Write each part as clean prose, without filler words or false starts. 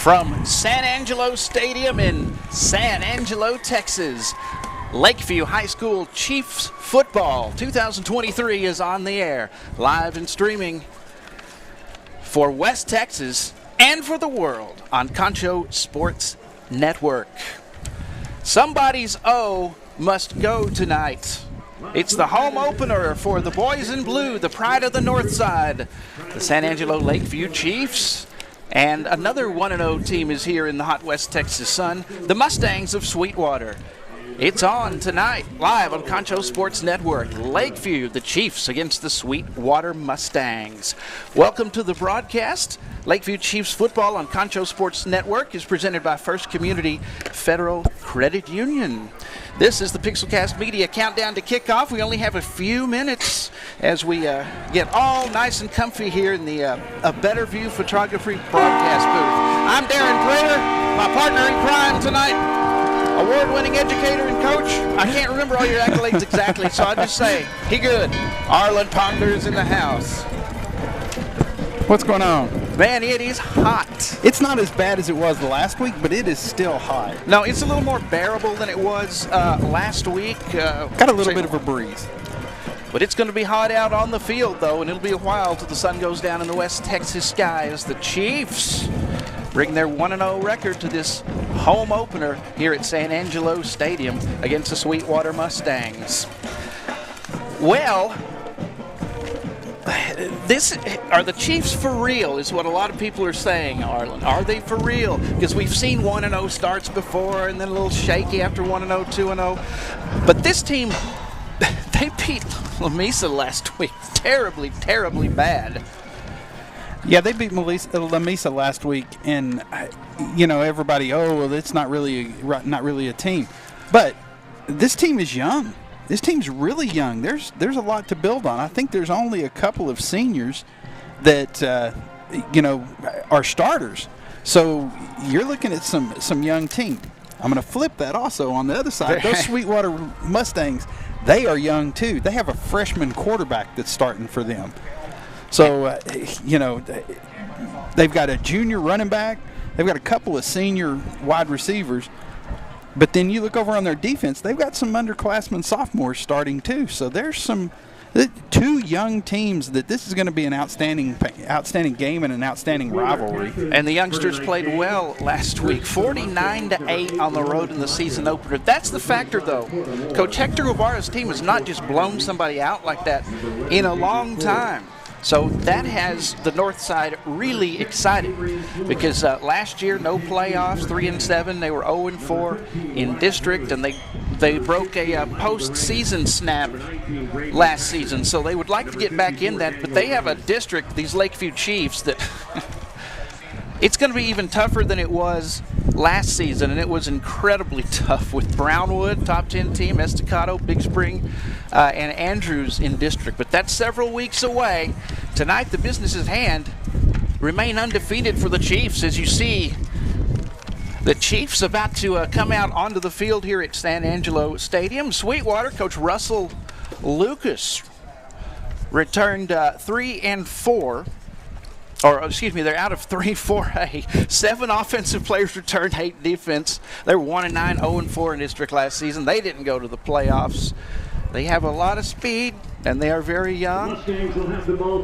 From San Angelo Stadium in San Angelo, Texas, Lakeview High School Chiefs football 2023 is on the air, live and streaming for West Texas and for the world on Concho Sports Network. Somebody's O must go tonight. It's the home opener for the boys in blue, the pride of the north side, the San Angelo Lakeview Chiefs. And another 1-0 team is here in the hot West Texas sun, the Mustangs of Sweetwater. It's on tonight, live on Concho Sports Network. Lakeview, the Chiefs against the Sweetwater Mustangs. Welcome to the broadcast. Lakeview Chiefs football on Concho Sports Network is presented by First Community Federal Credit Union. This is the Pixelcast Media Countdown to Kickoff. We only have a few minutes as we get all nice and comfy here in the A Better View Photography broadcast booth. I'm Darren Prater, my partner in crime tonight, award-winning educator and coach. I can't remember all your accolades exactly, so I'll just say, he good. Arlen Ponder's in the house. What's going on? Man, it is hot. It's not as bad as it was last week, but it is still hot. No, it's a little more bearable than it was last week. Got a little bit of a breeze. But it's going to be hot out on the field, though, and it'll be a while till the sun goes down in the West Texas sky as the Chiefs bring their 1-0 record to this home opener here at San Angelo Stadium against the Sweetwater Mustangs. Well, are the Chiefs for real is what a lot of people are saying, Arlen. Are they for real? Because we've seen 1-0 starts before and then a little shaky after 1-0, 2-0. But this team, they beat Lamesa last week terribly, terribly bad. Yeah, they beat Lamesa last week, and everybody, it's not really a team. But this team is young. This team's really young. There's a lot to build on. I think there's only a couple of seniors that are starters. So you're looking at some young team. I'm going to flip that also on the other side. Those Sweetwater Mustangs, they are young too. They have a freshman quarterback that's starting for them. So they've got a junior running back. They've got a couple of senior wide receivers. But then you look over on their defense, they've got some underclassmen sophomores starting too. So there's two young teams that this is going to be an outstanding game and an outstanding rivalry. And the youngsters played well last week, 49-8 on the road in the season opener. That's the factor, though. Coach Hector Guevara's team has not just blown somebody out like that in a long time. So that has the north side really excited because last year, no playoffs, 3-7. They were 0-4 in district, and they broke a postseason snap last season. So they would like to get back in that, but they have a district, these Lakeview Chiefs, that it's going to be even tougher than it was last season, and it was incredibly tough with Brownwood, top 10 team, Estacado, Big Spring, and Andrews in district. But that's several weeks away. Tonight, the business at hand remain undefeated for the Chiefs. As you see, the Chiefs about to come out onto the field here at San Angelo Stadium. Sweetwater, Coach Russell Lucas returned 3-4. They're out of 3-4A. 7 offensive players returned, 8 defense. They were 1-9, 0-4 in district last season. They didn't go to the playoffs. They have a lot of speed, and they are very young.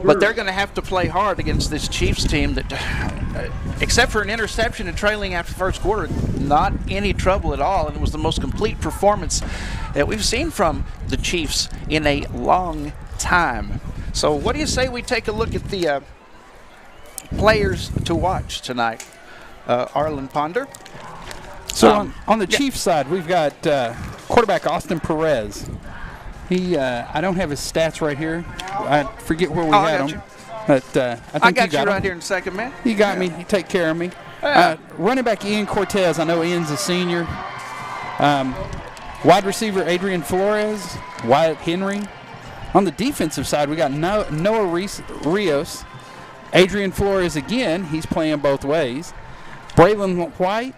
But they're going to have to play hard against this Chiefs team that, except for an interception and trailing after the first quarter, not any trouble at all. And it was the most complete performance that we've seen from the Chiefs in a long time. So what do you say we take a look at the players to watch tonight, Arlen Ponder? So on the Chiefs side, we've got quarterback Austin Perez. I don't have his stats right here. I forget where we had him. But I got you right here in a second, man. You got me. You take care of me. Running back Ian Cortez. I know Ian's a senior. Wide receiver Adrian Flores. Wyatt Henry. On the defensive side, we got Noah Rios. Adrian Flores again. He's playing both ways. Braylon White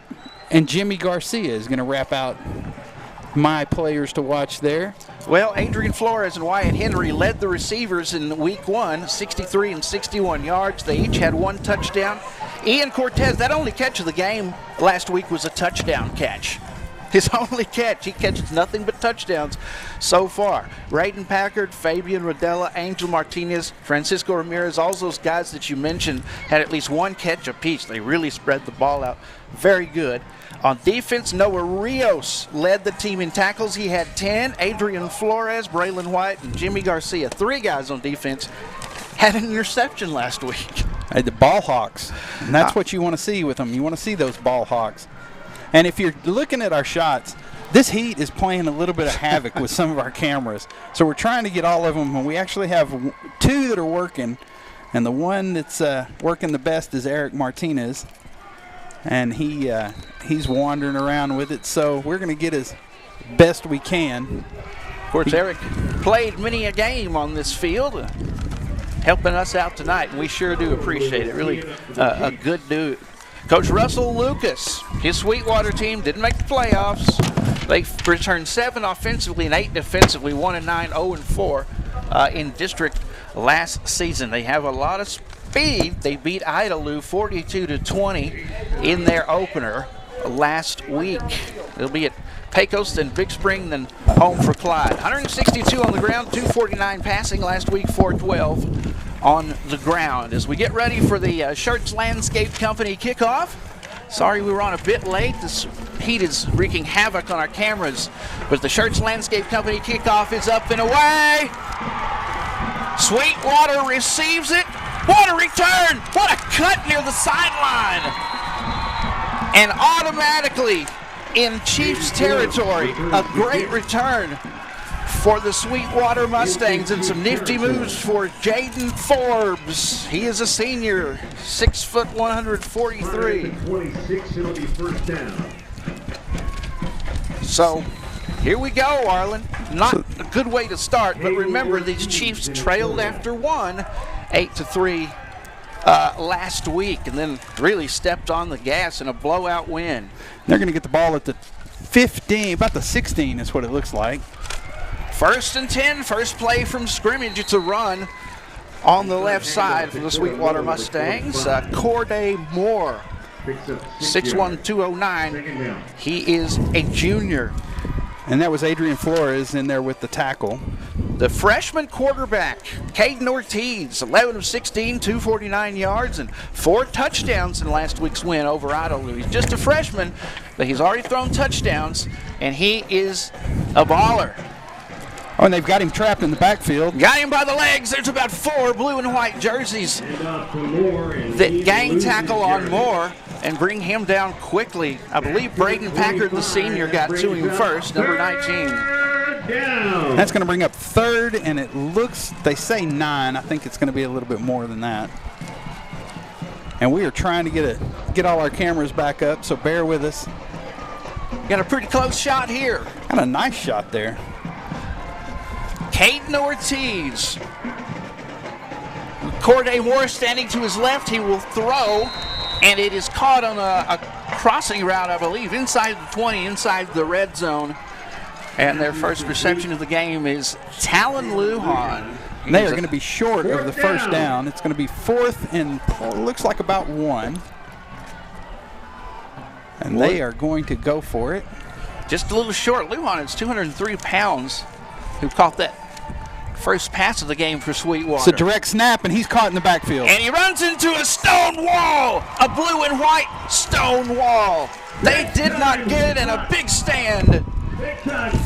and Jimmy Garcia is going to wrap out my players to watch there. Well, Adrian Flores and Wyatt Henry led the receivers in week 1, 63 and 61 yards. They each had 1 touchdown. Ian Cortez, that only catch of the game last week was a touchdown catch. His only catch. He catches nothing but touchdowns so far. Braden Packard, Fabian Rodella, Angel Martinez, Francisco Ramirez, all those guys that you mentioned had at least one catch apiece. They really spread the ball out very good. On defense, Noah Rios led the team in tackles. He had 10. Adrian Flores, Braylon White, and Jimmy Garcia, 3 guys on defense, had an interception last week. Hey, the ball hawks, and that's what you want to see with them. You want to see those ball hawks. And if you're looking at our shots, this heat is playing a little bit of havoc with some of our cameras. So we're trying to get all of them, and we actually have 2 that are working. And the one that's working the best is Eric Martinez. And he's wandering around with it. So we're going to get as best we can. Of course, Eric played many a game on this field, helping us out tonight, and we sure do appreciate it. Really a good dude. Coach Russell Lucas, his Sweetwater team didn't make the playoffs. They returned 7 offensively and 8 defensively, 1-9, 0-4 in district last season. They have a lot of speed. They beat Idalou 42-20 in their opener last week. They'll be at Pecos, then Big Spring, then home for Clyde. 162 on the ground, 249 passing last week, 412 on the ground. As we get ready for the Shirts Landscape Company kickoff. Sorry we were on a bit late. This heat is wreaking havoc on our cameras, but the Shirts Landscape Company kickoff is up and away. Sweetwater receives it. What a return! What a cut near the sideline! And automatically in Chiefs territory, a great return for the Sweetwater Mustangs, and some nifty moves for Jaden Forbes. He is a senior, 6 foot 143. 26, it'll be first down. So here we go, Arlen. Not a good way to start, but remember these Chiefs trailed after 8-3 last week, and then really stepped on the gas in a blowout win. They're going to get the ball at the 15, about the 16 is what it looks like. 1st and 10, first play from scrimmage. It's a run on the left side for the Sweetwater Mustangs. Corday Moore, 6'1", 209. He is a junior. And that was Adrian Flores in there with the tackle. The freshman quarterback, Caden Ortiz, 11 of 16, 249 yards, and 4 touchdowns in last week's win over Idalou. He's just a freshman, but he's already thrown touchdowns, and he is a baller. Oh, and they've got him trapped in the backfield. Got him by the legs. There's about 4 blue and white jerseys that gang tackle on Moore and bring him down quickly. I believe Braden Packard, the senior, got to him first, number 19. That's going to bring up 3rd, and it looks, they say 9. I think it's going to be a little bit more than that. And we are trying to get all our cameras back up, so bear with us. Got a pretty close shot here. Got a nice shot there. Caden Ortiz. Corday Moore standing to his left. He will throw, and it is caught on a crossing route, I believe, inside the 20, inside the red zone. And their first reception of the game is Talon Lujan. They are going to be short of the first down. It's going to be 4th and looks like about 1. And they are going to go for it. Just a little short. Lujan is 203 pounds, who caught that first pass of the game for Sweetwater. It's a direct snap, and he's caught in the backfield. And he runs into a stone wall, a blue and white stone wall. They did not get it, and a big stand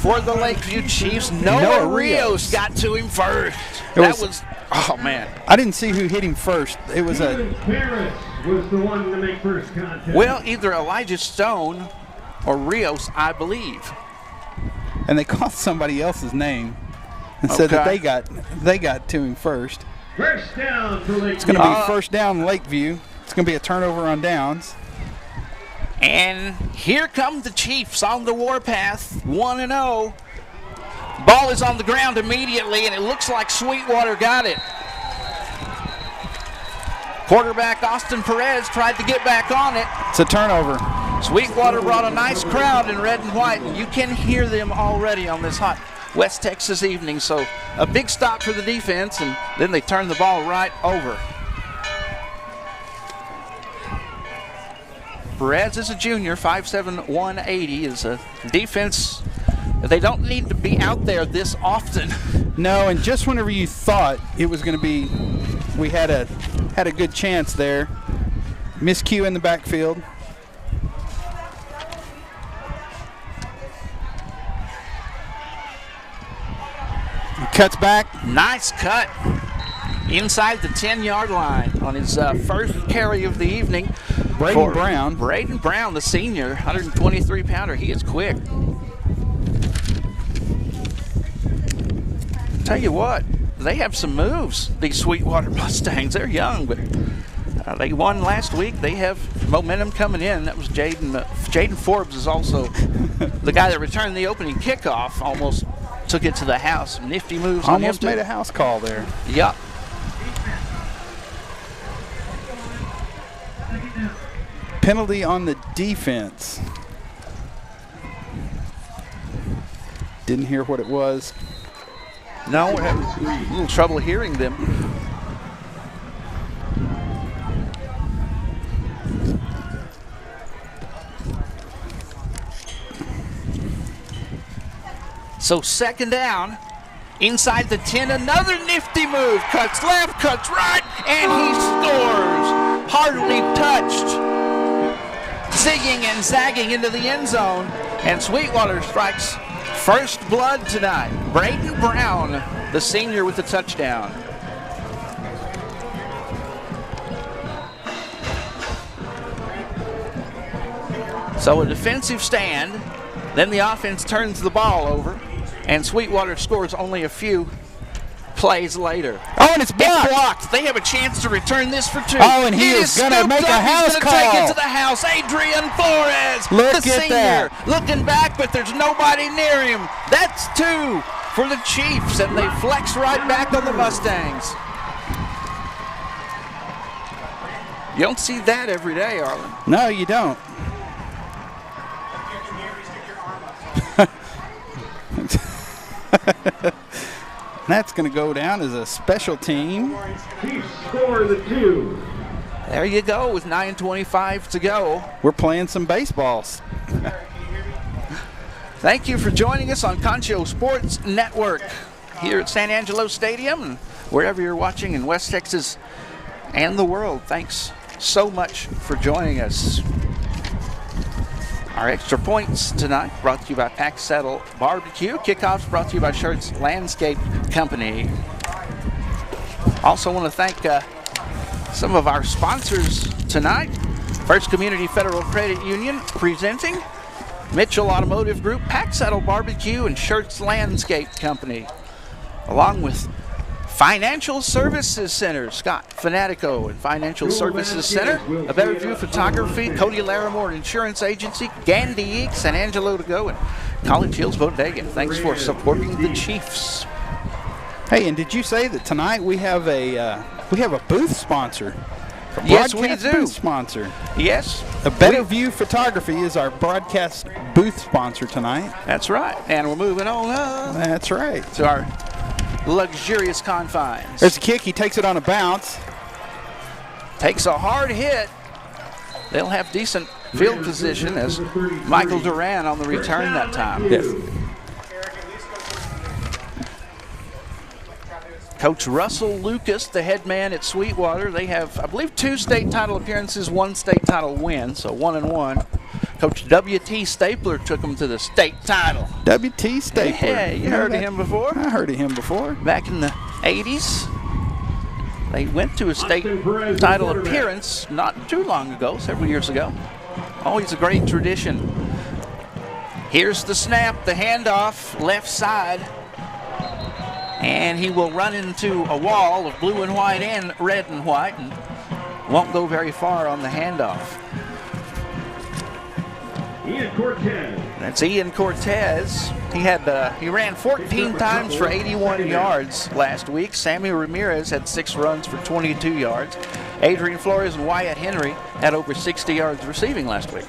for the Lakeview Chiefs. Noah Rios got to him first. Oh man. I didn't see who hit him first. It was Paris was the one to make first contact. Well, either Elijah Stone or Rios, I believe. And they called somebody else's name and said that they got to him first. First down for Lakeview. It's going to be first down Lakeview. It's going to be a turnover on downs. And here come the Chiefs on the warpath, 1-0. Ball is on the ground immediately, and it looks like Sweetwater got it. Quarterback Austin Perez tried to get back on it. It's a turnover. Sweetwater brought a nice crowd in red and white, and you can hear them already on this hot West Texas evening. So a big stop for the defense, and then they turn the ball right over. Perez is a junior, 5'7", 180, is a defense. They don't need to be out there this often. No, and just whenever you thought it was going to be, we had a good chance there. Miscue in the backfield. He cuts back. Nice cut inside the 10-yard line on his first carry of the evening. Braden Brown. Braden Brown, the senior, 123-pounder. He is quick. Tell you what, they have some moves, these Sweetwater Mustangs. They're young, but they won last week. They have momentum coming in. That was Jaden Forbes is also the guy that returned the opening kickoff. Almost took it to the house. Nifty moves on him. Almost made a house call there. Yep. Penalty on the defense. Didn't hear what it was. No, we're having a little trouble hearing them. So second down, inside the 10, another nifty move. Cuts left, cuts right, and he scores. Hardly touched. Zigging and zagging into the end zone, and Sweetwater strikes first blood tonight. Braden Brown, the senior, with the touchdown. So a defensive stand, then the offense turns the ball over, and Sweetwater scores only a few plays later. Oh, and it's blocked. It's blocked. They have a chance to return this for 2. Oh, and he is going to make a house He's call. going to take it to the house. Adrian Flores, Look the at senior, that. looking back, but there's nobody near him. That's 2 for the Chiefs, and they flex right back on the Mustangs. You don't see that every day, Arlen. No, you don't. That's going to go down as a special team. Chiefs score the 2. There you go with 9:25 to go. We're playing some baseballs. Thank you for joining us on Concho Sports Network here at San Angelo Stadium and wherever you're watching in West Texas and the world. Thanks so much for joining us. Our extra points tonight brought to you by Pack Saddle Barbecue. Kickoffs brought to you by Shirts Landscape Company. Also want to thank some of our sponsors tonight. First Community Federal Credit Union presenting, Mitchell Automotive Group, Pack Saddle Barbecue, and Shirts Landscape Company, along with Financial Services Center, Scott Fanatico and Financial Services Center, A Better View Photography, Cody Larimore Insurance Agency, Gandy Inc., San Angelo to Go, and College Hills Bodega. Thanks for supporting the Chiefs. Hey, and did you say that tonight we have a booth sponsor? Yes, we Broadcast do. Booth sponsor. Yes. A Better View Photography is our broadcast booth sponsor tonight. That's right. And we're moving on up That's right. to our luxurious confines. There's a kick. He takes it on a bounce. Takes a hard hit. They'll have decent field position as Michael Duran on the return that time. Yes. Coach Russell Lucas, the head man at Sweetwater. They have, I believe, 2 state title appearances, 1 state title win, so 1-1. Coach W.T. Stapler took them to the state title. W.T. Stapler. Yeah, you heard of him before? I heard of him before. Back in the 80s, they went to a state title appearance not too long ago, several years ago. Always a great tradition. Here's the snap, the handoff, left side. And he will run into a wall of blue and white and red and white and won't go very far on the handoff. Ian Cortez. That's Ian Cortez. He ran 14 times for 81 yards last week. Sammy Ramirez had 6 runs for 22 yards. Adrian Flores and Wyatt Henry had over 60 yards receiving last week.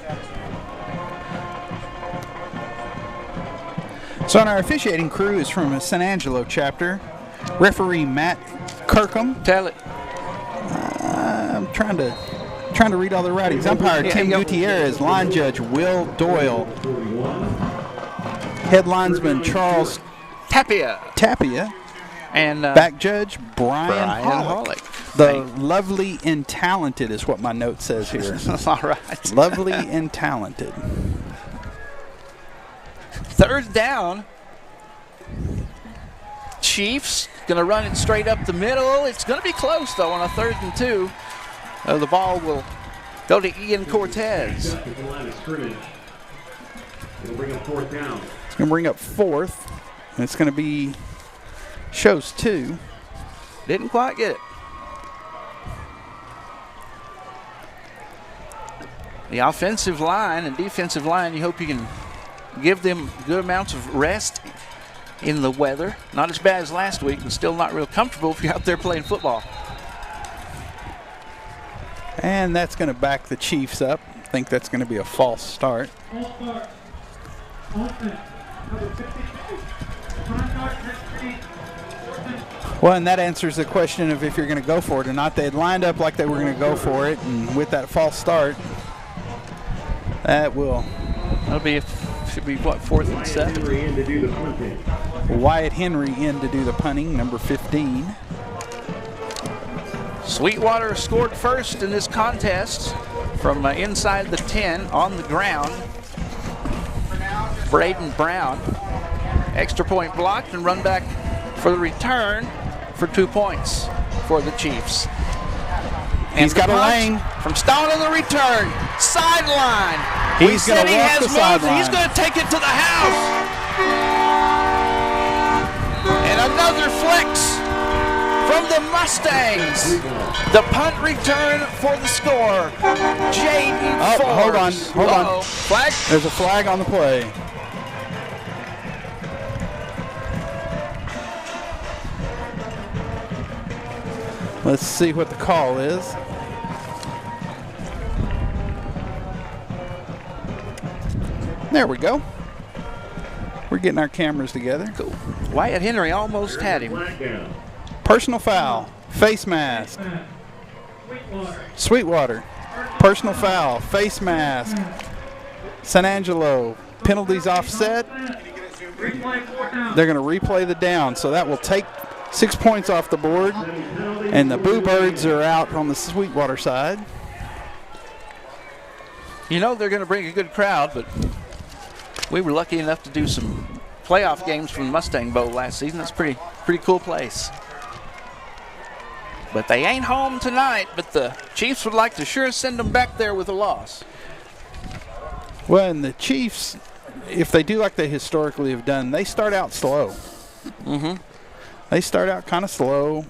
So our officiating crew is from a San Angelo chapter. Referee Matt Kirkham. Tell it. I'm trying trying to read all the writings. Umpire Yeah, Tim yeah. Gutierrez, line judge Will Doyle, head linesman Charles Tapia. and back judge Brian Hollick. The lovely and talented is what my note says here. All right. Lovely and talented. Third down. Chiefs going to run it straight up the middle. It's going to be close, though, on a 3rd and 2. The ball will go to Ian Cortez. At the line of scrimmage. It'll bring up 4th down. It's going to bring up 4th. And it's going to be shows 2. Didn't quite get it. The offensive line and defensive line, you hope you can give them good amounts of rest in the weather. Not as bad as last week, and still not real comfortable if you're out there playing football. And that's going to back the Chiefs up. I think that's going to be a false start. Well, and that answers the question of if you're going to go for it or not. They had lined up like they were going to go for it, and with that false start, that'll be should be what, 4th and 7. Henry in to do the punting. Wyatt Henry in to do the punting, number 15. Sweetwater scored first in this contest from inside the 10 on the ground. Braden Brown. Extra point blocked and run back for the return for 2 points for the Chiefs. He's got a lane. From Stone on the return. Sideline. He's going to walk the sideline. He's going to take it to the house. And another flex from the Mustangs. The punt return for the score. Jaden Forbes. Hold on. Flag? There's a flag on the play. Let's see what the call is. There we go. We're getting our cameras together. Cool. Wyatt Henry almost had him. Personal foul. Face mask. Sweetwater. Personal foul. Face mask. San Angelo. Penalties offset. They're going to replay the down, so that will take 6 points off the board. And the Boo Birds are out on the Sweetwater side. You know they're going to bring a good crowd, but we were lucky enough to do some playoff games from the Mustang Bowl last season. That's a pretty cool place. But they ain't home tonight, but the Chiefs would like to sure send them back there with a loss. Well, and the Chiefs, if they do like they historically have done, they start out slow. Mm-hmm. They start out kind of slow.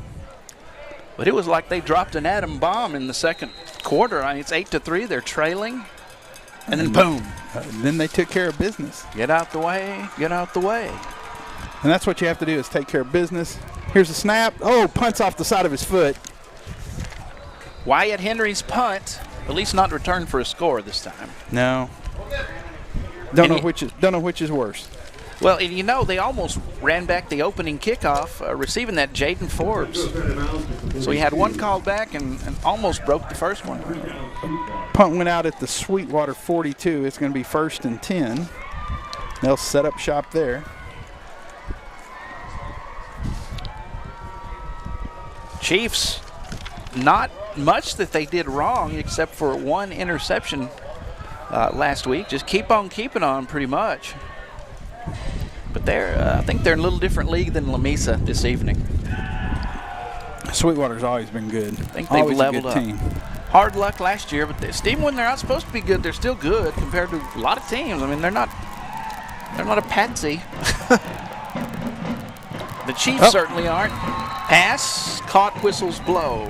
But it was like they dropped an atom bomb in the second quarter. I mean, it's 8-3. They're trailing. And then boom. Then they took care of business. Get out the way. Get out the way. And that's what you have to do is take care of business. Here's a snap. Oh, punts off the side of his foot. Wyatt Henry's punt, at least not returned for a score this time. No. Don't know which is worse. Well, and you know, they almost ran back the opening kickoff, receiving that Jaden Forbes. So he had one called back and almost broke the first one. Punt went out at the Sweetwater 42. It's going to be 1st and 10. They'll set up shop there. Chiefs, not much that they did wrong except for one interception last week. Just keep on keeping on pretty much. But I think they're in a little different league than Lamesa this evening. Sweetwater's always been good. I think they've always leveled a good up. Team. Hard luck last year, but even when they're not supposed to be good, they're still good compared to a lot of teams. I mean, they're not a patsy. The Chiefs certainly aren't. Pass, caught, whistles blow.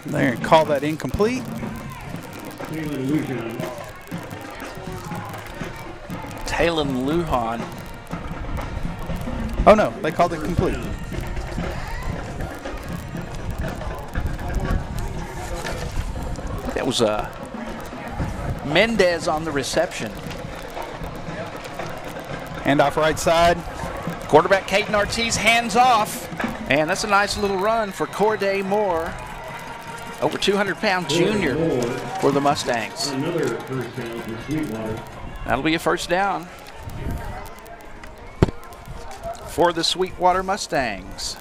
They're going to call that incomplete. Talon Lujan. Oh, no, they called it complete. That was Mendez on the reception. Hand off right side. Quarterback Caden Ortiz hands off. And that's a nice little run for Corday Moore. Over 200-pound junior for the Mustangs. Another first down for Sweetwater. That'll be a first down for the Sweetwater Mustangs.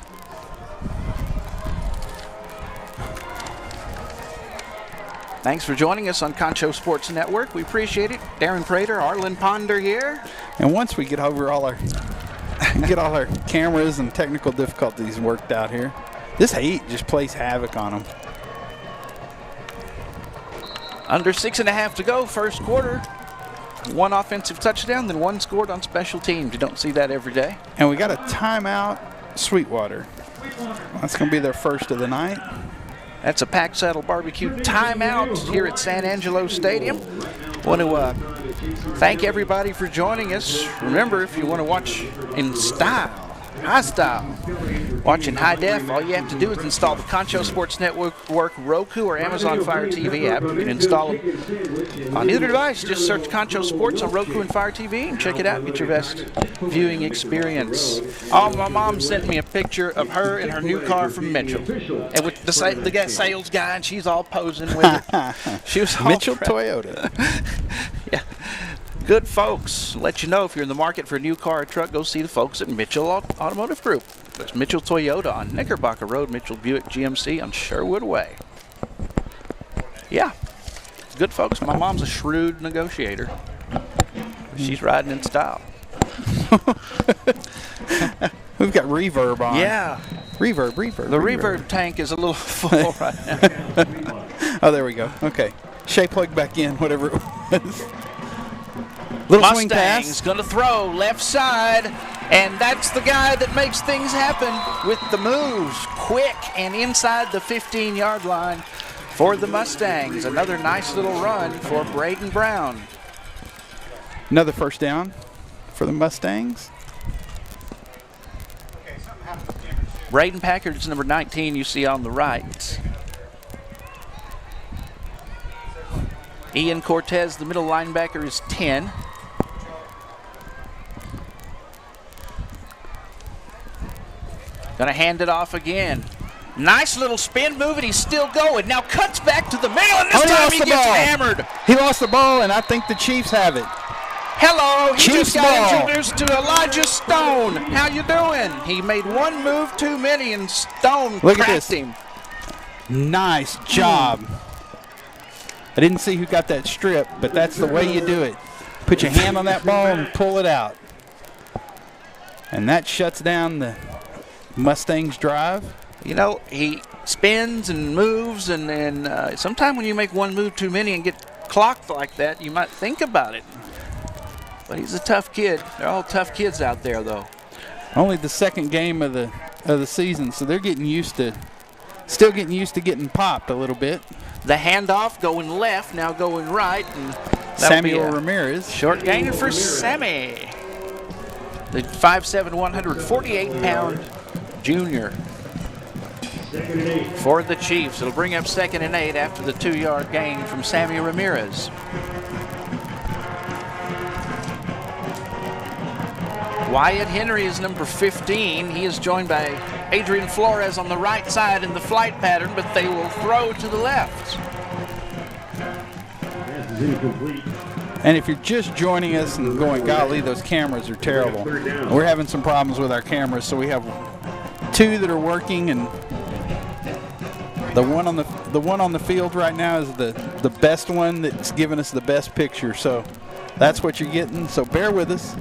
Thanks for joining us on Concho Sports Network. We appreciate it. Darren Prater, Arlen Ponder here. And once we get over all our cameras and technical difficulties worked out here, this heat just plays havoc on them. Under 6.5 to go, first quarter. One offensive touchdown, then one scored on special teams. You don't see that every day. And we got a timeout, Sweetwater. That's going to be their first of the night. That's a Pack Saddle Barbecue timeout here at San Angelo Stadium. Want to thank everybody for joining us. Remember, if you want to watch in style, high style, watch in high def, all you have to do is install the Concho Sports Network Roku or Amazon Fire TV app. You can install them on either device. Just search Concho Sports on Roku and Fire TV and check it out. Get your best viewing experience. Oh, my mom sent me a picture of her in her new car from Mitchell. And with the sales guy, and she's all posing with it. She was all Mitchell Toyota. Yeah. Good folks. Let you know if you're in the market for a new car or truck, go see the folks at Mitchell Automotive Group. That's Mitchell Toyota on Knickerbocker Road, Mitchell Buick GMC on Sherwood Way. Yeah, good folks. My mom's a shrewd negotiator. She's riding in style. We've got reverb on. Yeah. Reverb. The reverb tank is a little full right now. Oh, there we go. Okay. Shay, plug back in, whatever it was. Little swing Mustangs pass. going to throw left side, and that's the guy that makes things happen with the moves. Quick and inside the 15-yard line for the Mustangs. Another nice little run for Braden Brown. Another first down for the Mustangs. Braden Packard is number 19 you see on the right. Ian Cortez, the middle linebacker, is 10. Gonna hand it off again. Nice little spin move, and he's still going. Now cuts back to the middle, and this time he gets hammered. He lost the ball, and I think the Chiefs have it. Hello, he Chiefs just got ball. introduced to Elijah Stone. How you doing? He made one move too many, and Stone Look at cracked this. him. Nice job. I didn't see who got that strip, but that's the way you do it. Put your hand on that ball and pull it out. And that shuts down the Mustangs drive. You know, he spins and moves, and sometimes when you make one move too many and get clocked like that, you might think about it. But he's a tough kid. They're all tough kids out there, though. Only the second game of the season, so they're still getting used to getting popped a little bit. The handoff going left, now going right. And Samuel Ramirez. Short gainer for Sammy. The 5'7", 148-pound junior for the Chiefs. It'll bring up 2nd and 8 after the 2-yard gain from Sammy Ramirez. Wyatt Henry is number 15. He is joined by Adrian Flores on the right side in the flight pattern, but they will throw to the left. Pass is incomplete. And if you're just joining us and going, golly, those cameras are terrible. We're having some problems with our cameras, so we have 2 that are working, and the one on the field right now is the best one that's giving us the best picture. So that's what you're getting. So bear with us.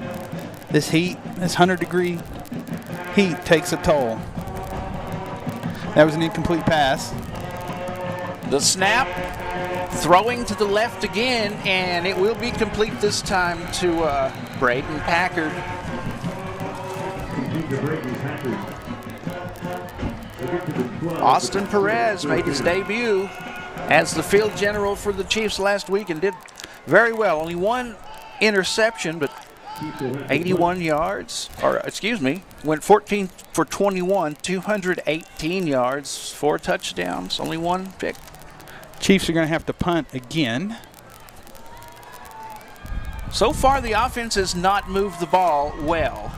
This heat, this 100-degree heat takes a toll. That was an incomplete pass. The snap, throwing to the left again, and it will be complete this time to Braden Packard. Austin Perez made his debut as the field general for the Chiefs last week and did very well. Only one interception, but 81 yards, or excuse me, went 14 for 21, 218 yards, 4 touchdowns, only 1 pick. Chiefs are going to have to punt again. So far, the offense has not moved the ball well.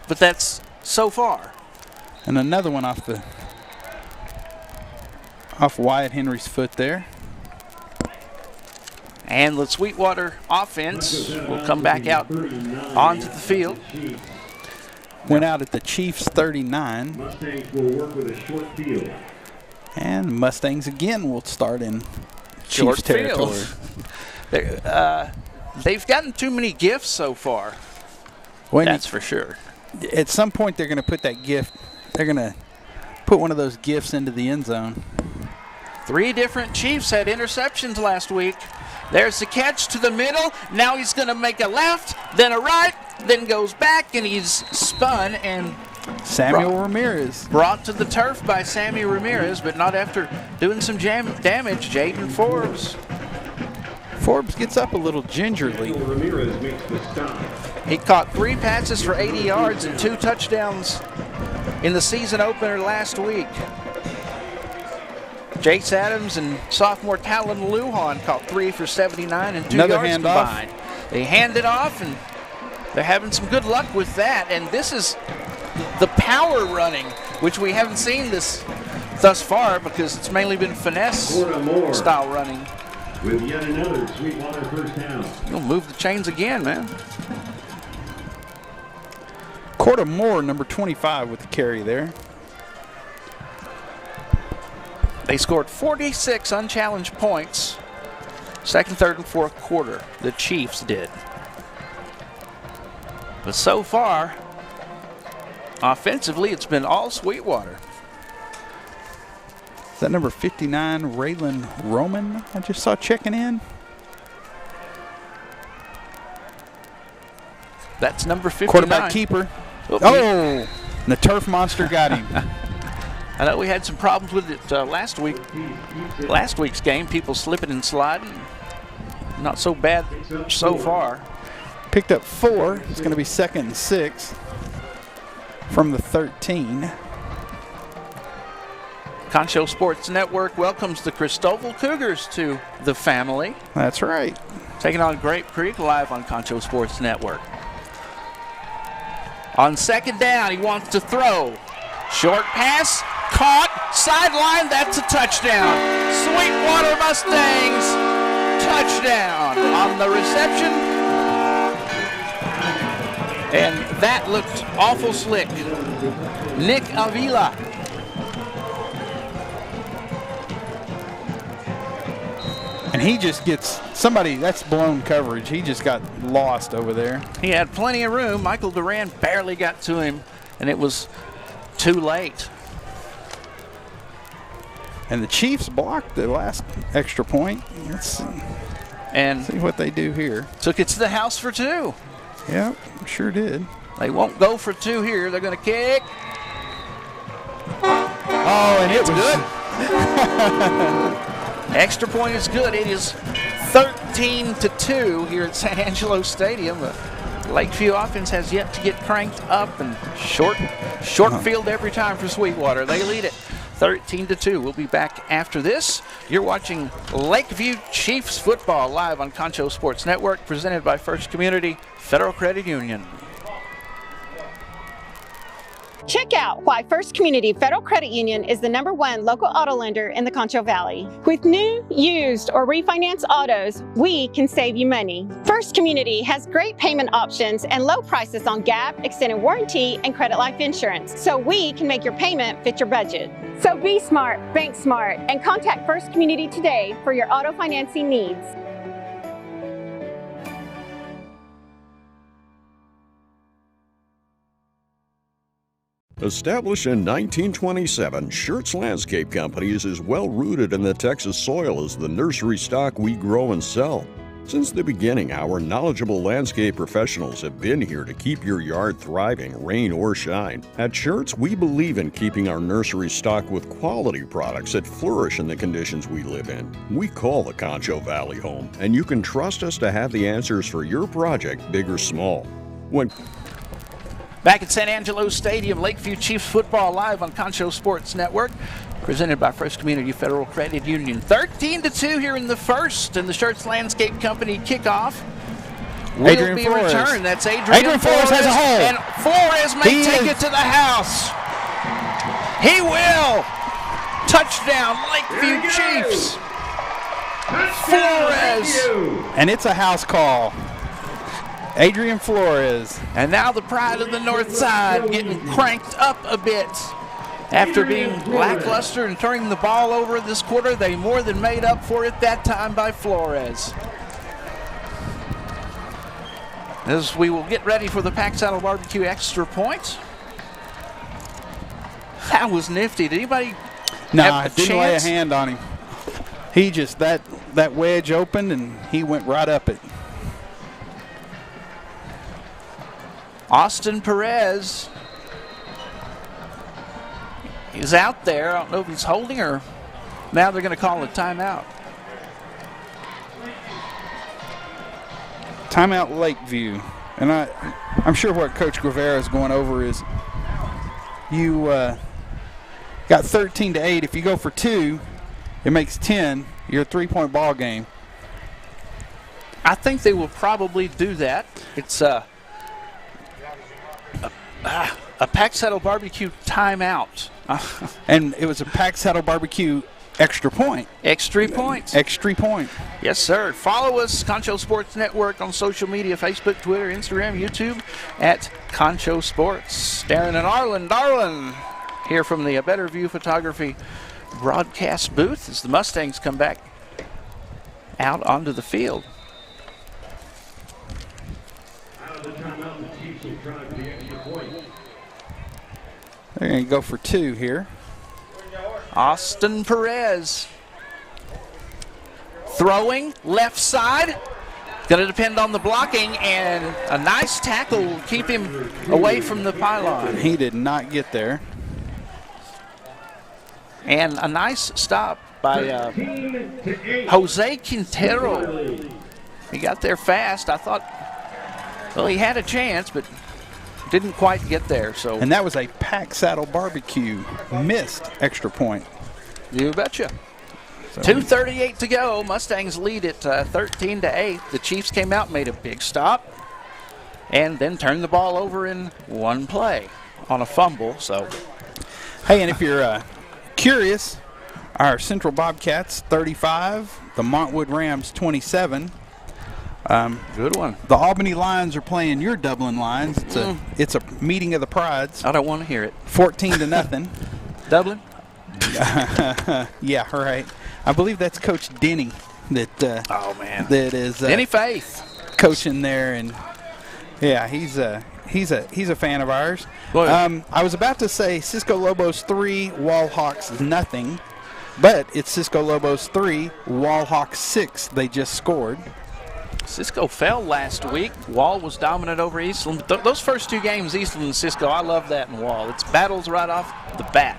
but that's so far. And another one off Wyatt Henry's foot there. And the Sweetwater offense will come back out onto the field. Went out at the Chiefs 39. Mustangs will work with a short field. And Mustangs again will start in Short Chiefs territory. They've gotten too many gifts so far. That's for sure. At some point, they're going to put that gift. They're going to put one of those gifts into the end zone. 3 different Chiefs had interceptions last week. There's the catch to the middle. Now he's going to make a left, then a right, then goes back, and he's spun and Samuel Ramirez. Brought to the turf by Sammy Ramirez, but not after doing some damage. Jaden Forbes. Forbes gets up a little gingerly. Ramirez makes the stop. He caught 3 passes for 80 yards and 2 touchdowns in the season opener last week. Jace Adams and sophomore Talon Lujan caught 3 for 79 and 2 Another yards handoff. combined. They hand it off, and they're having some good luck with that. And this is the power running, which we haven't seen this thus far because it's mainly been finesse style running. With yet another Sweetwater first down. You'll move the chains again, man. Corda Moore, number 25, with the carry there. They scored 46 unchallenged points, second, third, and fourth quarter. The Chiefs did. But so far, offensively, it's been all Sweetwater. Is that number 59, Raylan Roman, I just saw checking in? That's number 59. Quarterback keeper. Oh, the turf monster got him. I know we had some problems with it last week. Last week's game, people slipping and sliding. Not so bad so far. Picked up 4. It's going to be 2nd and 6 from the 13. Concho Sports Network welcomes the Cristobal Cougars to the family. That's right. Taking on Grape Creek live on Concho Sports Network. On second down, he wants to throw. Short pass, caught, sideline, that's a touchdown. Sweetwater Mustangs, touchdown on the reception. And that looked awful slick. Nick Avila. And he just gets somebody, that's blown coverage. He just got lost over there. He had plenty of room. Michael Duran barely got to him, and it was too late. And the Chiefs blocked the last extra point. Let's see what they do here. Took it to the house for 2. Yep, sure did. They won't go for 2 here. They're going to kick. Oh, and It's good. Extra point is good. It is 13-2 here at San Angelo Stadium. The Lakeview offense has yet to get cranked up, and short field every time for Sweetwater. They lead it 13-2. We'll be back after this. You're watching Lakeview Chiefs football live on Concho Sports Network, presented by First Community Federal Credit Union. Check out why First Community Federal Credit Union is the #1 local auto lender in the Concho Valley. With new, used, or refinance autos, we can save you money. First Community has great payment options and low prices on GAP, extended warranty, and credit life insurance, so we can make your payment fit your budget. So be smart, bank smart, and contact First Community today for your auto financing needs. Established in 1927, Schertz Landscape Company is as well rooted in the Texas soil as the nursery stock we grow and sell. Since the beginning, our knowledgeable landscape professionals have been here to keep your yard thriving, rain or shine. At Schertz, we believe in keeping our nursery stocked with quality products that flourish in the conditions we live in. We call the Concho Valley home, and you can trust us to have the answers for your project, big or small. Back at San Angelo Stadium, Lakeview Chiefs football live on Concho Sports Network, presented by First Community Federal Credit Union. 13-2 here in the first, and the Schertz Landscape Company kickoff will Adrian be Flores. returned. That's Adrian Flores has a hold. And Flores may take it to the house. He will. Touchdown, Lakeview Chiefs. Flores. And it's a house call. Adrian Flores. And now the pride of the north side getting cranked up a bit. After being lackluster and turning the ball over this quarter, they more than made up for it that time by Flores. As we will get ready for the Pack Saddle Barbecue extra point. That was nifty. Did anybody I have a didn't lay a chance? hand on him. He just, that wedge opened and he went right up it. Austin Perez is out there. I don't know if he's holding or now they're going to call a timeout. Timeout Lakeview. And I'm sure what Coach Guevara is going over is you got 13-8. If you go for 2, it makes 10. You're a 3-point ball game. I think they will probably do that. It's a Pack Saddle Barbecue timeout. And it was a Pack Saddle Barbecue extra point. Extra points. Extra point. Yes, sir. Follow us, Concho Sports Network, on social media, Facebook, Twitter, Instagram, YouTube, at Concho Sports. Darren and Arlen. Darlin here from the Better View Photography broadcast booth as the Mustangs come back out onto the field. Out of the timeout, the Chiefs will try for the extra point. They're going to go for 2 here. Austin Perez throwing left side. Going to depend on the blocking, and a nice tackle will keep him away from the pylon. He did not get there. And a nice stop by Jose Quintero. He got there fast. I thought, well, he had a chance, but didn't quite get there. So, And that was a Pack Saddle Barbecue missed extra point. you betcha. So 2:38 to go. Mustangs lead it 13-8. The Chiefs came out, made a big stop, and then turned the ball over in one play on a fumble. So, hey, and if you're curious, our Central Bobcats 35, the Montwood Rams 27. good one. The Albany Lions are playing your Dublin Lions. It's a meeting of the prides. I don't want to hear it. 14-0. Dublin? Yeah, right. I believe that's Coach Denny that Oh, man. that is Any faith. coaching there, and yeah, he's a fan of ours. Boy. I was about to say Cisco Lobos 3, Wall Hawks nothing, but it's Cisco Lobos 3, Wall Hawks 6. They just scored. Cisco fell last week. Wall was dominant over Eastland. Those first 2 games, Eastland and Cisco, I love that in Wall. It's battles right off the bat.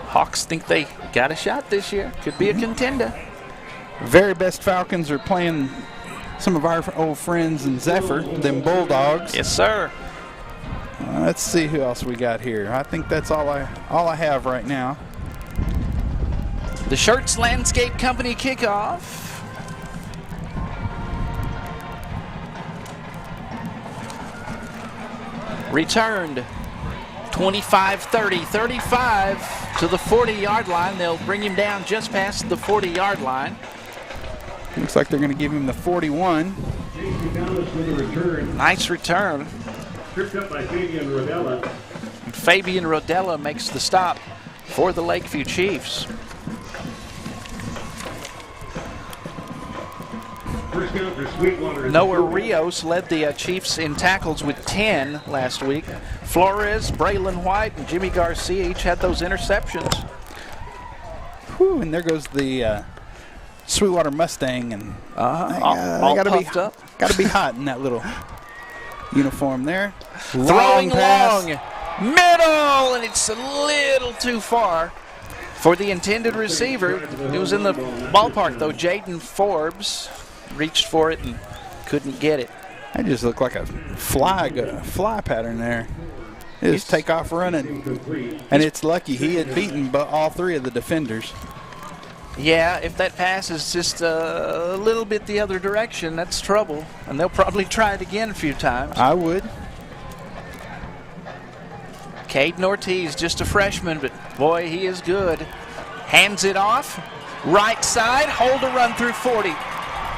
Hawks think they got a shot this year. Could be a contender. Very best Falcons are playing some of our old friends in Zephyr, them Bulldogs. Yes, sir. Let's see who else we got here. I think that's all I have right now. The Shirts Landscape Company kickoff. Returned 25-30, 35 to the 40-yard line. They'll bring him down just past the 40-yard line. Looks like they're going to give him the 41. Nice return. Tripped up by Fabian Rodella. And Fabian Rodella makes the stop for the Lakeview Chiefs. First down for Sweetwater. Noah Rios led the Chiefs in tackles with 10 last week. Flores, Braylon White, and Jimmy Garcia each had those interceptions. Whew, and there goes the Sweetwater Mustang, and All puffed up. Got to be hot in that little uniform there. Throwing pass. long, middle, and it's a little too far for the intended receiver. It was in the ballpark, though. Jaden Forbes reached for it and couldn't get it. That just looked like a fly pattern there. It was take off running, and it's lucky he had beaten all 3 of the defenders. Yeah, if that pass is just a little bit the other direction, that's trouble. And they'll probably try it again a few times. I would. Caden Ortiz, just a freshman, but boy, he is good. Hands it off. Right side, hold a run through 40.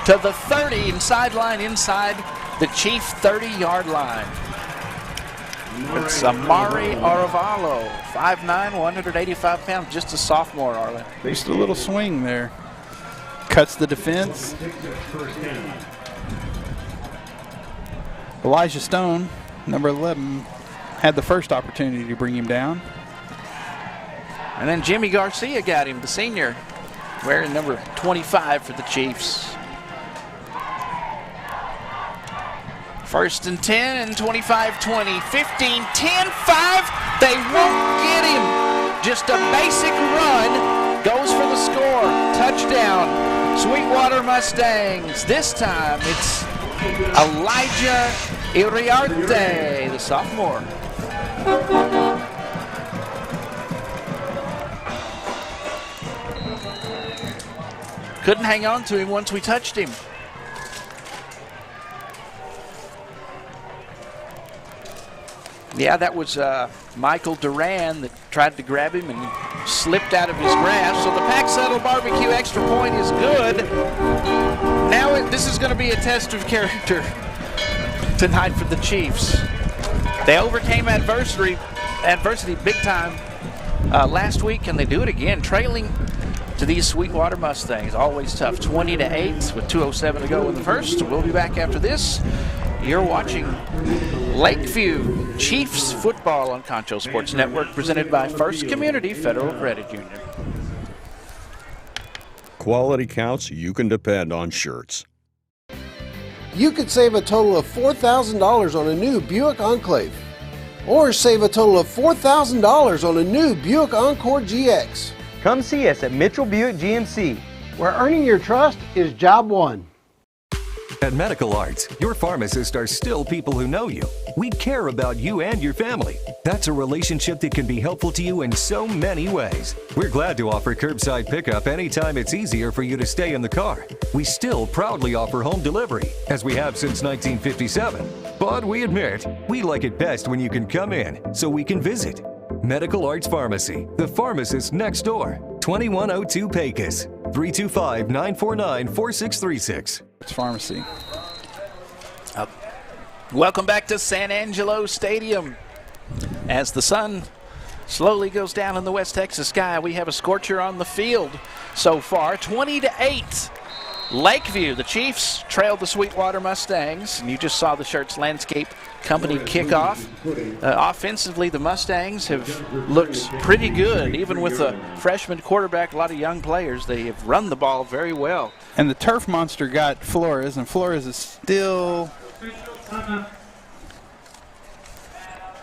To the 30 and sideline inside the Chief 30-yard line. It's Amari Arevalo, 5'9", 185 pounds, just a sophomore, Arlen. Just a little swing there. Cuts the defense. Elijah Stone, number 11, had the first opportunity to bring him down. And then Jimmy Garcia got him, the senior, wearing number 25 for the Chiefs. 1st and 10 and 25-20, 15, 10, 5. They won't get him. Just a basic run. Goes for the score. Touchdown. Sweetwater Mustangs. This time it's Elijah Iriarte, the sophomore. Couldn't hang on to him once we touched him. Yeah, that was Michael Duran that tried to grab him and slipped out of his grasp. So the Pack Settle Barbecue extra point is good. Now this is going to be a test of character tonight for the Chiefs. They overcame adversity big time last week, and they do it again, trailing to these Sweetwater Mustangs. Always tough, 20-8 with 2:07 to go in the first. We'll be back after this. You're watching Lakeview Chiefs football on Concho Sports Network, presented by First Community Federal Credit Union. Quality counts you can depend on shirts. You could save a total of $4,000 on a new Buick Enclave, or save a total of $4,000 on a new Buick Encore GX. Come see us at Mitchell Buick GMC, where earning your trust is job one. At Medical Arts, your pharmacists are still people who know you. We care about you and your family. That's a relationship that can be helpful to you in so many ways. We're glad to offer curbside pickup anytime it's easier for you to stay in the car. We still proudly offer home delivery, as we have since 1957. But we admit, we like it best when you can come in so we can visit. Medical Arts Pharmacy, the pharmacist next door. 2102 Pecos, 325-949-4636. It's pharmacy. Welcome back to San Angelo Stadium. As the sun slowly goes down in the West Texas sky, we have a scorcher on the field so far, 20-8. Lakeview, the Chiefs trailed the Sweetwater Mustangs, and you just saw the Shirts Landscape Company kickoff. Offensively, the Mustangs have looked pretty good, even with a freshman quarterback, a lot of young players. They have run the ball very well. And the turf monster got Flores, and Flores is still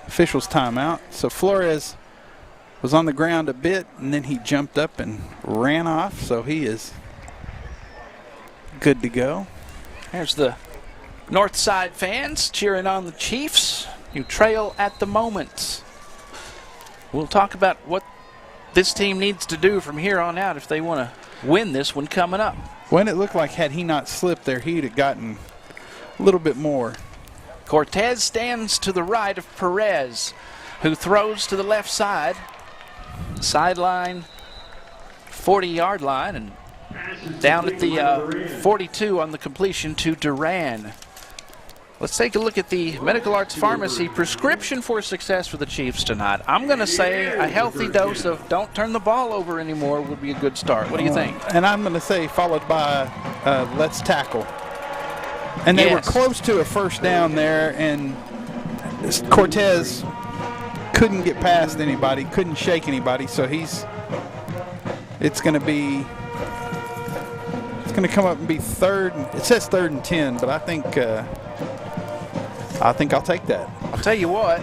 officials timeout. So Flores was on the ground a bit, and then he jumped up and ran off, so he is good to go. There's the North Side fans cheering on the Chiefs, who trail at the moment. We'll talk about what this team needs to do from here on out if they want to win this one coming up. When it looked like had he not slipped there, he'd have gotten a little bit more. Cortez stands to the right of Perez, who throws to the left side. Sideline, 40-yard line, and down at the 42 on the completion to Duran. Let's take a look at the Medical Arts Pharmacy prescription for success for the Chiefs tonight. I'm going to say a healthy dose of don't turn the ball over anymore would be a good start. What do you think? And I'm going to say followed by let's tackle. And they were close to a first down there, and Cortez couldn't get past anybody, couldn't shake anybody, so it's going to come up and be third. It says 3rd and 10, but I think I'll take that. I'll tell you what,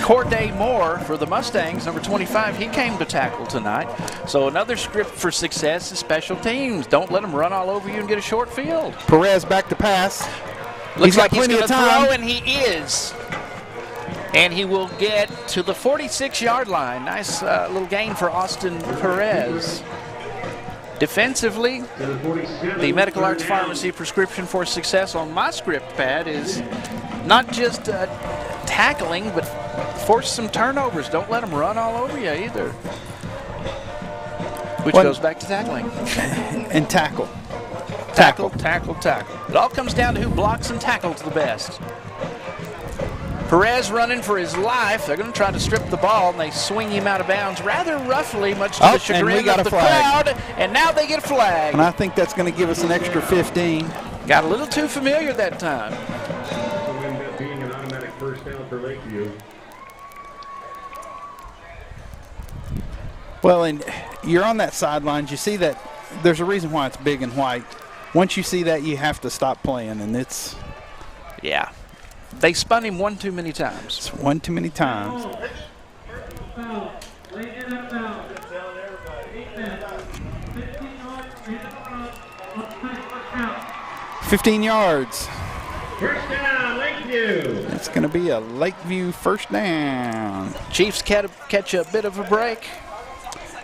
Corday Moore for the Mustangs, number 25, he came to tackle tonight. So another script for success is special teams. Don't let them run all over you and get a short field. Perez back to pass. Looks like he's going to throw, and he is. And he will get to the 46-yard line. Nice little gain for Austin Perez. Defensively, the Medical Arts Pharmacy prescription for success on my script pad is not just tackling, but force some turnovers. Don't let them run all over you either. Which goes back to tackling. And tackle. Tackle. It all comes down to who blocks and tackles the best. Perez running for his life. They're going to try to strip the ball, and they swing him out of bounds rather roughly, much to the chagrin of the crowd. And now they get a flag. And I think that's going to give us an extra 15. Got a little too familiar that time. So end up being an automatic first down for Lakeview. Well, and you're on that sidelines. You see that there's a reason why it's big and white. Once you see that, you have to stop playing, and it's... Yeah. They spun him one too many times. It's one too many times. 15 yards. First down, Lakeview. It's going to be a Lakeview first down. Chiefs catch a bit of a break.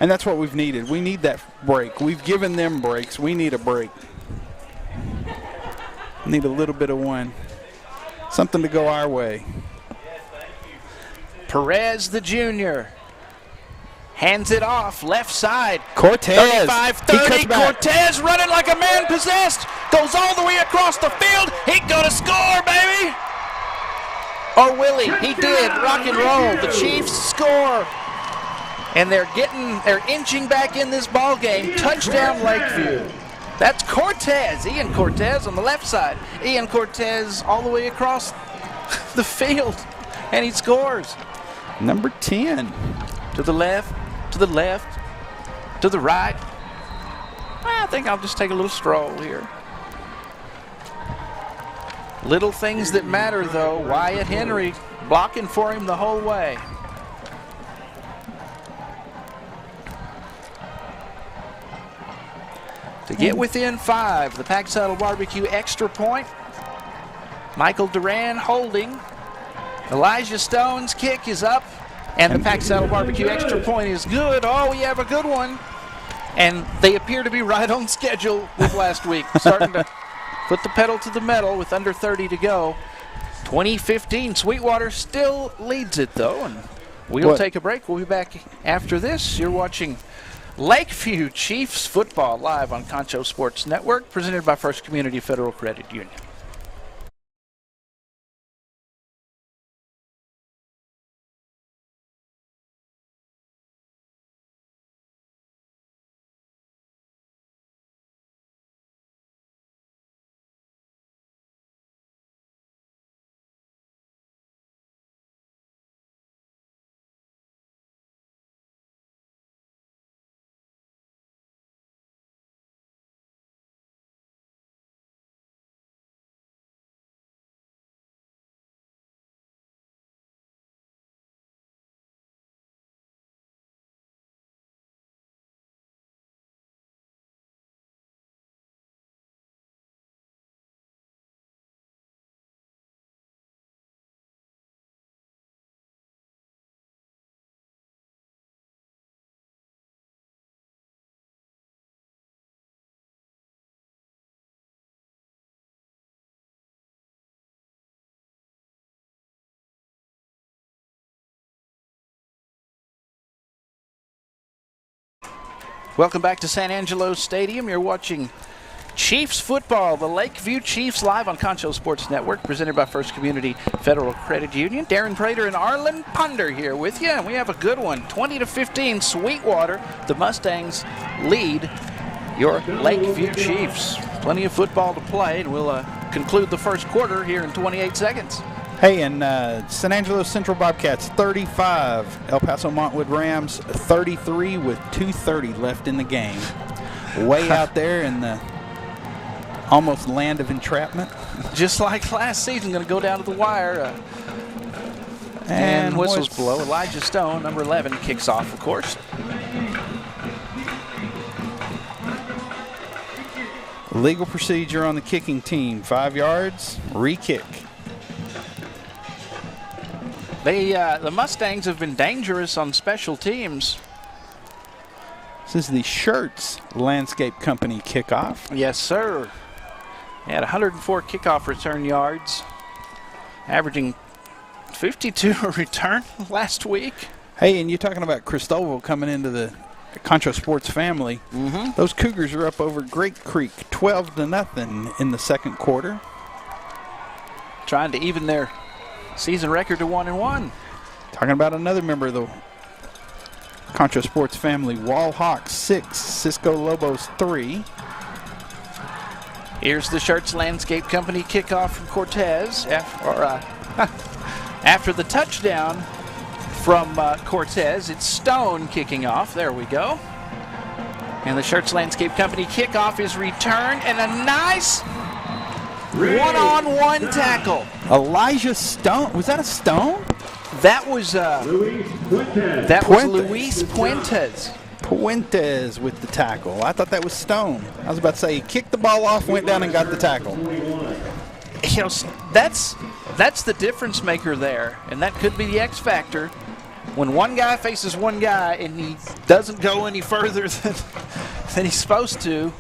And that's what we've needed. We need that break. We've given them breaks. We need a break. Need a little bit of one. Something to go our way. Perez, the junior, hands it off, left side. Cortez. 35-30, Cortez running like a man possessed. Goes all the way across the field. He's going to score, baby. Or will he? He did. Rock and roll. The Chiefs score. And they're inching back in this ball game. Touchdown, Lakeview. That's Cortez, Ian Cortez on the left side. Ian Cortez all the way across the field, and he scores. Number 10. To the left, to the left, to the right. I think I'll just take a little stroll here. Little things that matter, though. Wyatt Henry blocking for him the whole way. To get within 5, the Pack Saddle Barbecue extra point. Michael Duran holding. Elijah Stone's kick is up, and the Pack Saddle Barbecue extra point is good. Oh, we have a good one. And they appear to be right on schedule with last week. Starting to put the pedal to the metal with under 30 to go. 2015, Sweetwater still leads it, though. And we'll take a break. We'll be back after this. You're watching Lakeview Chiefs football live on Concho Sports Network, presented by First Community Federal Credit Union. Welcome back to San Angelo Stadium. You're watching Chiefs football, the Lakeview Chiefs live on Concho Sports Network, presented by First Community Federal Credit Union. Darren Prater and Arlen Ponder here with you, and we have a good one. 20-15, Sweetwater. The Mustangs lead your Lakeview Chiefs. Plenty of football to play, and we'll conclude the first quarter here in 28 seconds. Hey, and San Angelo Central Bobcats 35, El Paso Montwood Rams 33 with 2:30 left in the game. Way out there in the almost land of entrapment. Just like last season, going to go down to the wire. And whistles blow. Elijah Stone, number 11, kicks off, of course. Legal procedure on the kicking team. 5 yards, re-kick. The Mustangs have been dangerous on special teams This is the Shirts Landscape Company kickoff. Yes, sir. He had 104 kickoff return yards, averaging 52 a return last week. Hey, and you're talking about Cristobal coming into the Concho Sports family. Those Cougars are up over Great Creek 12-0 in the second quarter. Trying to even their season record to 1-1. Talking about another member of the Concho Sports family, Wall Hawks 6, Cisco Lobos 3. Here's the Shirts Landscape Company kickoff from Cortez. After the touchdown from Cortez, it's Stone kicking off. There we go. And the Shirts Landscape Company kickoff is returned, and a nice one-on-one tackle. Elijah Stone. Was that a Stone? That was Luis Puentes. Puentes with the tackle. I thought that was Stone. I was about to say he kicked the ball off, went down and got the tackle. You know, that's the difference maker there, and that could be the X factor. When one guy faces one guy and he doesn't go any further than he's supposed to,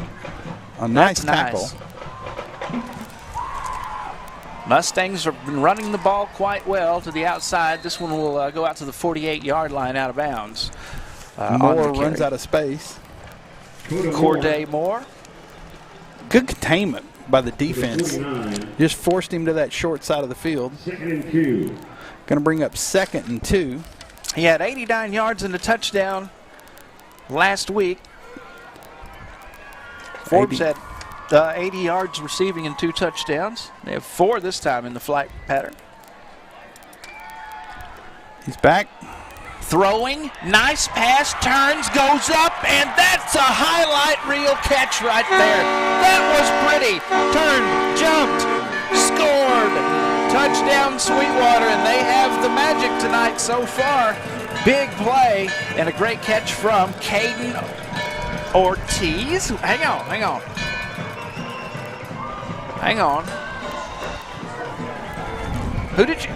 a nice tackle. Nice. Mustangs have been running the ball quite well to the outside. This one will go out to the 48-yard line out of bounds. Moore runs out of space. Corday Moore. Good containment by the defense. Just forced him to that short side of the field. Going to bring up 2nd and 2. He had 89 yards and a touchdown last week. Forbes had 80 yards receiving and 2 touchdowns. They have 4 this time in the flag pattern. He's back. Throwing, nice pass, turns, goes up, and that's a highlight reel catch right there. That was pretty. Turned, jumped, scored. Touchdown Sweetwater, and they have the magic tonight so far. Big play and a great catch from Caden Ortiz. Hang on. Who did you?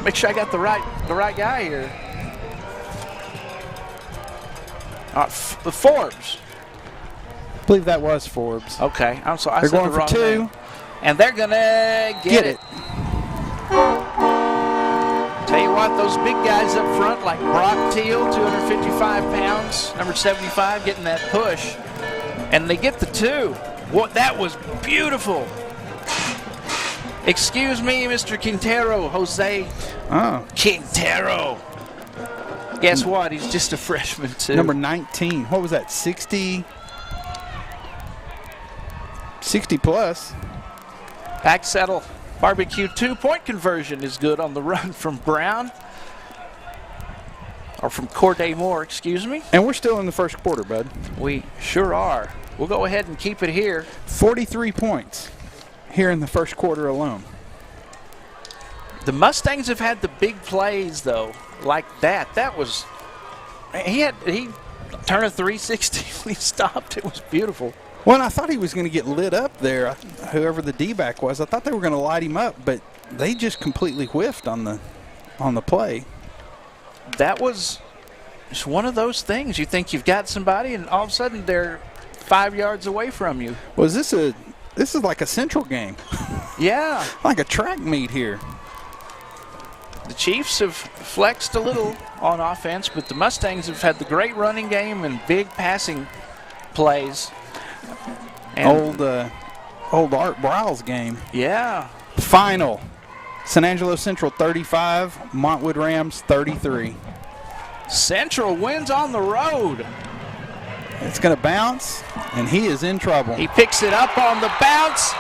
Make sure I got the right guy here. The Forbes. I believe that was Forbes. Okay, I'm sorry. They're going for 2. Name. And they're going to get it. Tell you what, those big guys up front, like Brock Teal, 255 pounds, number 75, getting that push. And they get the 2. What, that was beautiful. Excuse me, Mr. Quintero, Jose Quintero. Guess what? He's just a freshman, too. Number 19. What was that, 60? 60 plus. Back settle. Barbecue 2-point conversion is good on the run from Brown. Or from Corday Moore, excuse me. And we're still in the first quarter, bud. We sure are. We'll go ahead and keep it here. 43 points here in the first quarter alone. The Mustangs have had the big plays, though, like that. That was, he turned a 360 when he stopped. It was beautiful. Well, I thought he was going to get lit up there, whoever the D-back was. I thought they were going to light him up, but they just completely whiffed on the play. That was just one of those things. You think you've got somebody, and all of a sudden they're 5 yards away from you. Was this is like a Central game? Yeah. Like a track meet here. The Chiefs have flexed a little on offense, but the Mustangs have had the great running game and big passing plays. And old Art Briles game. Yeah. Final. San Angelo Central 35, Montwood Rams 33. Central wins on the road. It's going to bounce, and he is in trouble. He picks it up on the bounce,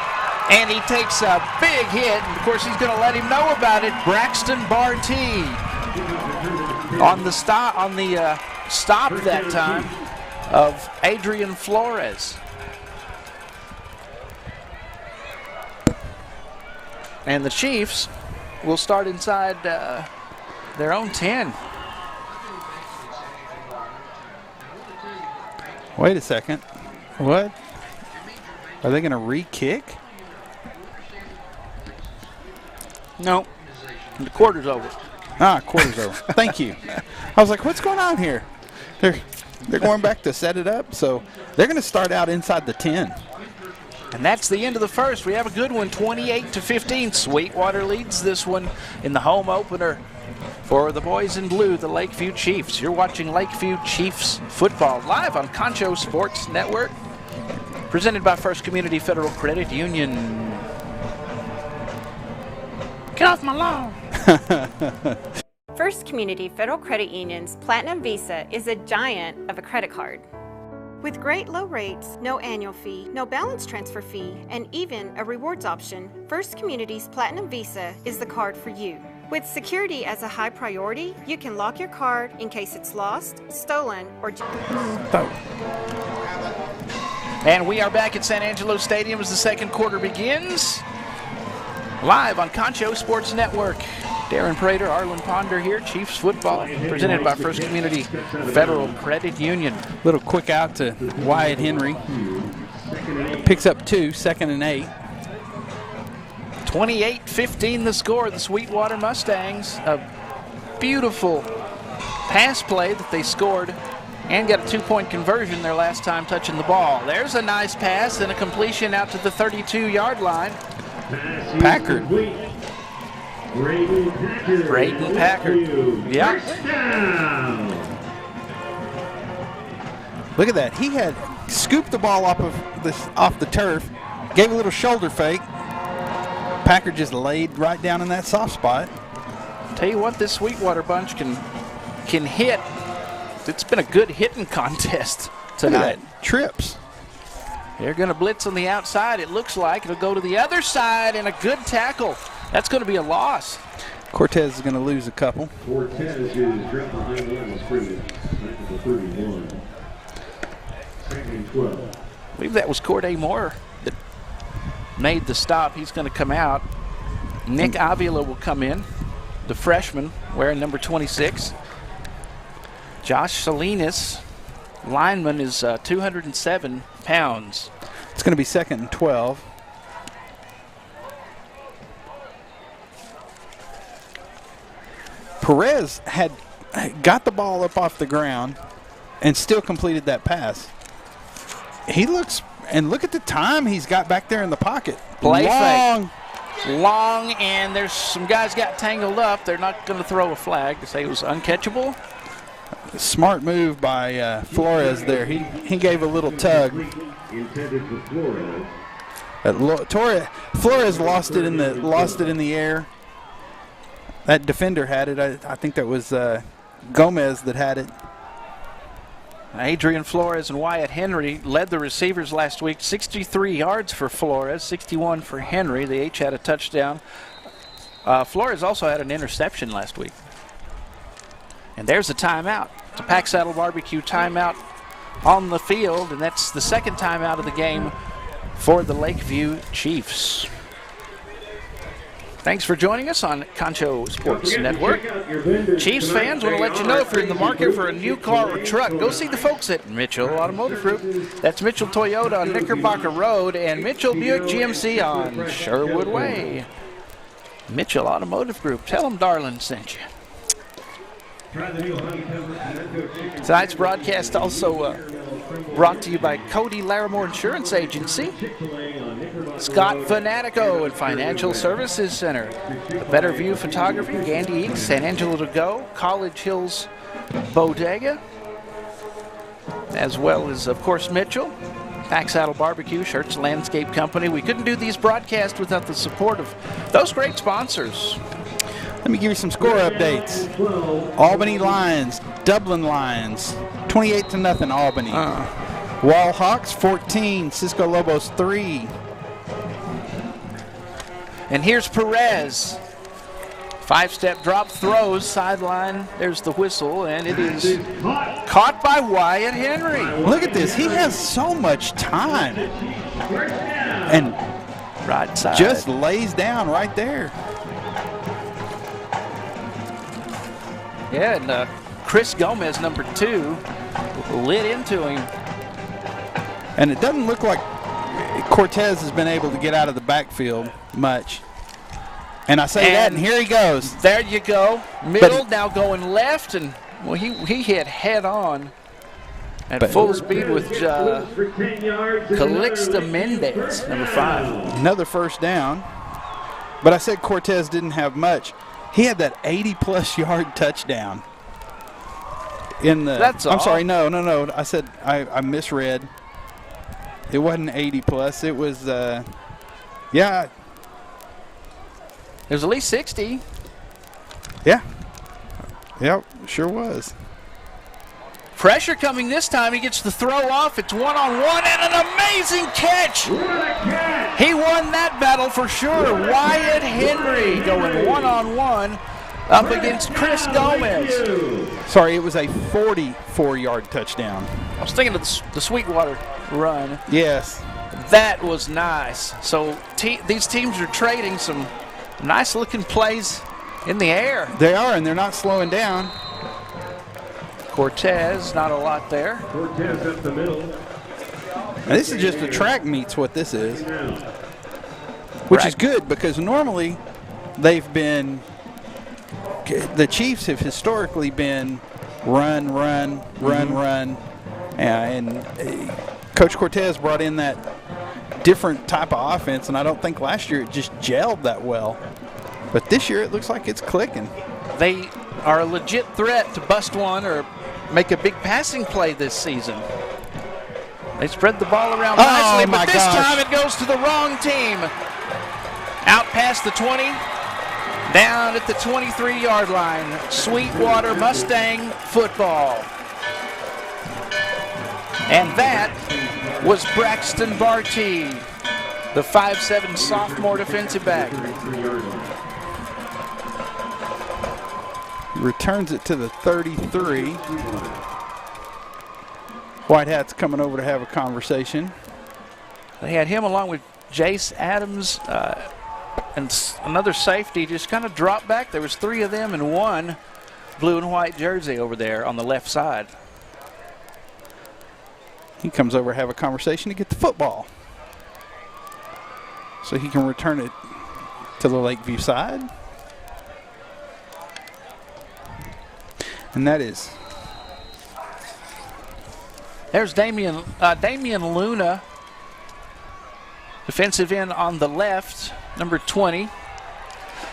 and he takes a big hit. And, of course, he's going to let him know about it. Braxton Barty on the stop that time of Adrian Flores. And the Chiefs will start inside their own 10. Wait a second. What? Are they going to re-kick? No. The quarter's over. Quarter's over. Thank you. I was like, what's going on here? They're going back to set it up, so they're going to start out inside the 10. And that's the end of the first. We have a good one, 28-15. Sweetwater leads this one in the home opener for the boys in blue, the Lakeview Chiefs. You're watching Lakeview Chiefs football live on Concho Sports Network, presented by First Community Federal Credit Union. Get off my lawn. First Community Federal Credit Union's Platinum Visa is a giant of a credit card. With great low rates, no annual fee, no balance transfer fee, and even a rewards option, First Community's Platinum Visa is the card for you. With security as a high priority, you can lock your card in case it's lost, stolen, or And we are back at San Angelo Stadium as the second quarter begins. Live on Concho Sports Network. Darren Prater, Arlen Ponder here, Chiefs football, presented by First Community Federal Credit Union. Little quick out to Wyatt Henry. Picks up 2, 2nd and 8. 28-15 the score. The Sweetwater Mustangs, a beautiful pass play that they scored and got a 2-point conversion their last time touching the ball. There's a nice pass and a completion out to the 32-yard line. Packard. Braden Packard. Yeah. Look at that. He had scooped the ball off the turf, gave a little shoulder fake. Packard just laid right down in that soft spot. Tell you what, this Sweetwater bunch can hit. It's been a good hitting contest tonight. Trips. They're going to blitz on the outside, it looks like. It'll go to the other side, and a good tackle. That's going to be a loss. Cortez is going to lose a couple. Cortez is dropped behind one of scrimmage. 31. 2nd and 12. I believe that was Corday Moore that made the stop. He's going to come out. Nick Avila will come in, the freshman, wearing number 26. Josh Salinas, lineman, is 207 pounds. It's going to be 2nd and 12. Perez had got the ball up off the ground and still completed that pass. He looks, and look at the time he's got back there in the pocket. Play fake. Long, and there's some guys got tangled up. They're not going to throw a flag to say it was uncatchable. Smart move by Flores there. He gave a little tug. Intended for Flores. Flores lost it in the air. That defender had it. I think that was Gomez that had it. Adrian Flores and Wyatt Henry led the receivers last week. 63 yards for Flores, 61 for Henry. They each had a touchdown. Flores also had an interception last week. And there's a timeout. It's a Pack Saddle Barbecue timeout on the field, and that's the second timeout of the game for the Lakeview Chiefs. Thanks for joining us on Concho Sports Network. Chiefs fans, want to let you know if you're in the market for a new car or truck, go see the folks at Mitchell Automotive Group. That's Mitchell Toyota on Knickerbocker Road and Mitchell Buick GMC on Sherwood Way. Mitchell Automotive Group. Tell them Darlin sent you. Tonight's broadcast also brought to you by Cody Larimore Insurance Agency, Scott Fanatico and Financial Services Center, The Better View Photography, Gandy Eats, San Angelo to Go, College Hills Bodega, as well as, of course, Mitchell, Pack Saddle Barbecue, Shirts Landscape Company. We couldn't do these broadcasts without the support of those great sponsors. Let me give you some score updates. Albany Lions, Dublin Lions, 28-0 Albany. Wall Hawks 14, Cisco Lobos 3. And here's Perez. 5-step drop, throws, sideline. There's the whistle, and it is caught by Wyatt Henry. Look at this. He has so much time. And right side. Just lays down right there. Yeah, and Chris Gomez, number 2, lit into him. And it doesn't look like Cortez has been able to get out of the backfield much. And I say that, and here he goes. There you go. Middle, now going left, and well, he hit head on. At full speed with Calixta Mendez, number 5. Another first down. But I said Cortez didn't have much. He had that 80-plus yard touchdown. That's all. I'm sorry, no. I said I misread. It wasn't 80-plus. It was, yeah. It was at least 60. Yeah. Yep, sure was. Pressure coming this time. He gets the throw off. It's one-on-one and an amazing catch. He won that battle for sure. Wyatt Henry going one-on-one up against Chris Gomez. Sorry, it was a 44-yard touchdown. I was thinking of the Sweetwater run. Yes. That was nice. So these teams are trading some nice-looking plays in the air. They are, and they're not slowing down. Cortez, not a lot there. Cortez up the middle. Now, this is just a track meets what this is, which is good because normally they've been – the Chiefs have historically been run. And Coach Cortez brought in that different type of offense, and I don't think last year it just gelled that well. But this year it looks like it's clicking. They are a legit threat to bust one or make a big passing play this season. They spread the ball around nicely, but this time it goes to the wrong team. Out past the 20, down at the 23-yard line. Sweetwater Mustang football. And that was Braxton Barty, the 5'7" sophomore defensive back. Returns it to the 33. White Hat's coming over to have a conversation. They had him along with Jace Adams and another safety just kind of dropped back. There was 3 of them in one blue and white jersey over there on the left side. He comes over to have a conversation to get the football, so he can return it to the Lakeview side. And that is. There's Damian Luna, defensive end on the left, number 20.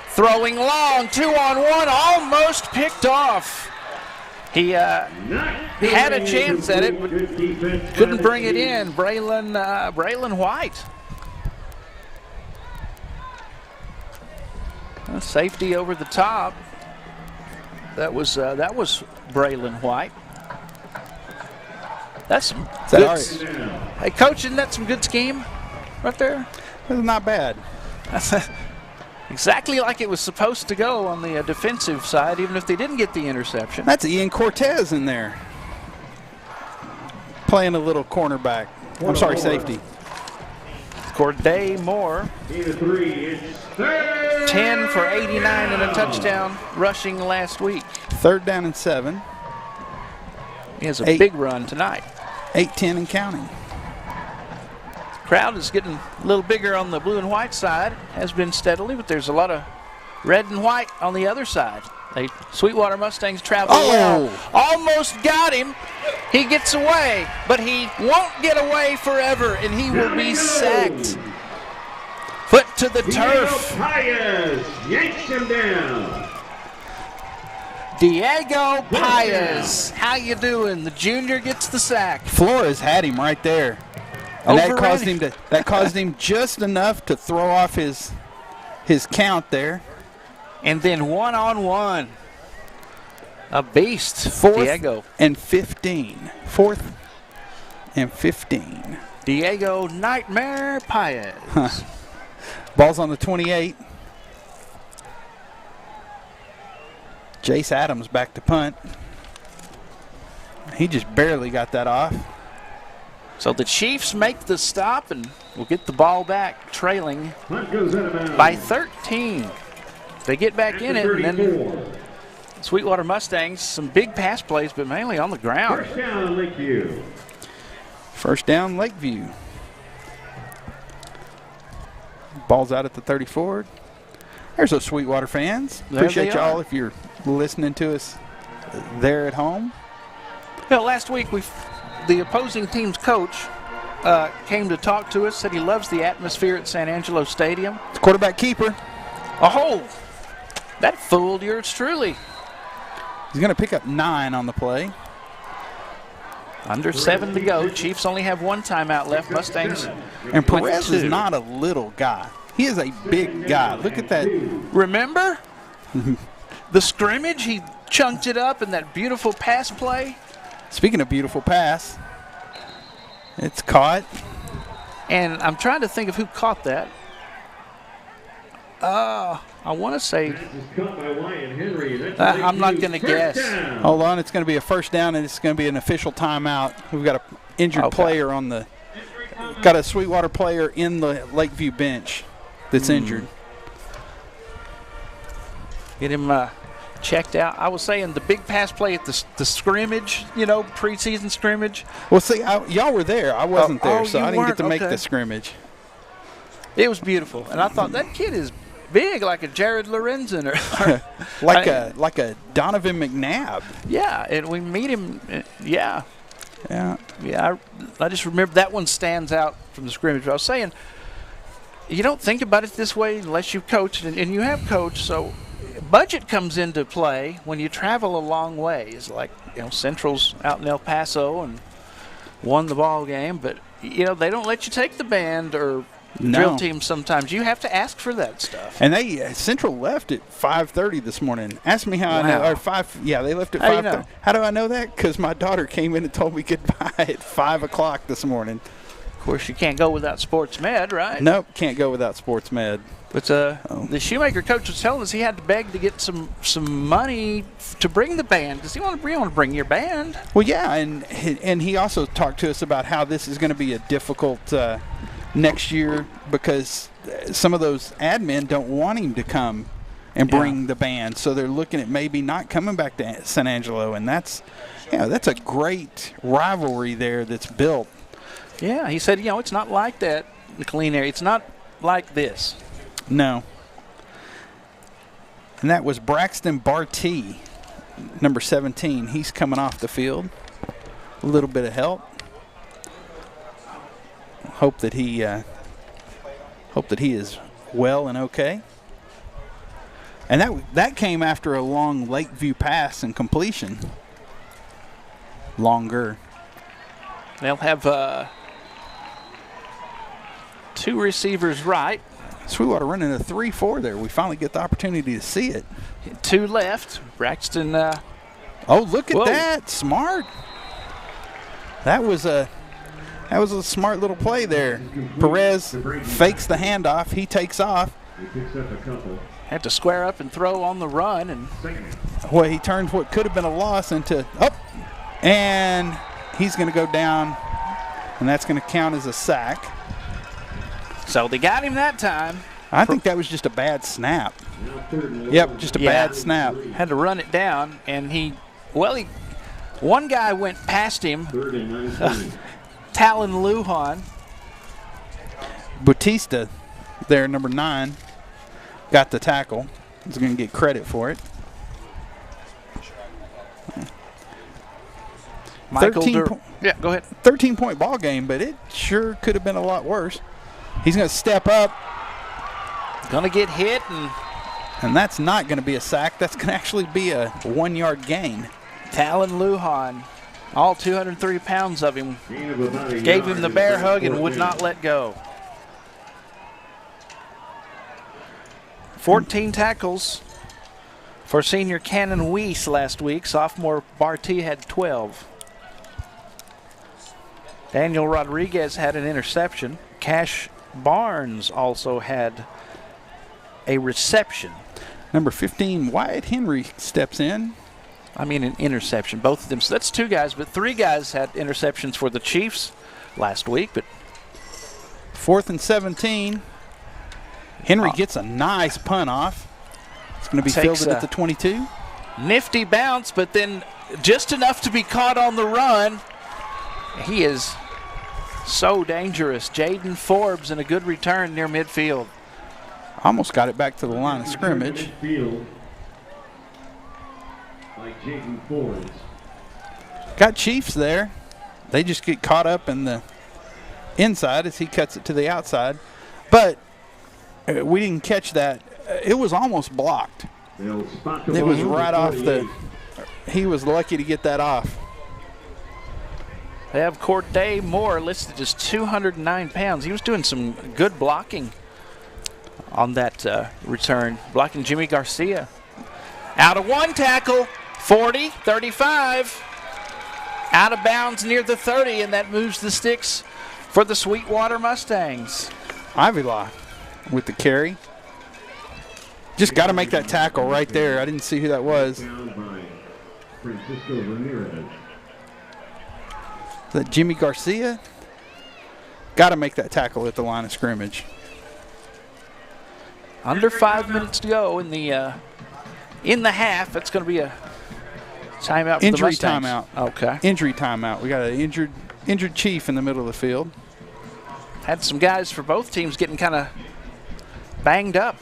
Throwing long, 2-on-1, almost picked off. He had a chance at it, but couldn't bring it in. Braylon White. Safety over the top. That was Braylon White. That's some good. Hey, Coach, isn't that some good scheme right there? That's not bad. That's exactly like it was supposed to go on the defensive side, even if they didn't get the interception. That's Ian Cortez in there, playing a little cornerback. I'm sorry, safety. Corday Moore, 10 for 89 and a touchdown rushing last week. 3rd down and 7. He has a big run tonight. 8-10 and counting. Crowd is getting a little bigger on the blue and white side, has been steadily, but there's a lot of red and white on the other side. Sweetwater Mustangs travel well. Almost got him. He gets away, but he won't get away forever, and he will be sacked. Foot to the turf. Paez yanks him down. Diego Paez, how you doing? The junior gets the sack. Flores had him right there. And that caused him just enough to throw off his count there. And then one-on-one. A beast. 4th and 15. 4th and 15. Diego Nightmare Paez. Ball's on the 28. Jace Adams back to punt. He just barely got that off. So the Chiefs make the stop and will get the ball back, trailing by 13. They get back in it, and then Sweetwater Mustangs, some big pass plays, but mainly on the ground. First down, Lakeview. First down, Lakeview. Ball's out at the 34. There's those Sweetwater fans. Appreciate y'all if you're listening to us there at home. Well, last week we the opposing team's coach came to talk to us, said he loves the atmosphere at San Angelo Stadium. It's quarterback keeper. Oh, that fooled yours truly. He's going to pick up 9 on the play. Under 7 to go. Chiefs only have 1 timeout left. Mustangs. And Perez is not a little guy. He is a big guy. Look at that. Remember the scrimmage? He chunked it up in that beautiful pass play. Speaking of beautiful pass, it's caught. And I'm trying to think of who caught that. I want to say, I'm not going to guess. Hold on, it's going to be a first down, and it's going to be an official timeout. We've got an injured player on the, got a Sweetwater player in the Lakeview bench that's injured. Get him checked out. I was saying the big pass play at the scrimmage, preseason scrimmage. Well, see, y'all were there. I wasn't there, so I didn't get to make the scrimmage. It was beautiful, and I thought that kid is big, like a Jared Lorenzen, or like a Donovan McNabb. Yeah, and we meet him. Yeah. I just remember that one stands out from the scrimmage. But I was saying, you don't think about it this way unless you've coached, and you have coached. So budget comes into play when you travel a long ways. Like Central's out in El Paso and won the ball game, but they don't let you take the band or. No. Drill teams sometimes you have to ask for that stuff. And they Central left at 5:30 this morning. Ask me how I know. Or 5. Yeah, they left at 5:30. You know? How do I know that? Because my daughter came in and told me goodbye at 5 o'clock this morning. Of course, you can't go without sports med, right? Nope, can't go without sports med. But the Shoemaker coach was telling us he had to beg to get some money to bring the band. Does he want to bring your band? Well, yeah, and he also talked to us about how this is going to be a difficult. Next year, because some of those admin don't want him to come and bring the band, so they're looking at maybe not coming back to San Angelo, and that's a great rivalry there that's built. Yeah, he said, it's not like that in the clean area. It's not like this. No. And that was Braxton Bartee, number 17. He's coming off the field. A little bit of help. Hope that he is well and okay. And that came after a long Lakeview pass and completion. Longer. They'll have 2 receivers right. Sweetwater running a 3-4 there. We finally get the opportunity to see it. 2 left. Braxton. Oh, look at that! Smart. That was a smart little play there. Perez fakes the handoff. He takes off. Had to square up and throw on the run. And he turns what could have been a loss into and he's going to go down, and that's going to count as a sack. So they got him that time. I think that was just a bad snap. Yep, just a bad snap. Had to run it down, and one guy went past him. Talon Lujan. Bautista there, number 9, got the tackle. He's going to get credit for it. Go ahead. 13-point ball game, but it sure could have been a lot worse. He's going to step up. Going to get hit. And that's not going to be a sack. That's going to actually be a 1-yard gain. Talon Lujan. All 203 pounds of him. Gave him the bear hug and would not let go. 14 tackles for senior Cannon Weiss last week. Sophomore Bartee had 12. Daniel Rodriguez had an interception. Cash Barnes also had a reception. Number 15, Wyatt Henry steps in. An interception, both of them. So that's 2 guys, but 3 guys had interceptions for the Chiefs last week. But 4th and 17. Henry gets a nice punt off. It's going to be fielded at the 22. Nifty bounce, but then just enough to be caught on the run. He is so dangerous. Jaden Forbes in a good return near midfield. Almost got it back to the line of scrimmage. Like Jaden Forbes. Got Chiefs there. they just get caught up in the inside as he cuts it to the outside. But we didn't catch that. It was almost blocked. It was right off the – he was lucky to get that off. They have Corday Moore listed as 209 pounds. He was doing some good blocking on that return, blocking Jimmy Garcia. Out of one tackle, 40, 35. Out of bounds near the 30, and that moves the sticks for the Sweetwater Mustangs. Avila with the carry. Just got to make that tackle right there. I didn't see who that was. Is that Jimmy Garcia? Got to make that tackle at the line of scrimmage. Under 5 minutes to go in the half. That's going to be a timeout for Injury the Mustangs. timeout. Okay. Injury timeout. We got an injured chief in the middle of the field. Had some guys for both teams getting kind of banged up.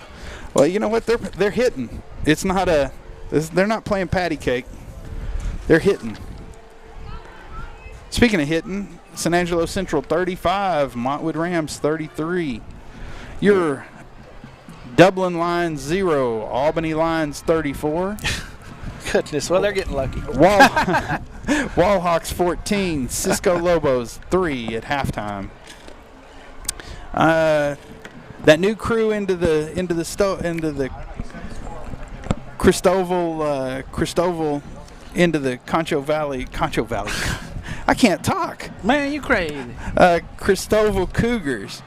Well, you know what? They're hitting. It's not they're not playing patty cake. They're hitting. Speaking of hitting, San Angelo Central 35, Montwood Rams 33. Your Dublin Lions 0, Albany Lions 34. Goodness, well, they're getting lucky. Wallhawks 14, Cisco Lobos 3 at halftime. That new crew into the Cristoval into the Concho Valley. I can't talk. Man, you crazy. Cristoval Cougars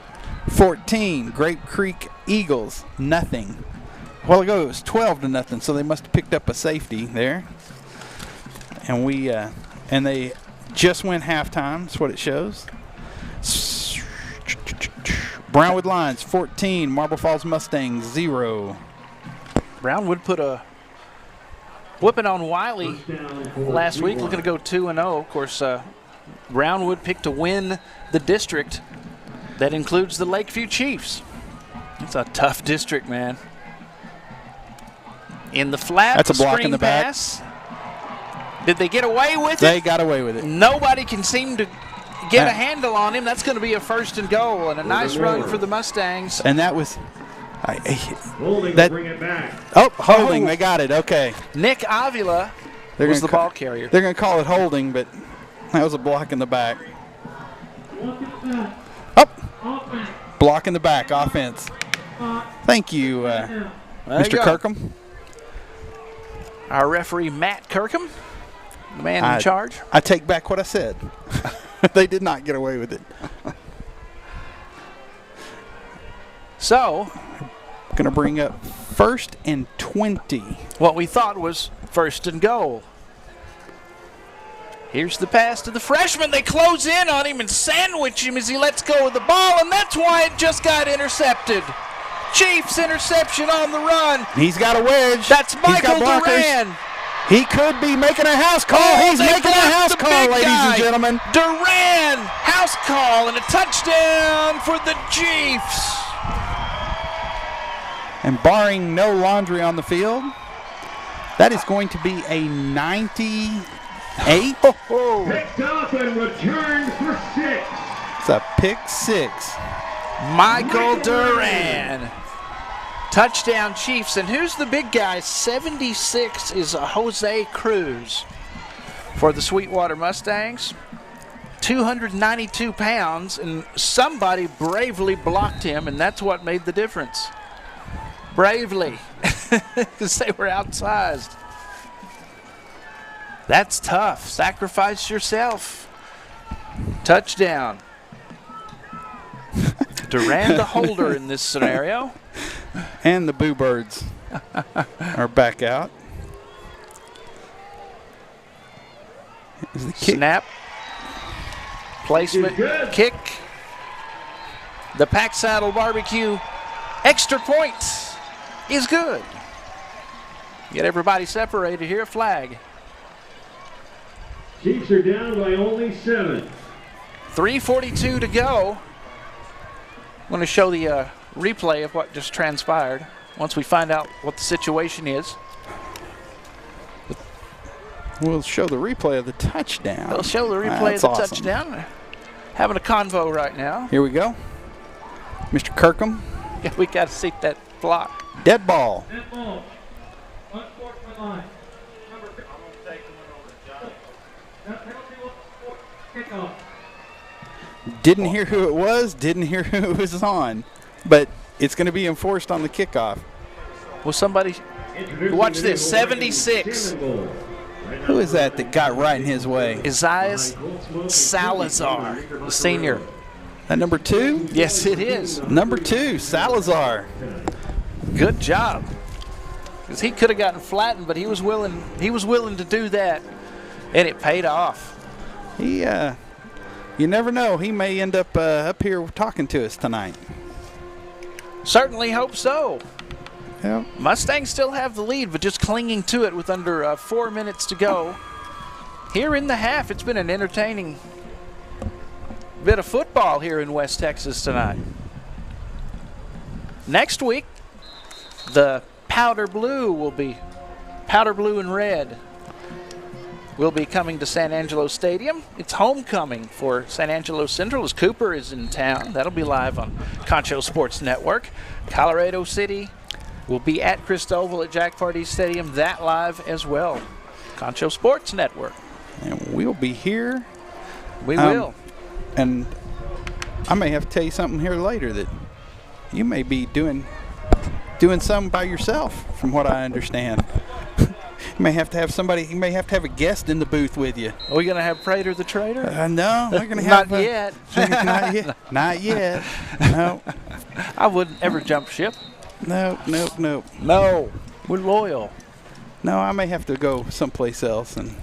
14, Grape Creek Eagles nothing. A while ago it was 12-0, so they must have picked up a safety there. And they just went halftime. That's what it shows. Brownwood Lions 14, Marble Falls Mustangs 0. Brownwood put a whooping on Wiley last week, looking to go 2-0. Of course, Brownwood picked to win the district that includes the Lakeview Chiefs. It's a tough district, man. In the flat, that's a block screen in the back. pass. Did they get away with it? They got away with it. Nobody can seem to get a handle on him. That's going to be a 1st and goal, and a nice run for the Mustangs. And that was Holding, bring it back. Holding. They got it. Okay. Nick Avila was the ball carrier. They're going to call it holding, but that was a block in the back. Block in the back, offense. Thank you, Mr. Kirkham. Our referee, Matt Kirkham, the man in charge. I take back what I said. They did not get away with it. So, going to bring up 1st and 20. What we thought was 1st and goal. Here's the pass to the freshman. They close in on him and sandwich him as he lets go of the ball, and that's why it just got intercepted. Chiefs interception on the run. He's got a wedge. That's Michael Duran. He could be making a house call. He's making a house call, ladies and gentlemen. Duran, house call, and a touchdown for the Chiefs. And barring no laundry on the field, that is going to be a 98. Picked up and returned for 6. It's a pick 6. Michael Duran. Touchdown Chiefs. And who's the big guy? 76 is Jose Cruz for the Sweetwater Mustangs. 292 pounds, and somebody bravely blocked him, and that's what made the difference. Bravely, because they were outsized. That's tough. Sacrifice yourself. Touchdown. Duran the holder in this scenario. And the Boo Birds are back out. Is the kick. Snap. Placement. Kick. The Pack Saddle Barbecue extra point is good. Get everybody separated here. Flag. Chiefs are down by only 7. 3:42 to go. I'm going to show the replay of what just transpired once we find out what the situation is. We'll show the replay of the touchdown. They'll show the replay of the awesome. touchdown. Having a convo right now. Here we go. Mr. Kirkham. Yeah, we got to see that block. Dead ball. Dead ball. Unsportsmanlike line. That penalty was kickoff. Didn't hear who it was, didn't hear who it was on, but it's going to be enforced on the kickoff. Will somebody watch this? 76. Who is that got right in his way? Isaiah Salazar, the senior. That number 2? Yes, it is. Number 2, Salazar. Good job. Because he could have gotten flattened, but he was willing to do that, and it paid off. You never know. He may end up here talking to us tonight. Certainly hope so. Yeah. Mustangs still have the lead, but just clinging to it with under 4 minutes to go. Here in the half, it's been an entertaining bit of football here in West Texas tonight. Next week, the powder blue and red will be coming to San Angelo Stadium. It's homecoming for San Angelo Central as Cooper is in town. That'll be live on Concho Sports Network. Colorado City will be at Cristoval at Jack Pardee Stadium. That live as well. Concho Sports Network. And we'll be here. We will. And I may have to tell you something here later that you may be doing something by yourself, from what I understand. You may have to have somebody. You may have to have a guest in the booth with you. Are we going to have Prater the Trader? No, we're going to have. Not yet. Not yet. Not yet. No. I wouldn't ever jump ship. No. No. We're loyal. No, I may have to go someplace else. And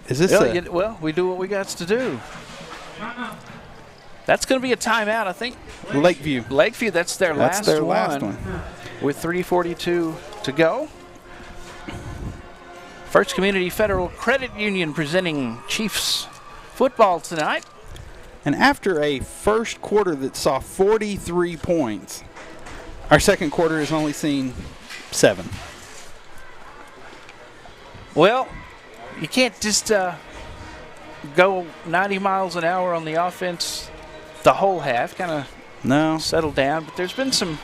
is this? Well, we do what we got to do. That's going to be a timeout, I think. Lakeview. That's their last one. With 3:42 to go. First Community Federal Credit Union presenting Chiefs football tonight. And after a first quarter that saw 43 points, our second quarter has only seen 7. Well, you can't just go 90 miles an hour on the offense the whole half. Kind of settle down. But there's been some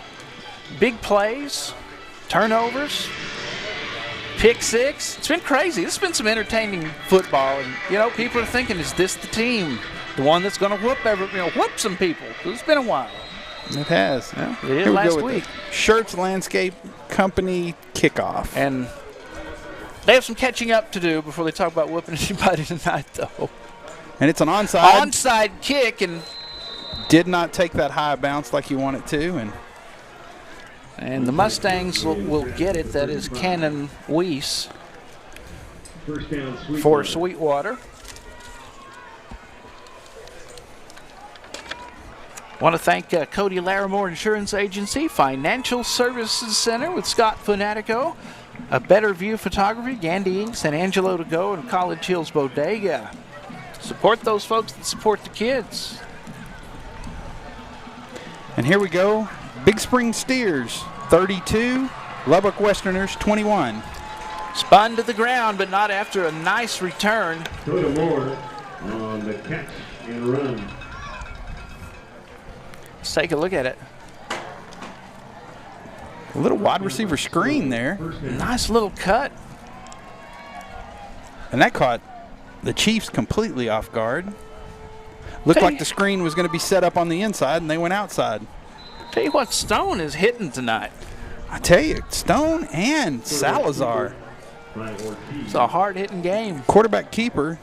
big plays, turnovers, pick six. It's been crazy. This has been some entertaining football. And, people are thinking, is this the team? The one that's going to whoop some people? It's been a while. It has. Yeah, it is last week. Shirts Landscape Company kickoff. And they have some catching up to do before they talk about whooping anybody tonight, though. And it's an onside. Onside kick, and did not take that high bounce like you want it to. And the Mustangs will get it. That is Cannon Weiss for Sweetwater. Want to thank Cody Larimore Insurance Agency, Financial Services Center with Scott Fanatico, A Better View Photography, Gandy Inc., San Angelo to Go, and College Hills Bodega. Support those folks that support the kids. And here we go. Big Spring Steers, 32. Lubbock Westerners, 21. Spun to the ground, but not after a nice return. Dakota Moore on the catch and run. Let's take a look at it. A little wide receiver screen there. Nice little cut. And that caught the Chiefs completely off guard. Looked like the screen was going to be set up on the inside, and they went outside. Tell you what, Stone is hitting tonight. I tell you, Stone and Salazar. It's a hard-hitting game. Quarterback keeper.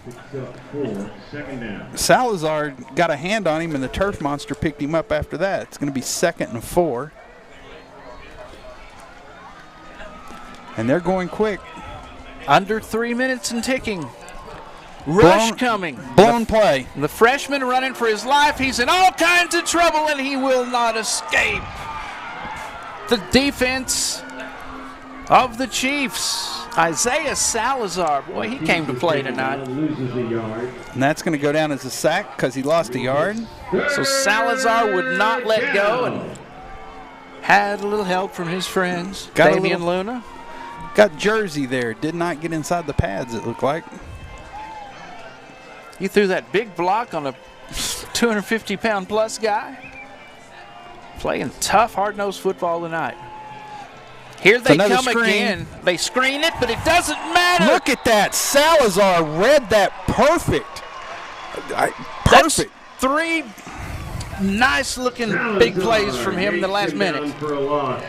Salazar got a hand on him, and the turf monster picked him up after that. It's going to be 2nd and 4. And they're going quick. Under 3 minutes and ticking. Rush coming. Blown play. The freshman running for his life. He's in all kinds of trouble, and he will not escape. The defense of the Chiefs. Isaiah Salazar. Boy, he came to play tonight. And that's going to go down as a sack because he lost a yard. So Salazar would not let go and had a little help from his friends, Damian Luna. Got Jersey there. Did not get inside the pads, it looked like. He threw that big block on a 250-pound plus guy. Playing tough, hard-nosed football tonight. Here they come again. They screen it, but it doesn't matter. Look at that. Salazar read that perfect. That's 3 nice-looking big plays from him in the last minute. For a loss.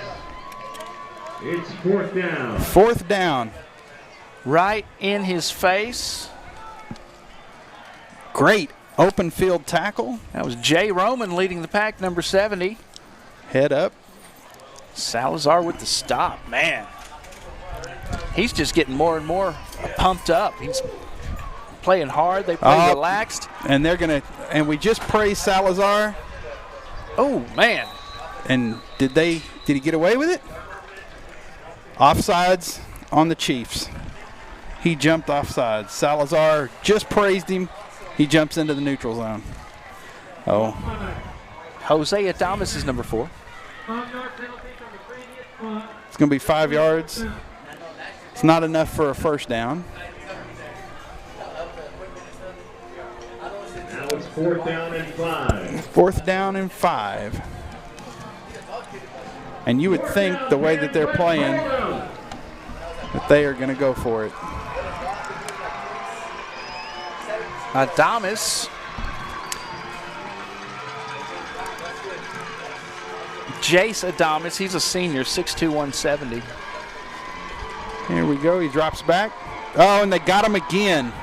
It's 4th down. 4th down. Right in his face. Great open field tackle. That was Jay Roman leading the pack, number 70. Head up. Salazar with the stop, man. He's just getting more and more pumped up. He's playing hard. They play relaxed. And they're going to, and we just praised Salazar. Oh, man. And did he get away with it? Offsides on the Chiefs. He jumped offsides. Salazar just praised him. He jumps into the neutral zone. Oh. Jose Adames is number 4. It's going to be 5 yards. It's not enough for a first down. Now it's 4th down and 5. 4th down and 5. And you would think the way that they're playing that they are going to go for it. Adames. Jace Adames, he's a senior, 6'2", 170. Here we go. He drops back. Oh, and they got him again.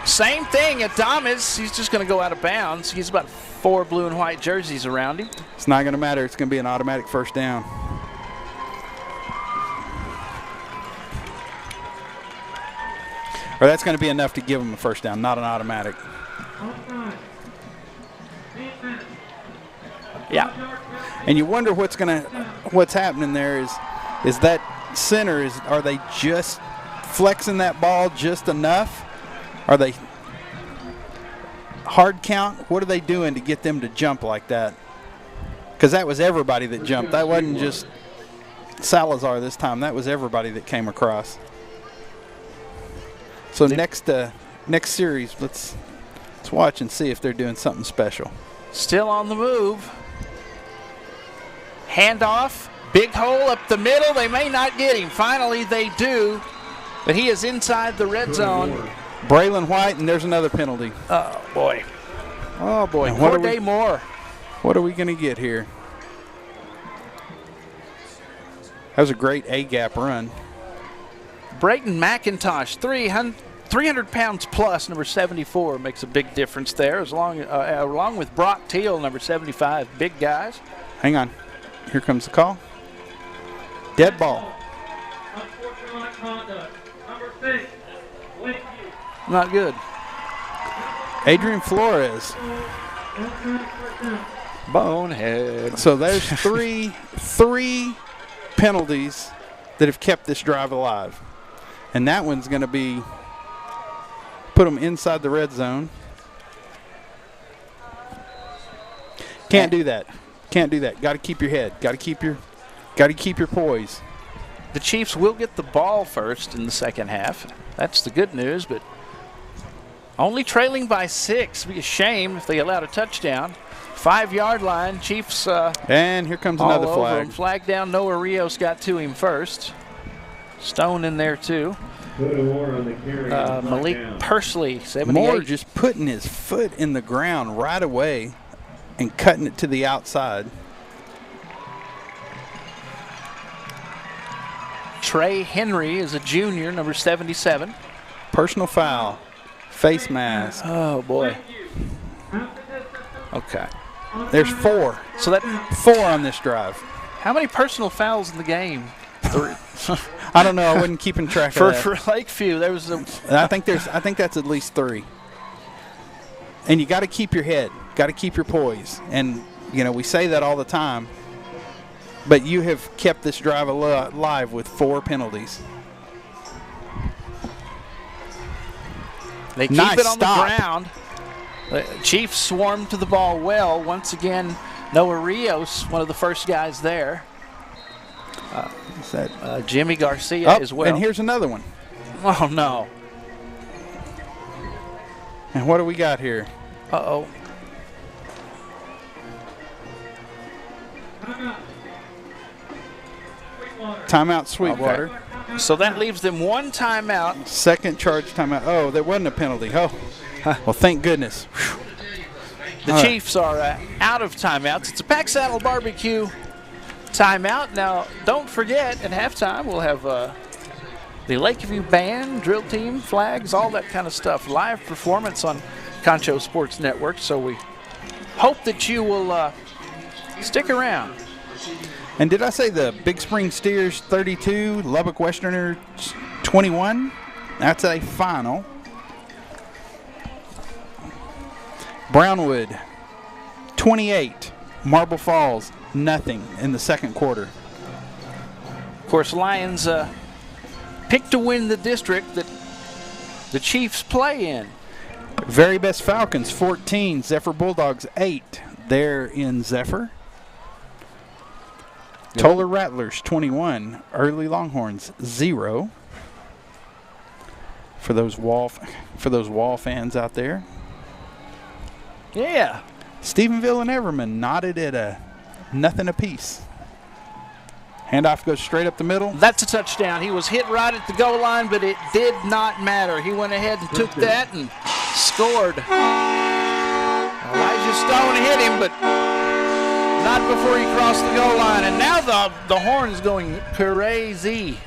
Same thing, Adames. He's just going to go out of bounds. He's about 4 blue and white jerseys around him. It's not going to matter. It's going to be an automatic first down. Or that's going to be enough to give him a first down, not an automatic. Yeah. And you wonder what's happening there is that center, are they just flexing that ball just enough? Are they hard count? What are they doing to get them to jump like that? Because that was everybody that jumped. That wasn't just Salazar this time. That was everybody that came across. So next series, let's watch and see if they're doing something special. Still on the move. Handoff, big hole up the middle. They may not get him. Finally, they do, but he is inside the red zone. Braylon White, and there's another penalty. Oh, boy. Oh, boy. Corday Moore. What are we going to get here? That was a great A-gap run. Brayton McIntosh, 300 pounds plus, number 74, makes a big difference there, along with Brock Teal, number 75. Big guys. Hang on. Here comes the call. Dead ball. Not good. Adrian Flores. Bonehead. So there's three penalties that have kept this drive alive. And that one's going to be put them inside the red zone. Can't do that. Can't do that. Got to keep your head. Got to keep your poise. The Chiefs will get the ball first in the second half. That's the good news, but only trailing by 6. It'd be a shame if they allowed a touchdown. 5-yard line. Chiefs. And here comes another flag. Flag down. Noah Rios got to him first. Stone in there too. Malik Pursley, 78. Moore just putting his foot in the ground right away and cutting it to the outside. Trey Henry is a junior, number 77. Personal foul. Face mask. Oh, boy. Okay. There's 4. So that 4 on this drive. How many personal fouls in the game? 3. I don't know. I wasn't keeping track of that. For Lakeview, there was I think that's at least 3. And you got to keep your head. Got to keep your poise. And, we say that all the time. But you have kept this drive alive with 4 penalties. They keep it on the ground. The Chiefs swarm to the ball well. Once again, Noah Rios, one of the first guys there. Is that Jimmy Garcia as well. And here's another one. Oh, no. And what do we got here? Uh-oh. Timeout, Sweetwater. Okay. So that leaves them one timeout. Second charge timeout. Oh, that wasn't a penalty. Oh, well, thank goodness. The Chiefs are out of timeouts. It's a Pack Saddle Barbecue timeout. Now, don't forget, at halftime, we'll have the Lakeview Band, drill team, flags, all that kind of stuff. Live performance on Concho Sports Network. So we hope that you will stick around. And did I say the Big Spring Steers 32, Lubbock Westerners 21? That's a final. Brownwood 28, Marble Falls nothing in the second quarter. Of course, Lions picked to win the district that the Chiefs play in. Very Best Falcons 14, Zephyr Bulldogs 8. They're in Zephyr. Toller Rattlers 21, Early Longhorns 0. For those wall fans out there. Yeah. Stephenville and Everman knotted at a nothing apiece. Handoff goes straight up the middle. That's a touchdown. He was hit right at the goal line, but it did not matter. He went ahead and took that and scored. Elijah Stone hit him, but not before he crossed the goal line. And now the horn is going crazy.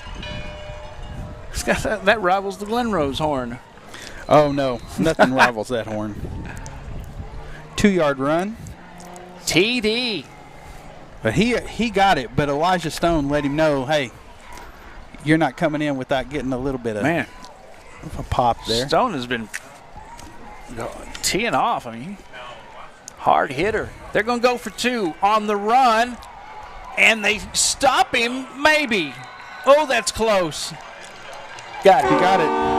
It's got that rivals the Glen Rose horn. Oh, no. Nothing rivals that horn. 2-yard run. TD. But he got it, but Elijah Stone let him know, hey, you're not coming in without getting a little bit of a pop there. Stone has been teeing off. I mean, hard hitter. They're going to go for 2 on the run, and they stop him, maybe. Oh, that's close. Got it. He got it.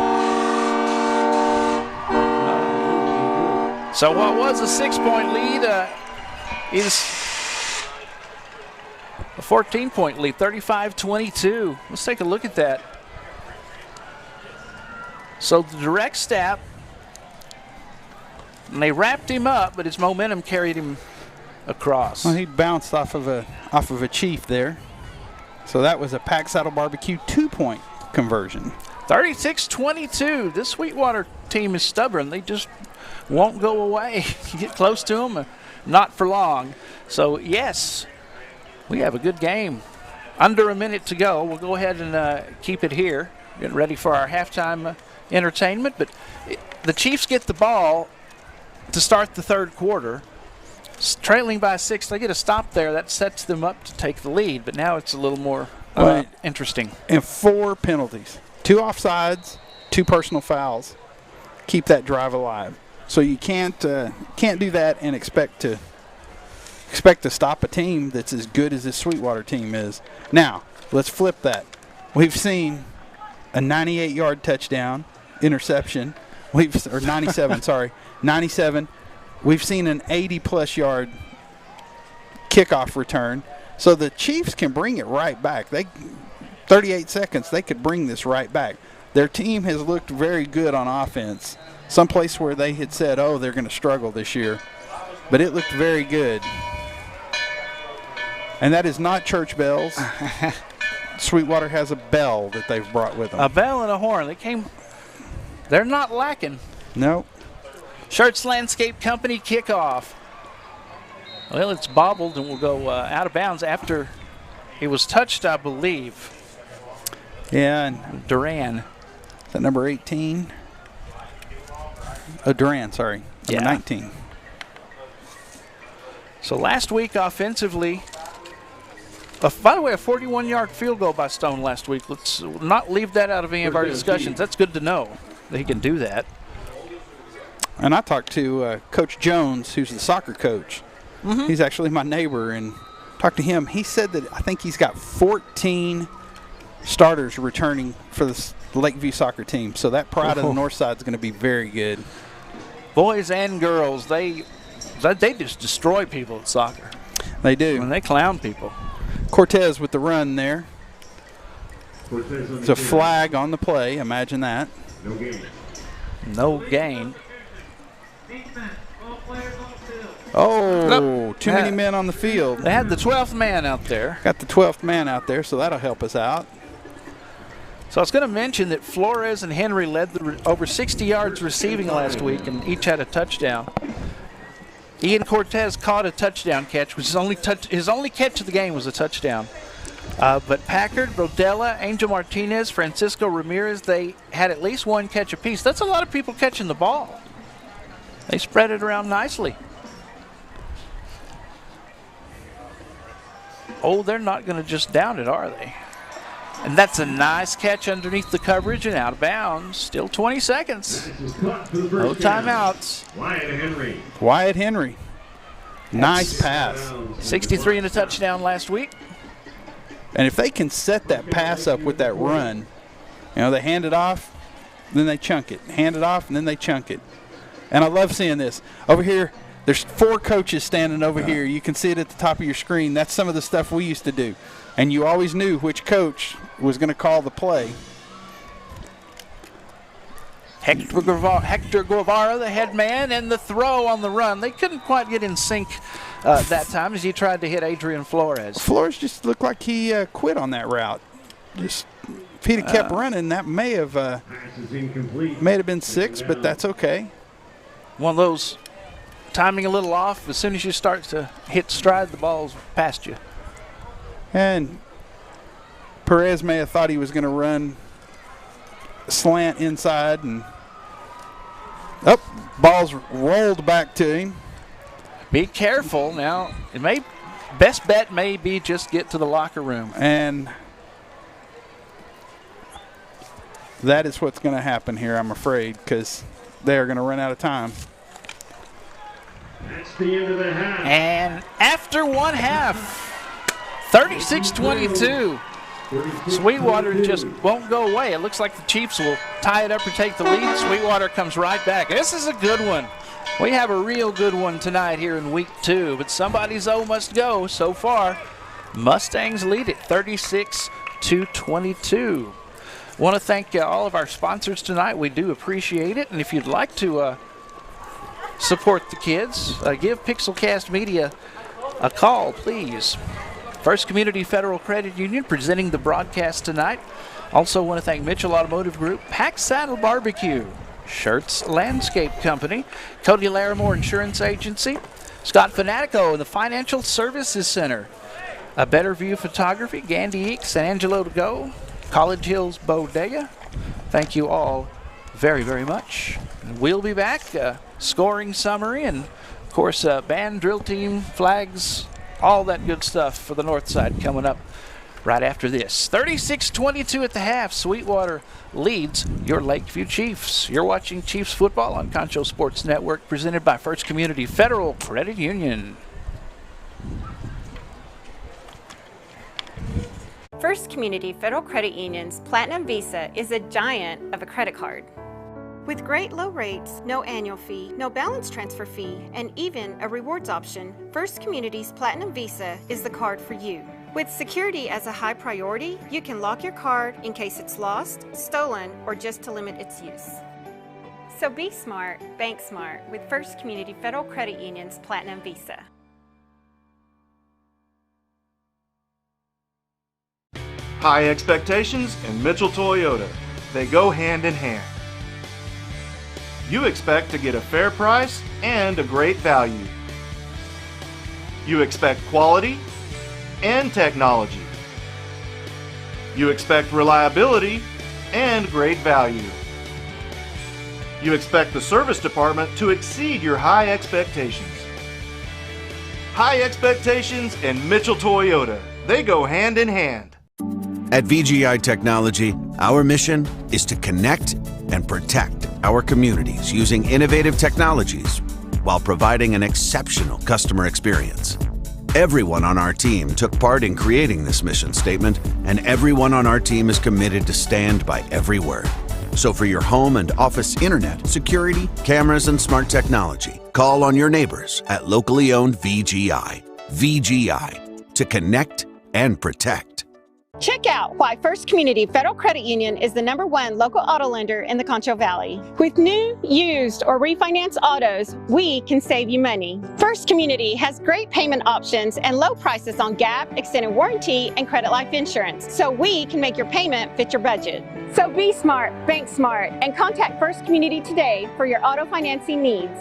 So what was a 6-point lead is a 14-point lead, 35-22. Let's take a look at that. So the direct snap, and they wrapped him up, but his momentum carried him across. Well, he bounced off of a Chief there. So that was a Pack Saddle Barbecue 2-point conversion. 36-22. This Sweetwater team is stubborn. They just won't go away. You get close to them, not for long. So, yes, we have a good game. Under a minute to go. We'll go ahead and keep it here. Getting ready for our halftime entertainment. But the Chiefs get the ball to start the third quarter. Trailing by 6, they get a stop there. That sets them up to take the lead. But now it's a little more interesting. And 4 penalties. 2 offsides, 2 personal fouls. Keep that drive alive. So you can't do that and expect to stop a team that's as good as this Sweetwater team is. Now, let's flip that. We've seen a 98-yard touchdown interception. Or 97, sorry. 97. We've seen an 80-plus yard kickoff return. So the Chiefs can bring it right back. 38 seconds, they could bring this right back. Their team has looked very good on offense. Someplace where they had said, oh, they're going to struggle this year. But it looked very good. And that is not church bells. Sweetwater has a bell that they've brought with them. A bell and a horn. They're not lacking. Nope. Schertz Landscape Company kickoff. Well, it's bobbled and will go out of bounds after he was touched, I believe. Yeah. And Duran. Is that number 18? Oh, Duran, sorry. Number 19. So last week offensively, by the way, a 41-yard field goal by Stone last week. Let's not leave that out of any of our discussions. That's good to know that he can do that. And I talked to Coach Jones, who's the soccer coach. Mm-hmm. He's actually my neighbor, and talked to him. He said that I think he's got 14 starters returning for the Lakeview soccer team. So that pride of the north side is going to be very good. Boys and girls, they just destroy people at soccer. They do. When they clown people. Cortez with the run there. It's a flag on the play. Imagine that. No gain. No gain. Defense, all players on the field. Oh, too many men on the field. They had the 12th man out there. Got the 12th man out there, so that'll help us out. So I was going to mention that Flores and Henry led over 60 yards receiving last week, and each had a touchdown. Ian Cortez caught a touchdown catch, which his only catch of the game was a touchdown. But Packard, Brodella, Angel Martinez, Francisco Ramirez, they had at least one catch apiece. That's a lot of people catching the ball. They spread it around nicely. Oh, they're not going to just down it, are they? And that's a nice catch underneath the coverage and out of bounds. Still 20 seconds. No timeouts. Wyatt Henry. Nice pass. 63 and a touchdown last week. And if they can set that pass up with that run, they hand it off, then they chunk it. Hand it off, and then they chunk it. And I love seeing this. Over here, there's 4 coaches standing over here. You can see it at the top of your screen. That's some of the stuff we used to do. And you always knew which coach was going to call the play. Hector Guevara, the head man, and the throw on the run. They couldn't quite get in sync that time as he tried to hit Adrian Flores. Flores just looked like he quit on that route. Just if he'd have kept running, that may have been 6, but that's okay. One of those timing a little off. As soon as you start to hit stride, the ball's past you. And Perez may have thought he was going to run slant inside, and ball's rolled back to him. Be careful now. Best bet may be just get to the locker room. And that is what's going to happen here, I'm afraid, because they're going to run out of time. That's the end of the half. And after one half, 36-22. Sweetwater just won't go away. It looks like the Chiefs will tie it up or take the lead. Sweetwater comes right back. This is a good one. We have a real good one tonight here in week 2, but somebody's must go. So far, Mustangs lead it 36-22. Want to thank all of our sponsors tonight. We do appreciate it. And if you'd like to support the kids, give Pixelcast Media a call, please. First Community Federal Credit Union presenting the broadcast tonight. Also want to thank Mitchell Automotive Group, Pack Saddle Barbecue, Shirts Landscape Company, Cody Larimore Insurance Agency, Scott Fanatico and the Financial Services Center, A Better View Photography, Gandy Eeks and Angelo to Go, College Hills Bodega. Thank you all very, very much. And we'll be back, scoring summary and, of course, band, drill team, flags, all that good stuff for the north side coming up right after this. 36-22 at the half. Sweetwater leads your Lakeview Chiefs. You're watching Chiefs football on Concho Sports Network, presented by First Community Federal Credit Union. First Community Federal Credit Union's Platinum Visa is a giant of a credit card. With great low rates, no annual fee, no balance transfer fee, and even a rewards option, First Community's Platinum Visa is the card for you. With security as a high priority, you can lock your card in case it's lost, stolen, or just to limit its use. So be smart, bank smart with First Community Federal Credit Union's Platinum Visa. High expectations and Mitchell Toyota. They go hand in hand. You expect to get a fair price and a great value. You expect quality and technology. You expect reliability and great value. You expect the service department to exceed your high expectations. High expectations and Mitchell Toyota. They go hand in hand. At VGI Technology, our mission is to connect and protect our communities using innovative technologies while providing an exceptional customer experience. Everyone on our team took part in creating this mission statement, and everyone on our team is committed to stand by every word. So for your home and office internet, security, cameras, and smart technology, call on your neighbors at locally owned VGI. VGI, to connect and protect. Check out why First Community Federal Credit Union is the #1 local auto lender in the Concho Valley. With new, used, or refinance autos, we can save you money. First Community has great payment options and low prices on GAP, extended warranty, and credit life insurance, so we can make your payment fit your budget. So be smart, bank smart, and contact First Community today for your auto financing needs.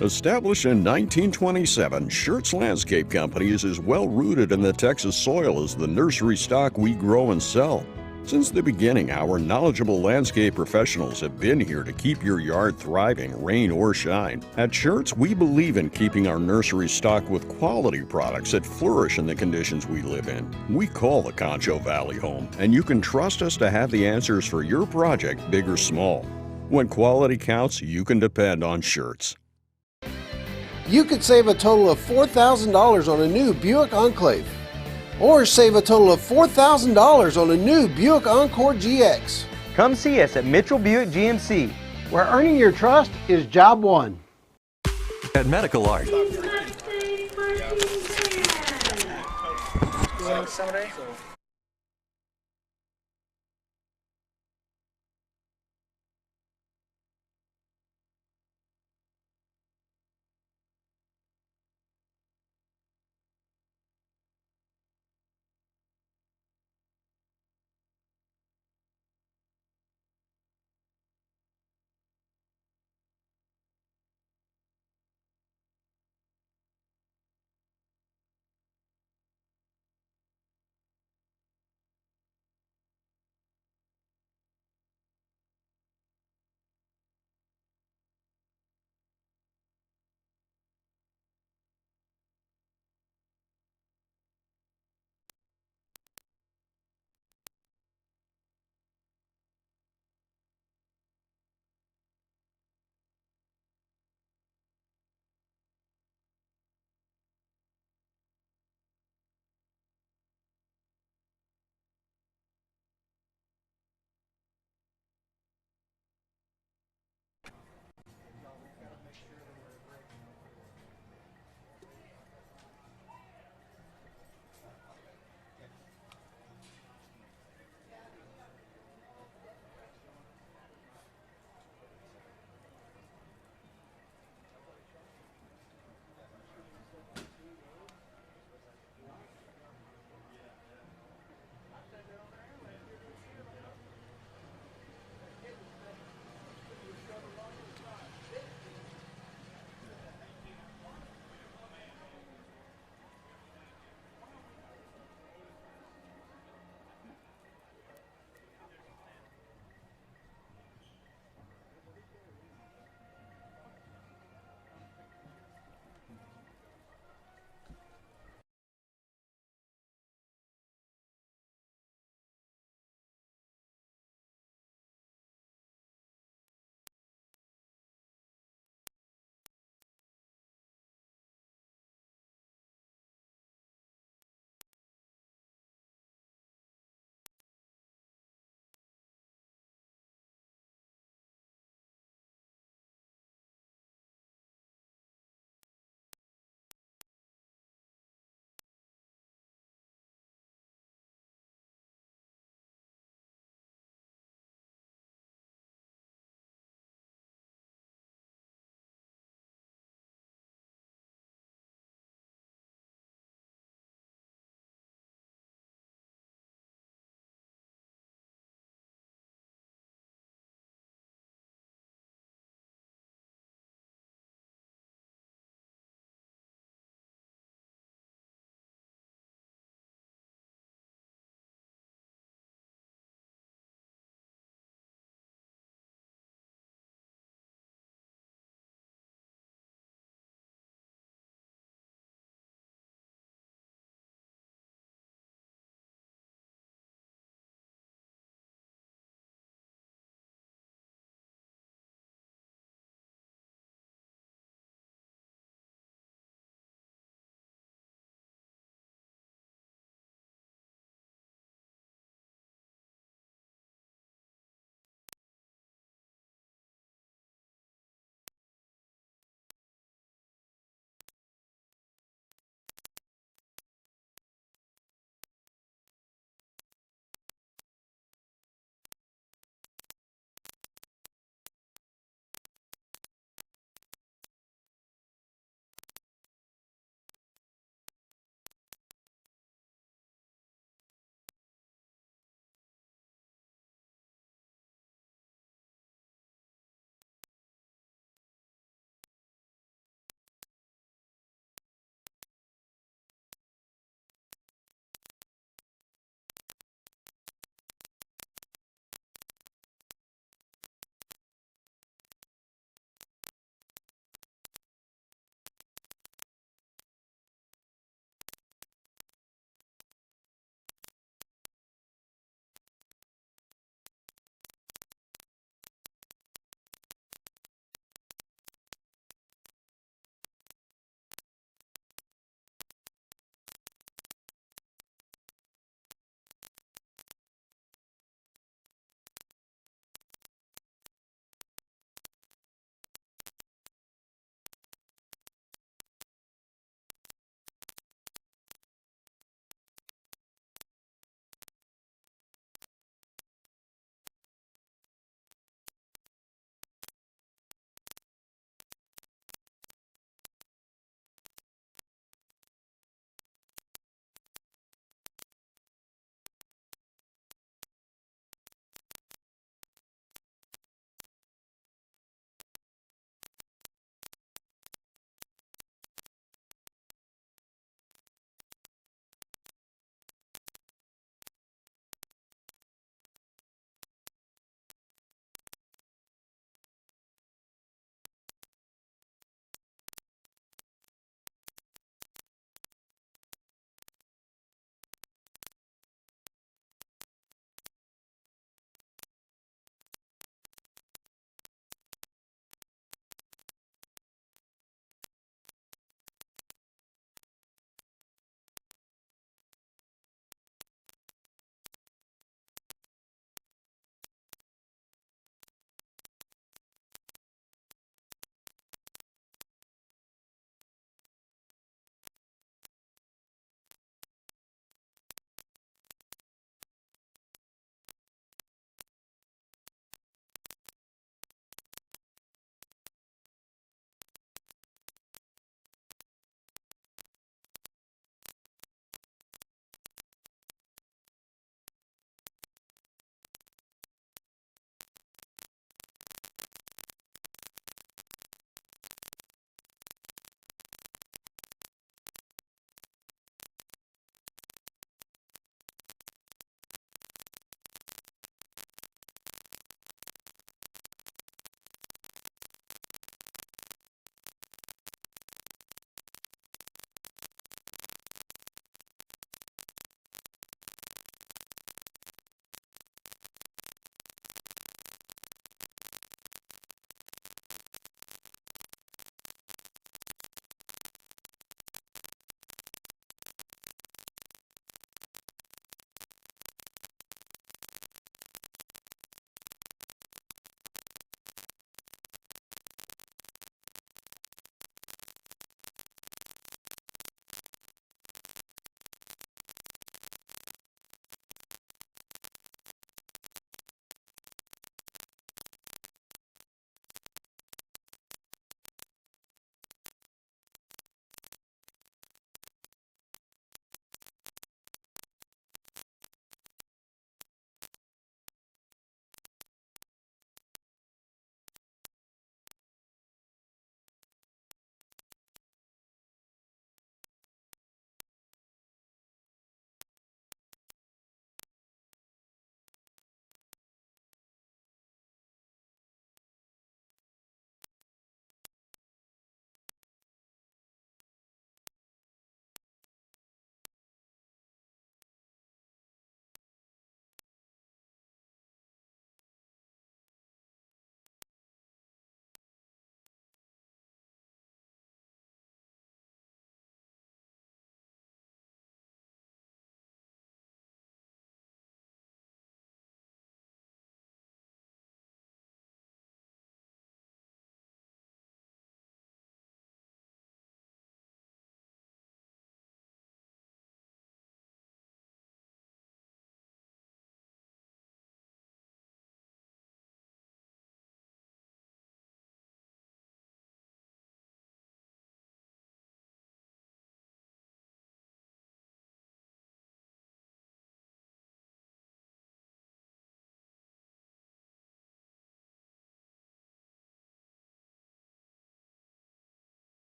Established in 1927, Schertz Landscape Company is as well rooted in the Texas soil as the nursery stock we grow and sell. Since the beginning, our knowledgeable landscape professionals have been here to keep your yard thriving, rain or shine. At Schertz, we believe in keeping our nursery stocked with quality products that flourish in the conditions we live in. We call the Concho Valley home, and you can trust us to have the answers for your project, big or small. When quality counts, you can depend on Schertz. You could save a total of $4,000 on a new Buick Enclave, or save a total of $4,000 on a new Buick Encore GX. Come see us at Mitchell Buick GMC, where earning your trust is job one. At Medical Art.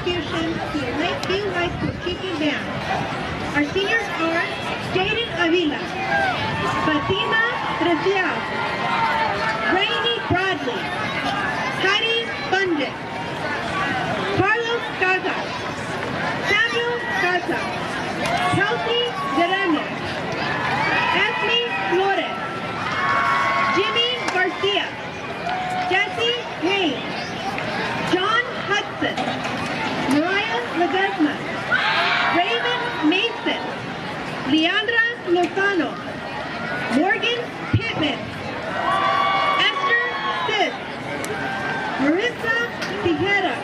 contribution to the Lakeview High School Kicking Band. Our seniors are Jaden Avila, Fatima Recial, Rainey Bradley, Heidi Bundick, Carlos Gaza, Samuel Gaza, Kelsey Derene, Esme Flores, Jimmy Garcia, Jesse Haynes, John Hudson, Mariah Ledesma, Raven Mason, Leandra Lozano, Morgan Pittman, Esther Sis, Marissa Tijera,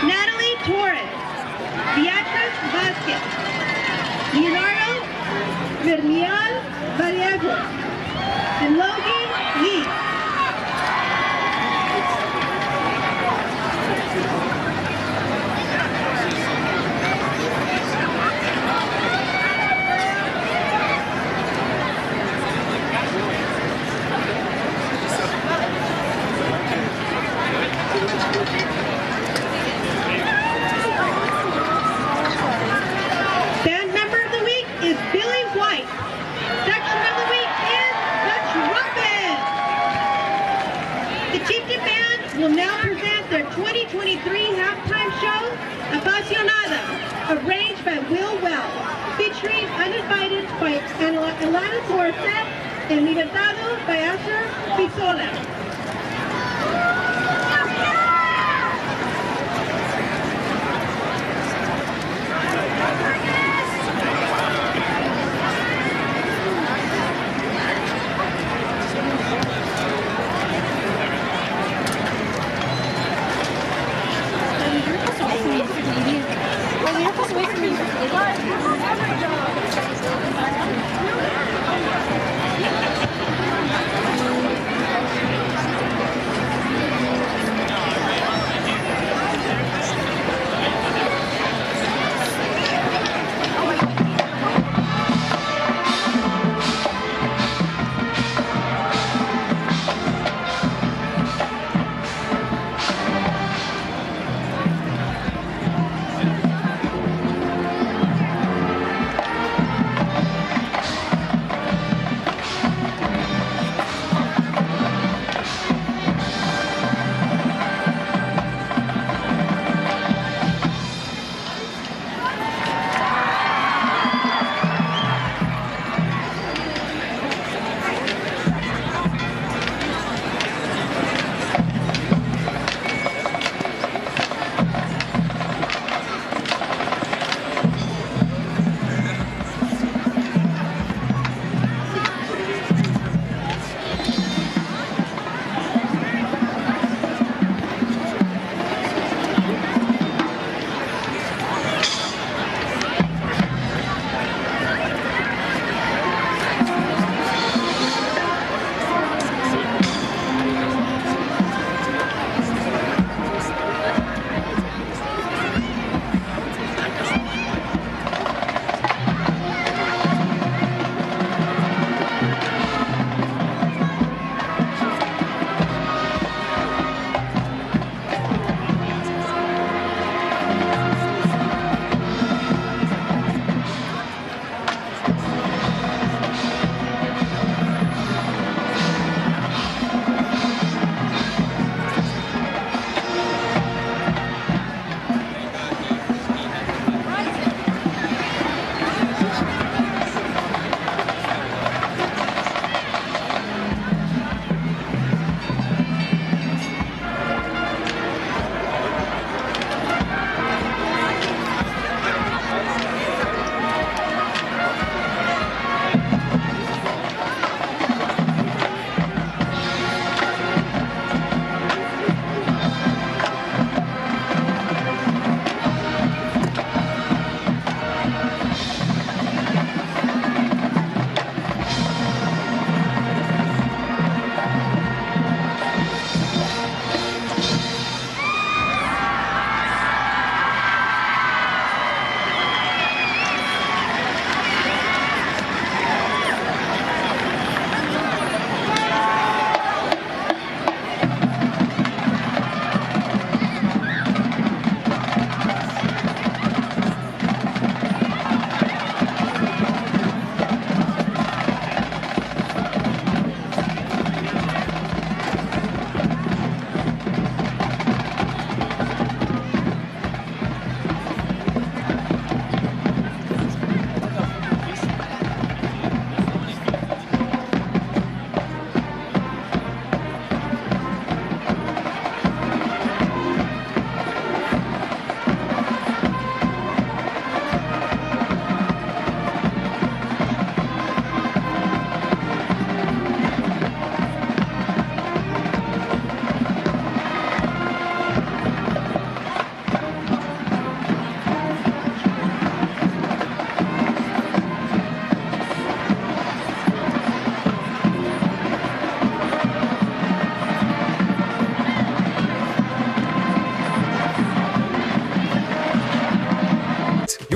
Natalie Torres, Beatriz Vasquez, Leonardo Vernial Vallejo, and Logan Lee. Band member of the week is Billy White. Section of the week is the trumpet. The Chieftain Band will now present their 2023 halftime show, Apasionada, arranged by Will Wells, featuring Uninvited by Alanis Morissette and Libertado by Asher Pisola.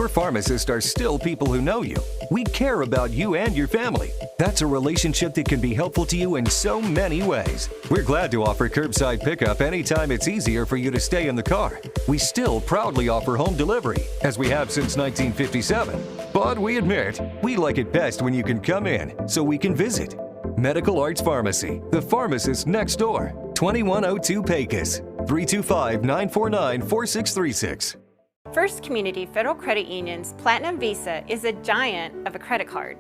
Your pharmacists are still people who know you. We care about you and your family. That's a relationship that can be helpful to you in so many ways. We're glad to offer curbside pickup anytime it's easier for you to stay in the car. We still proudly offer home delivery, as we have since 1957. But we admit, we like it best when you can come in, so we can visit. Medical Arts Pharmacy, the pharmacist next door. 2102 Pecos, 325-949-4636. First Community Federal Credit Union's Platinum Visa is a giant of a credit card.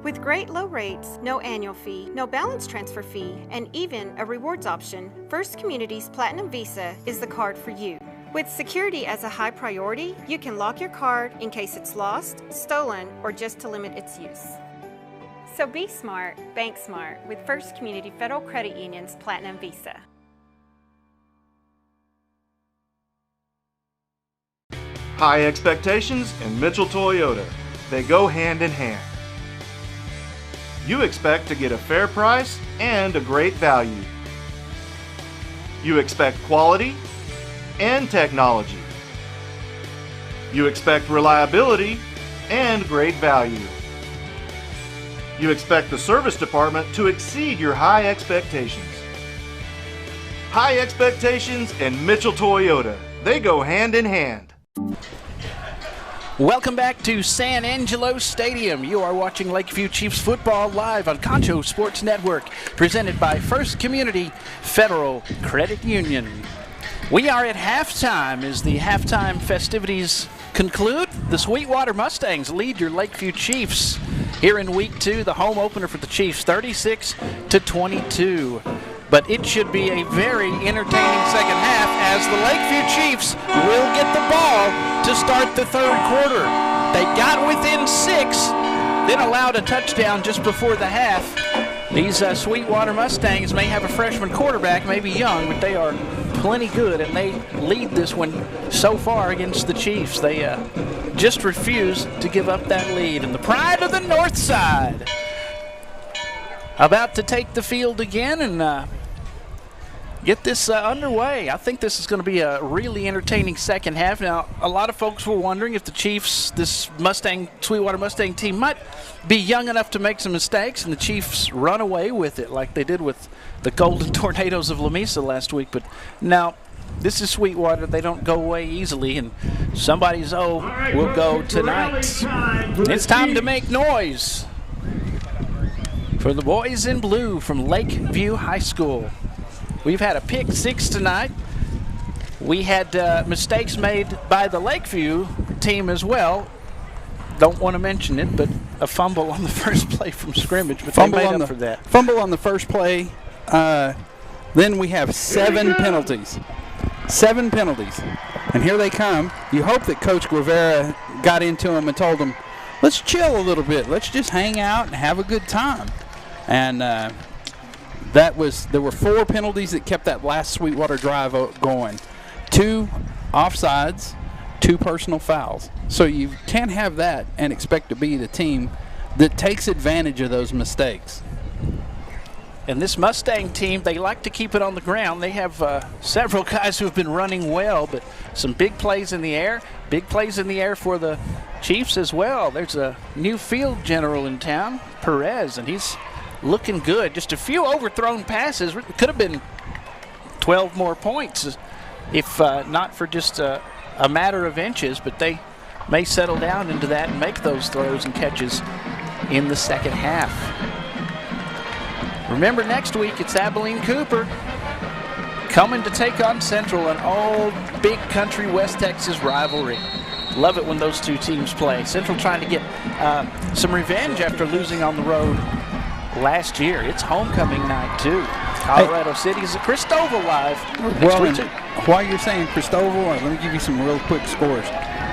With great low rates, no annual fee, no balance transfer fee, and even a rewards option, First Community's Platinum Visa is the card for you. With security as a high priority, you can lock your card in case it's lost, stolen, or just to limit its use. So be smart, bank smart with First Community Federal Credit Union's Platinum Visa. High expectations and Mitchell Toyota. They go hand in hand. You expect to get a fair price and a great value. You expect quality and technology. You expect reliability and great value. You expect the service department to exceed your high expectations. High expectations and Mitchell Toyota. They go hand in hand. Welcome back to San Angelo Stadium. You are watching Lakeview Chiefs football live on Concho Sports Network, presented by First Community Federal Credit Union. We are at halftime as the halftime festivities conclude. The Sweetwater Mustangs lead your Lakeview Chiefs here in Week 2, the home opener for the Chiefs, 36-22. But it should be a very entertaining second half as the Lakeview Chiefs will get the ball to start the third quarter. They got within 6, then allowed a touchdown just before the half. These Sweetwater Mustangs may have a freshman quarterback, maybe young, but they are plenty good, and they lead this one so far against the Chiefs. They just refuse to give up that lead. And the pride of the North Side about to take the field again and get this underway. I think this is going to be a really entertaining second half. Now, a lot of folks were wondering if the Chiefs, this Sweetwater Mustang team, might be young enough to make some mistakes, and the Chiefs run away with it like they did with the Golden Tornadoes of Lamesa last week. But now, this is Sweetwater. They don't go away easily, and somebody's will go tonight. It's time to make noise for the boys in blue from Lakeview High School. We've had a pick 6 tonight. We had mistakes made by the Lakeview team as well. Don't want to mention it, but a fumble on the first play from scrimmage, but they made up for that. Fumble on the first play. Then we have 7 penalties. 7 penalties. And here they come. You hope that Coach Guevara got into them and told them, let's chill a little bit. Let's just hang out and have a good time. And there were 4 penalties that kept that last Sweetwater drive going. 2 offsides, 2 personal fouls. So you can't have that and expect to be the team that takes advantage of those mistakes. And this Mustang team, they like to keep it on the ground. They have several guys who have been running well, but some big plays in the air. Big plays in the air for the Chiefs as well. There's a new field general in town, Perez, and he's looking good. Just a few overthrown passes. Could have been 12 more points if not for just a matter of inches, but they may settle down into that and make those throws and catches in the second half. Remember, next week it's Abilene Cooper coming to take on Central, an old big country West Texas rivalry. Love it when those two teams play. Central trying to get some revenge after losing on the road last year. It's homecoming night too. Colorado City is at Christoval live. Well, while you're saying Christoval, let me give you some real quick scores.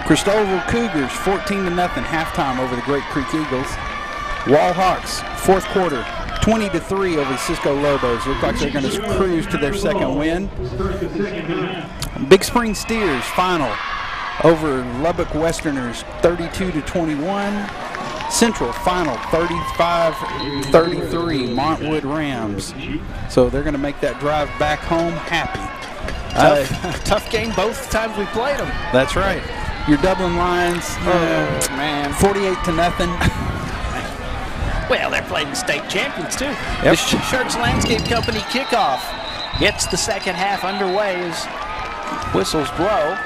Christoval Cougars 14-0 halftime over the Great Creek Eagles. Wall Hawks fourth quarter 20-3 over the Cisco Lobos. Look like they're going to cruise to their second win. Big Spring Steers final over Lubbock Westerners 32-21. Central final 35-33 Montwood Rams. So they're going to make that drive back home happy. Tough game both times we played them. That's right. You're doubling lines. Man. 48-0. Well, they're playing state champions, too. Yep. The Shirts Landscape Company kickoff gets the second half underway as whistles blow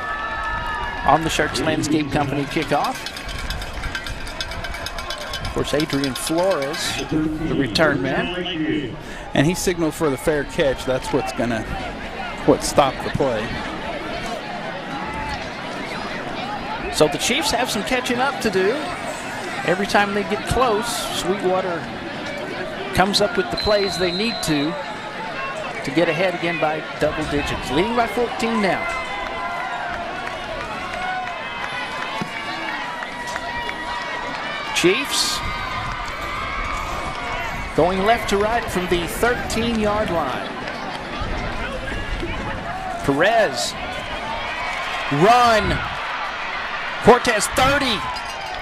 on the Shirts Landscape Company kickoff. Of course, Adrian Flores, the return man. And he signaled for the fair catch. That's what stopped the play. So the Chiefs have some catching up to do. Every time they get close, Sweetwater comes up with the plays they need to get ahead again by double digits. Leading by 14 now. Chiefs going left to right from the 13-yard line. Perez, run. Cortez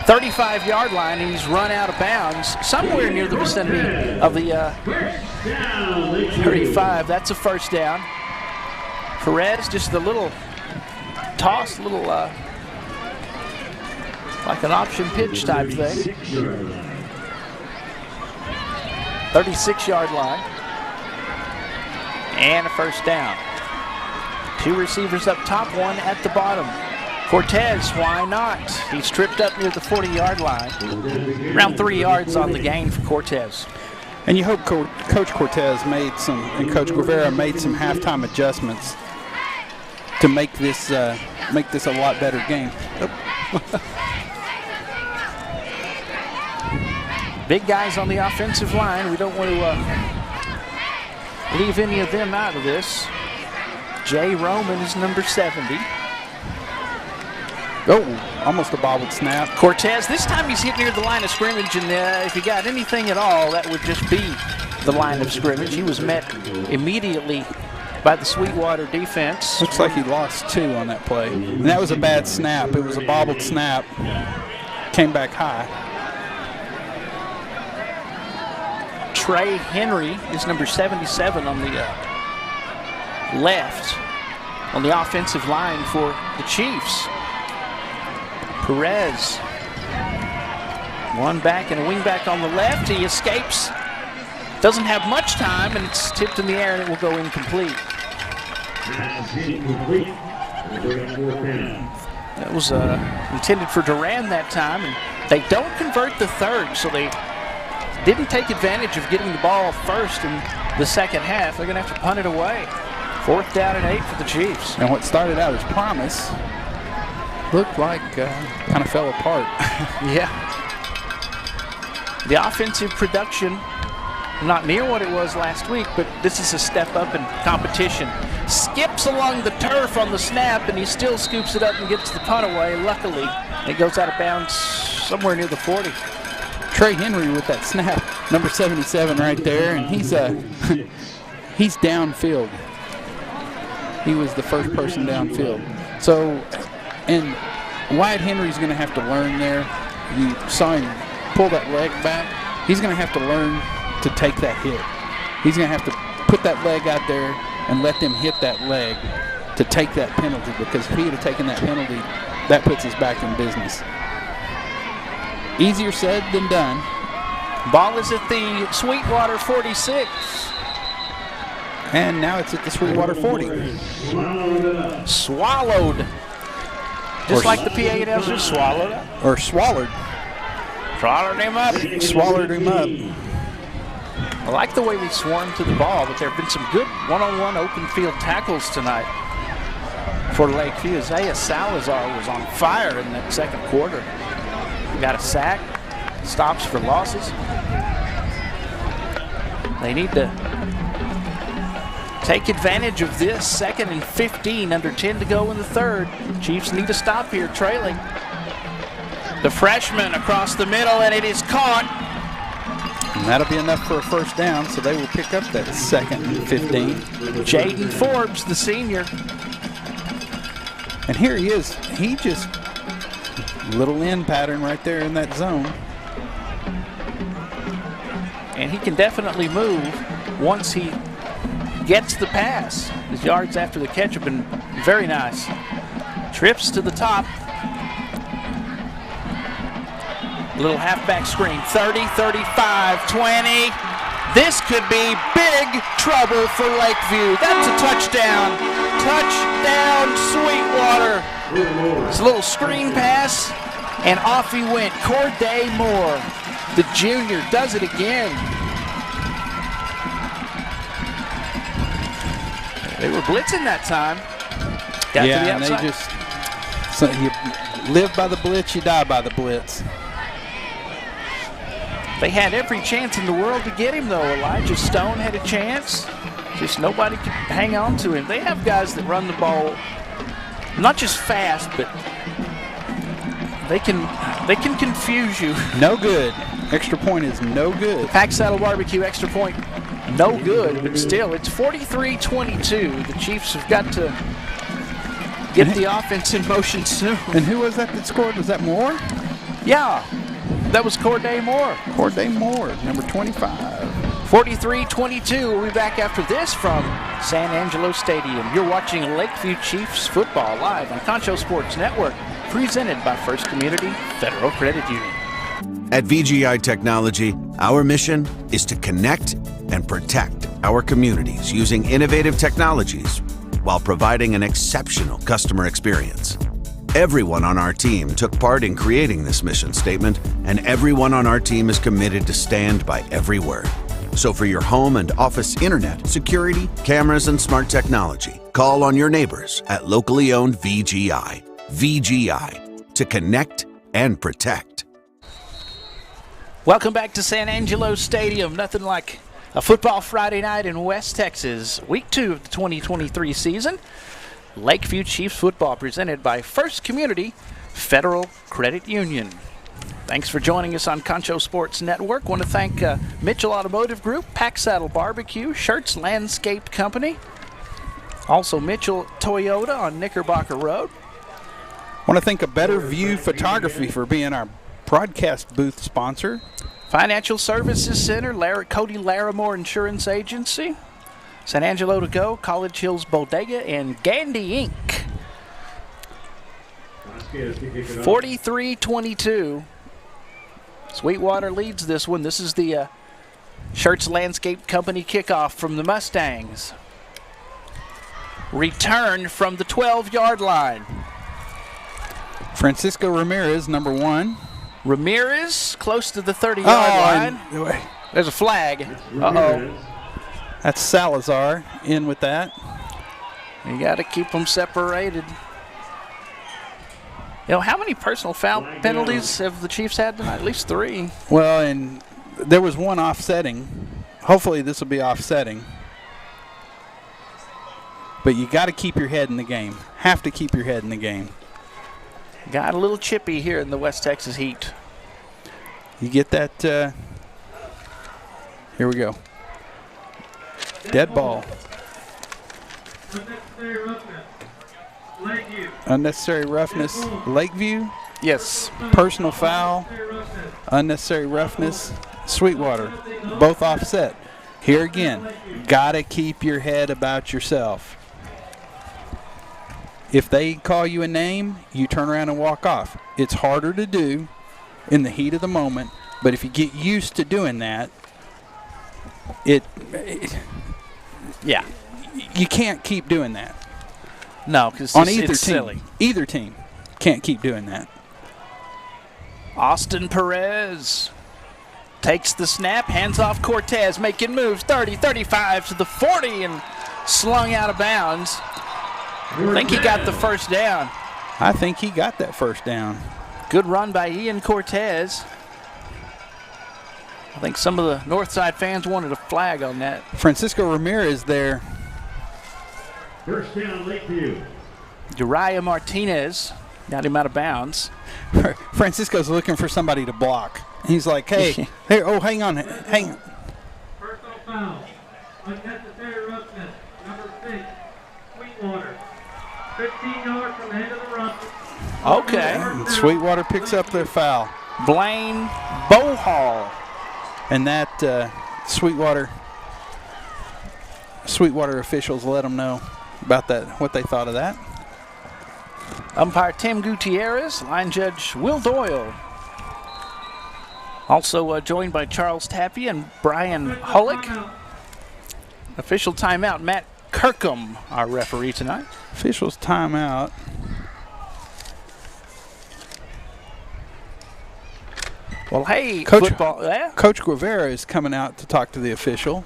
35-yard line, and he's run out of bounds somewhere near the vicinity of the 35. That's a first down. Perez, just a little toss, like an option pitch type thing. 36-yard line. And a first down. Two receivers up top, one at the bottom. Cortez, why not? He's tripped up near the 40-yard line. Around 3 yards on the gain for Cortez. And you hope Coach Cortez and Coach Guevara made some halftime adjustments to make this a lot better game. Big guys on the offensive line. We don't want to leave any of them out of this. Jay Roman is number 70. Oh, almost a bobbled snap. Cortez, this time he's hit near the line of scrimmage, and if he got anything at all, that would just be the line of scrimmage. He was met immediately by the Sweetwater defense. Looks like he lost 2 on that play. And that was a bad snap. It was a bobbled snap. Came back high. Trey Henry is number 77 on the left on the offensive line for the Chiefs. Perez, one back and a wing back on the left. He escapes. Doesn't have much time, and it's tipped in the air, and it will go incomplete. That was intended for Duran that time, and they don't convert the third, so they didn't take advantage of getting the ball first in the second half. They're going to have to punt it away. 4th down and 8 for the Chiefs. And what started out as promise looked like kind of fell apart. Yeah. The offensive production, not near what it was last week, but this is a step up in competition. Skips along the turf on the snap, and he still scoops it up and gets the punt away. Luckily, it goes out of bounds somewhere near the 40. Trey Henry with that snap, number 77 right there, and he's downfield. He was the first person downfield. So, and Wyatt Henry's going to have to learn there. You saw him pull that leg back. He's going to have to learn to take that hit. He's going to have to put that leg out there and let them hit that leg to take that penalty, because if he had taken that penalty, that puts us back in business. Easier said than done. Ball is at the Sweetwater 46. And now it's at the Sweetwater 40. Swallowed. Just like the PA announcers, swallowed up. Or swallowed. Swallowed him up. Swallowed him up. I like the way we swarmed to the ball, but there have been some good one-on-one open field tackles tonight for Lakeview. Isaiah Salazar was on fire in that second quarter. He got a sack, stops for losses. They need to take advantage of this. 2nd and 15, under 10 to go in the third. Chiefs need to stop here, trailing. The freshman across the middle, and it is caught. And that'll be enough for a first down, so they will pick up that 2nd and 15. Jaden Forbes, the senior. And here he is. He just, little end pattern right there in that zone. And he can definitely move once he gets the pass. His yards after the catch have been very nice. Trips to the top, Little halfback screen, 30, 35, 20. This could be big trouble for Lakeview. That's a touchdown. Touchdown, Sweetwater. It's a little screen pass, and off he went. Corday Moore, the junior, does it again. They were blitzing that time. Got to the outside. And they just, so you live by the blitz, you die by the blitz. They had every chance in the world to get him, though. Elijah Stone had a chance. Just nobody could hang on to him. They have guys that run the ball not just fast, but they can confuse you. No good. Extra point is no good. Pack Saddle Barbecue extra point, no good, but still, it's 43-22. The Chiefs have got to get the offense in motion soon. And who was that scored? Was that Moore? Yeah, that was Corday Moore. Corday Moore, number 25. 43-22. We'll be back after this from San Angelo Stadium. You're watching Lakeview Chiefs football live on Concho Sports Network, presented by First Community Federal Credit Union. At VGI Technology, our mission is to connect and protect our communities using innovative technologies while providing an exceptional customer experience. Everyone on our team took part in creating this mission statement, and everyone on our team is committed to stand by every word. So for your home and office internet, security, cameras, and smart technology, call on your neighbors at locally owned VGI. VGI, to connect and protect. Welcome back to San Angelo Stadium. Nothing like a football Friday night in West Texas. Week 2 of the 2023 season. Lakeview Chiefs football presented by First Community Federal Credit Union. Thanks for joining us on Concho Sports Network. Want to thank Mitchell Automotive Group, Pack Saddle Barbecue, Shirts Landscape Company, also Mitchell Toyota on Knickerbocker Road. Want to thank A Better View Photography for being our broadcast booth sponsor. Financial Services Center, Cody Larimore Insurance Agency, San Angelo to Go, College Hills Bodega, and Gandy Inc. 43-22. Sweetwater leads this one. This is the Shirts Landscape Company kickoff from the Mustangs. Return from the 12-yard line. Francisco Ramirez, number 1. Ramirez close to the 30-yard line. There's a flag. Uh-oh. That's Salazar in with that. You got to keep them separated. You know, how many personal foul penalties have the Chiefs had tonight? At least 3. Well, and there was one offsetting. Hopefully this will be offsetting. But you got to keep your head in the game. Have to keep your head in the game. Got a little chippy here in the West Texas heat. You get that. Here we go. Dead ball. Unnecessary roughness. Lakeview. Yes. Personal foul. Unnecessary roughness. Sweetwater. Both offset. Here again. Got to keep your head about yourself. If they call you a name, you turn around and walk off. It's harder to do in the heat of the moment, but if you get used to doing that, yeah, you can't keep doing that. No, because on either it's team, silly. Either team can't keep doing that. Austin Perez takes the snap, hands off Cortez, making moves, 30, 35 to the 40, and slung out of bounds. I think he got the first down. I think he got that first down. Good run by Ian Cortez. I think some of the Northside fans wanted a flag on that. Francisco Ramirez there. First down, Lakeview. Uriah Martinez got him out of bounds. Francisco's looking for somebody to block. He's like, hey, here, oh, hang on. Personal foul. Unnecessary roughness. Number 6, Sweetwater. 15 yards from the end of the run. Okay. And Sweetwater picks up their foul. Blaine Bohall. And that Sweetwater officials let them know about that, what they thought of that. Umpire Tim Gutierrez, line judge Will Doyle. Also joined by Charles Tappy and Brian Hullick. Official timeout, Matt Kirkham, our referee tonight. Officials timeout. Well, hey, Coach, football. Yeah? Coach Guevara is coming out to talk to the official.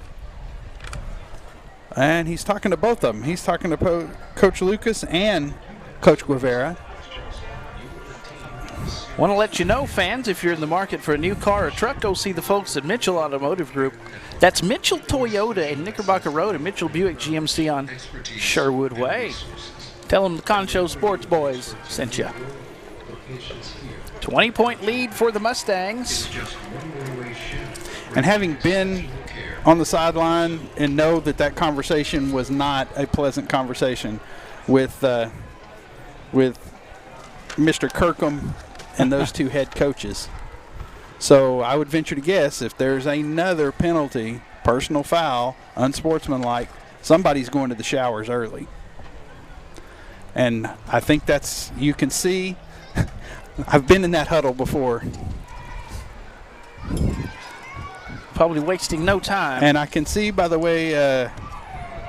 And he's talking to both of them. He's talking to Coach Lucas and Coach Guevara. Want to let you know, fans, if you're in the market for a new car or truck, go see the folks at Mitchell Automotive Group. That's Mitchell Toyota in Knickerbocker Road and Mitchell Buick GMC on Sherwood Way. Tell them the Concho Sports Boys sent you. 20-point lead for the Mustangs. And having been on the sideline and know that conversation was not a pleasant conversation with Mr. Kirkham and those two head coaches. So I would venture to guess if there's another penalty, personal foul, unsportsmanlike, somebody's going to the showers early. And I think you can see, I've been in that huddle before. Probably wasting no time. And I can see, by the way,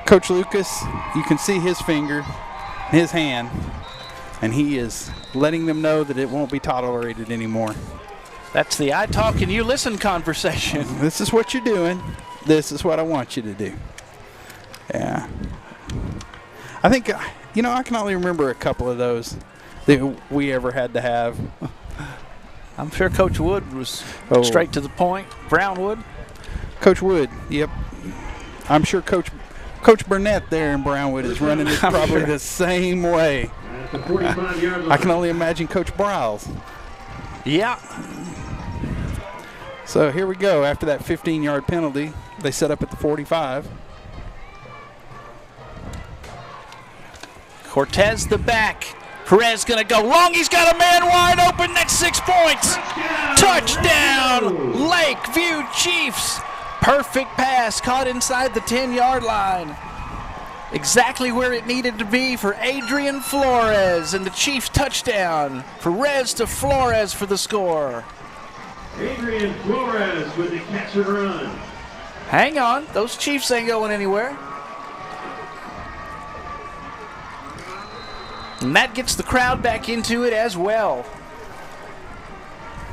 Coach Lucas, you can see his finger, his hand, and he is letting them know that it won't be tolerated anymore. That's the I talk and you listen conversation. This is what you're doing. This is what I want you to do. Yeah. I think, I can only remember a couple of those that we ever had to have. I'm sure Coach Wood was straight to the point. Brownwood. Coach Wood, yep. I'm sure Coach Burnett there in Brownwood is running it probably the same way. I can only imagine Coach Bryles. Yeah. So here we go. After that 15-yard penalty, they set up at the 45. Cortez the back. Perez going to go long. He's got a man wide open. Next 6 points. Touchdown, Lakeview Chiefs. Perfect pass caught inside the 10-yard line. Exactly where it needed to be for Adrian Flores, and the Chiefs touchdown. Perez to Flores for the score. Adrian Flores with the catch and run. Hang on, those Chiefs ain't going anywhere. And that gets the crowd back into it as well.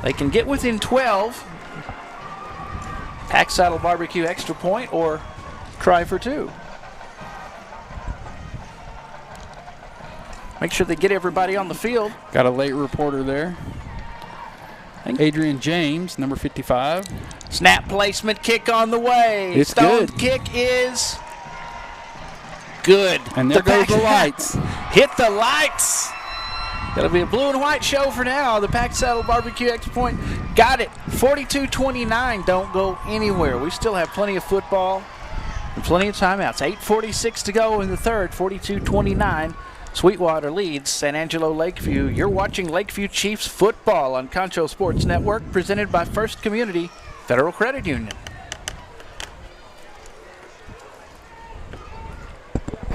They can get within 12. Pack Saddle Barbecue extra point or try for 2. Make sure they get everybody on the field. Got a late reporter there. Adrian James, number 55. Snap placement, kick on the way. It's Stoned good. Kick is good. And there goes the lights. Hit the lights. It'll be a blue and white show for now. The Pack Saddle Barbecue extra point got it. 42-29. Don't go anywhere. We still have plenty of football and plenty of timeouts. 8:46 to go in the third. 42-29. Sweetwater leads San Angelo Lakeview. You're watching Lakeview Chiefs football on Concho Sports Network, presented by First Community Federal Credit Union.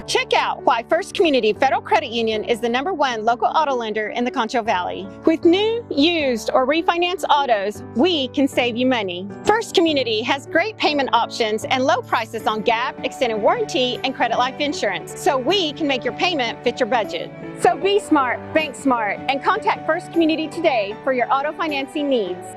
Check out why First Community Federal Credit Union is the #1 local auto lender in the Concho Valley. With new, used, or refinance autos, we can save you money. First Community has great payment options and low prices on GAP, extended warranty, and credit life insurance, so we can make your payment fit your budget. So be smart, bank smart, and contact First Community today for your auto financing needs.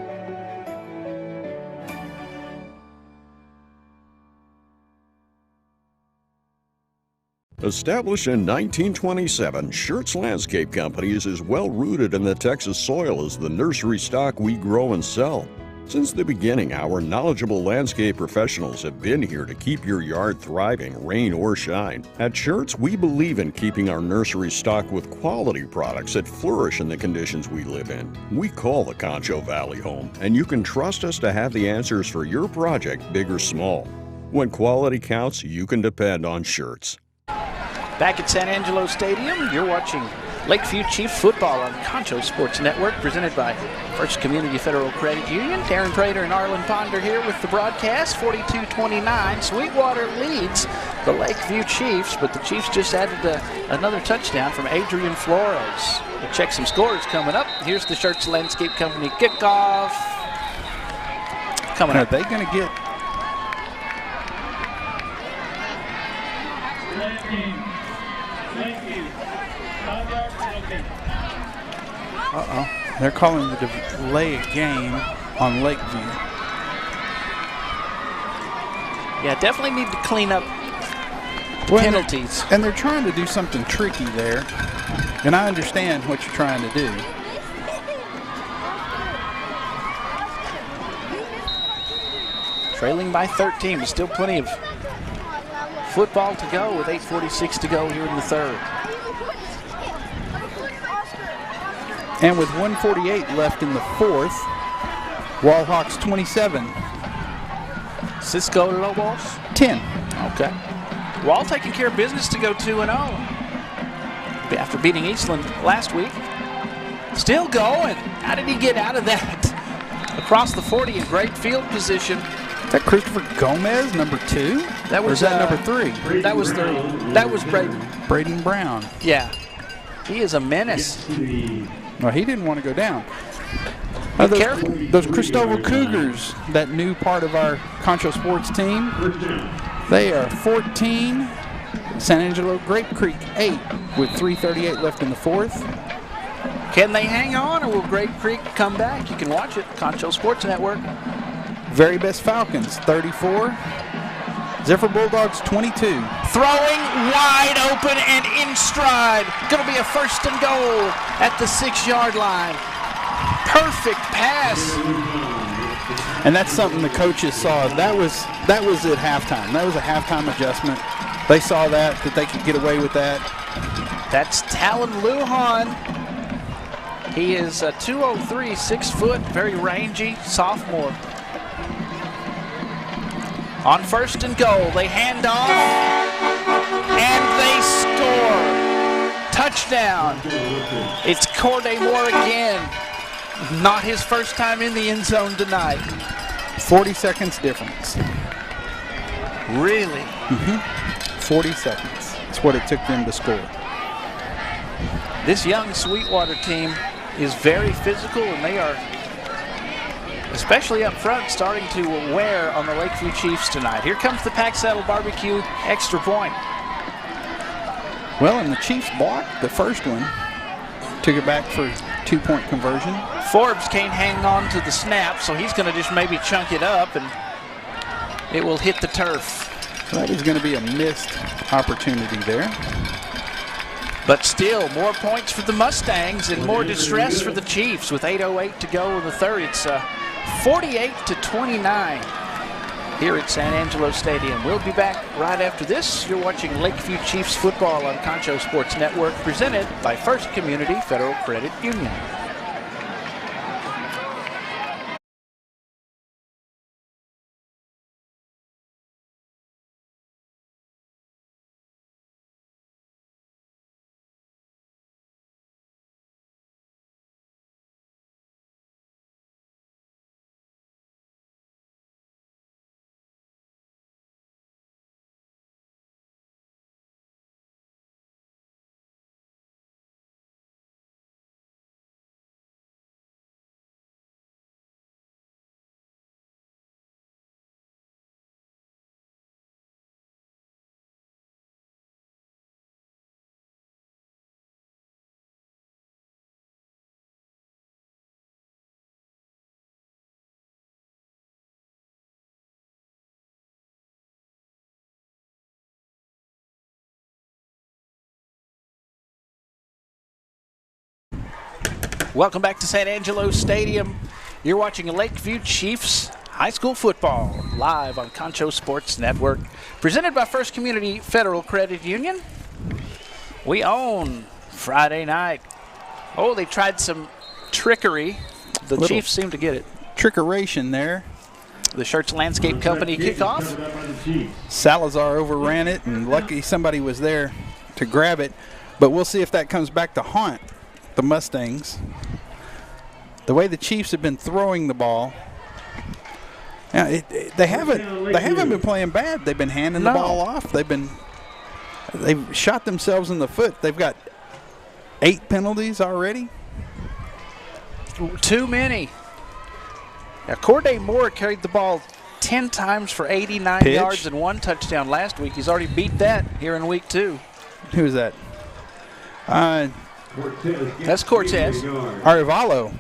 Established in 1927, Schertz Landscape Company is as well rooted in the Texas soil as the nursery stock we grow and sell. Since the beginning, our knowledgeable landscape professionals have been here to keep your yard thriving, rain or shine. At Schertz, we believe in keeping our nursery stocked with quality products that flourish in the conditions we live in. We call the Concho Valley home, and you can trust us to have the answers for your project, big or small. When quality counts, you can depend on Schertz. Back at San Angelo Stadium, you're watching Lakeview Chiefs football on Concho Sports Network, presented by First Community Federal Credit Union. Darren Prater and Arlen Ponder here with the broadcast. 42-29. Sweetwater leads the Lakeview Chiefs, but the Chiefs just added another touchdown from Adrian Flores. We'll check some scores coming up. Here's the Schertz Landscape Company kickoff. coming Are up. they going to get? Uh-oh. They're calling the delay of game on Lakeview. Yeah, definitely need to clean up penalties. And they're trying to do something tricky there. And I understand what you're trying to do. Trailing by 13, but still plenty of football to go with 8:46 to go here in the third. And with 1:48 left in the fourth, Wallhawks 27. Cisco Lobos 10. Okay. Wall taking care of business to go 2-0 after beating Eastland last week. Still going. How did he get out of that? Across the 40 in great field position. Is that Christopher Gomez, number 2? That was or is that number 3? That was Braden. Braden Brown. Yeah. He is a menace. Well, he didn't want to go down. Careful. Those Cristobal Cougars, that new part of our Concho Sports team, they are 14. San Angelo Grape Creek 8 with 3:38 left in the fourth. Can they hang on, or will Grape Creek come back? You can watch it, Concho Sports Network. Very Best Falcons 34. Zephyr Bulldogs 22. Throwing wide open and in stride. Going to be a first and goal at the 6-yard line. Perfect pass. And that's something the coaches saw. That was at halftime. That was a halftime adjustment. They saw that they could get away with that. That's Talon Lujan. He is a 203, 6 foot, very rangy sophomore. On first and goal, they hand off, and they score. Touchdown. It's Corday Moore again. Not his first time in the end zone tonight. 40 seconds difference. Really? 40 seconds. That's what it took them to score. This young Sweetwater team is very physical, and they are, especially up front, starting to wear on the Lakeview Chiefs tonight. Here comes the Pack Saddle Barbecue extra point. Well, and the Chiefs blocked the first one. Took it back for 2-point conversion. Forbes can't hang on to the snap, so he's going to just maybe chunk it up, and it will hit the turf. So that is going to be a missed opportunity there. But still, more points for the Mustangs and more distress for the Chiefs with 8:08 to go in the third. It's 48-29 here at San Angelo Stadium. We'll be back right after this. You're watching Lakeview Chiefs football on Concho Sports Network, presented by First Community Federal Credit Union. Welcome back to San Angelo Stadium. You're watching Lakeview Chiefs High School Football live on Concho Sports Network, presented by First Community Federal Credit Union. We own Friday night. Oh, they tried some trickery. The Chiefs seem to get it. Trickeration there. The Shirts Landscape Company kickoff. Salazar overran it, and lucky somebody was there to grab it. But we'll see if that comes back to haunt the Mustangs. The way the Chiefs have been throwing the ball, they haven't been playing bad. They've been handing the ball off. They've shot themselves in the foot. They've got 8 penalties already. Too many. Now, Corday Moore carried the ball 10 times for 89 Pitch. yards and 1 touchdown last week. He's already beat that here in week 2. Who is that? That's Cortez. Arevalo.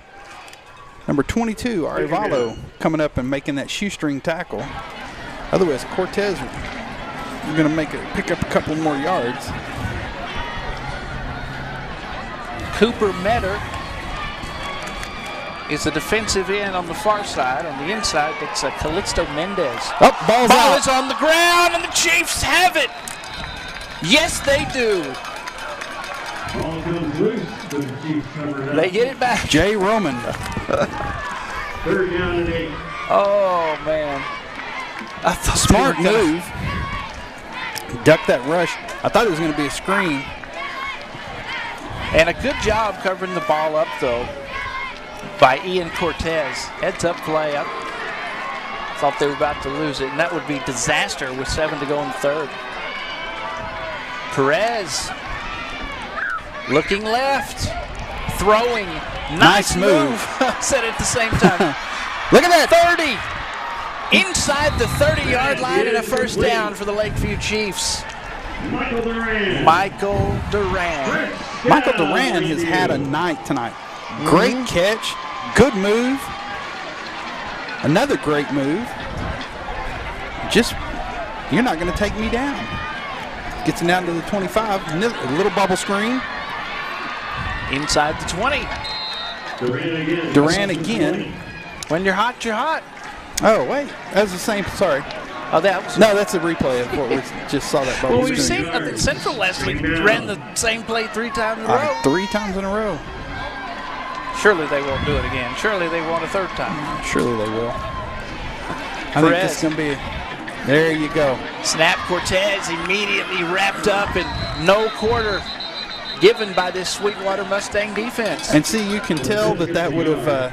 Number 22, Arevalo, coming up and making that shoestring tackle. Otherwise, Cortez is going to pick up a couple more yards. Cooper Metter is the defensive end on the far side. On the inside, it's Calixto Mendez. Oh, ball's Ball out. is on the ground, and the Chiefs have it. Yes, they do. Ball goes loose, but the Chiefs cover it up. They get it back. Jay Roman. 3rd down and 8. Oh, man. I thought Smart they were gonna- move. Duck that rush. I thought it was going to be a screen. And a good job covering the ball up, though, by Ian Cortez. Heads-up play. I thought they were about to lose it, and that would be disaster with 7 to go in the 3rd. Perez looking left, throwing. Nice move. Said it at the same time. Look at that. 30. Inside the 30-yard line and a first down for the Lakeview Chiefs. Michael Duran. Michael Duran. Michael Duran has had a night tonight. Great catch. Good move. Another great move. Just, you're not going to take me down. Gets him down to the 25. A little bubble screen. Inside the 20. Duran again. When you're hot, you're hot. Oh, wait. That was the same. Sorry. Oh, that was. No, that's a replay of what we just saw that bubble Well, we've screen. seen, I think Central last week ran the same play 3 times in a row. 3 times in a row. Surely they won't do it again. Surely they won't a 3rd time. Surely they will. I think this is going to be. There you go. Snap. Cortez immediately wrapped up, and no quarter given by this Sweetwater Mustang defense. And see, you can tell that would have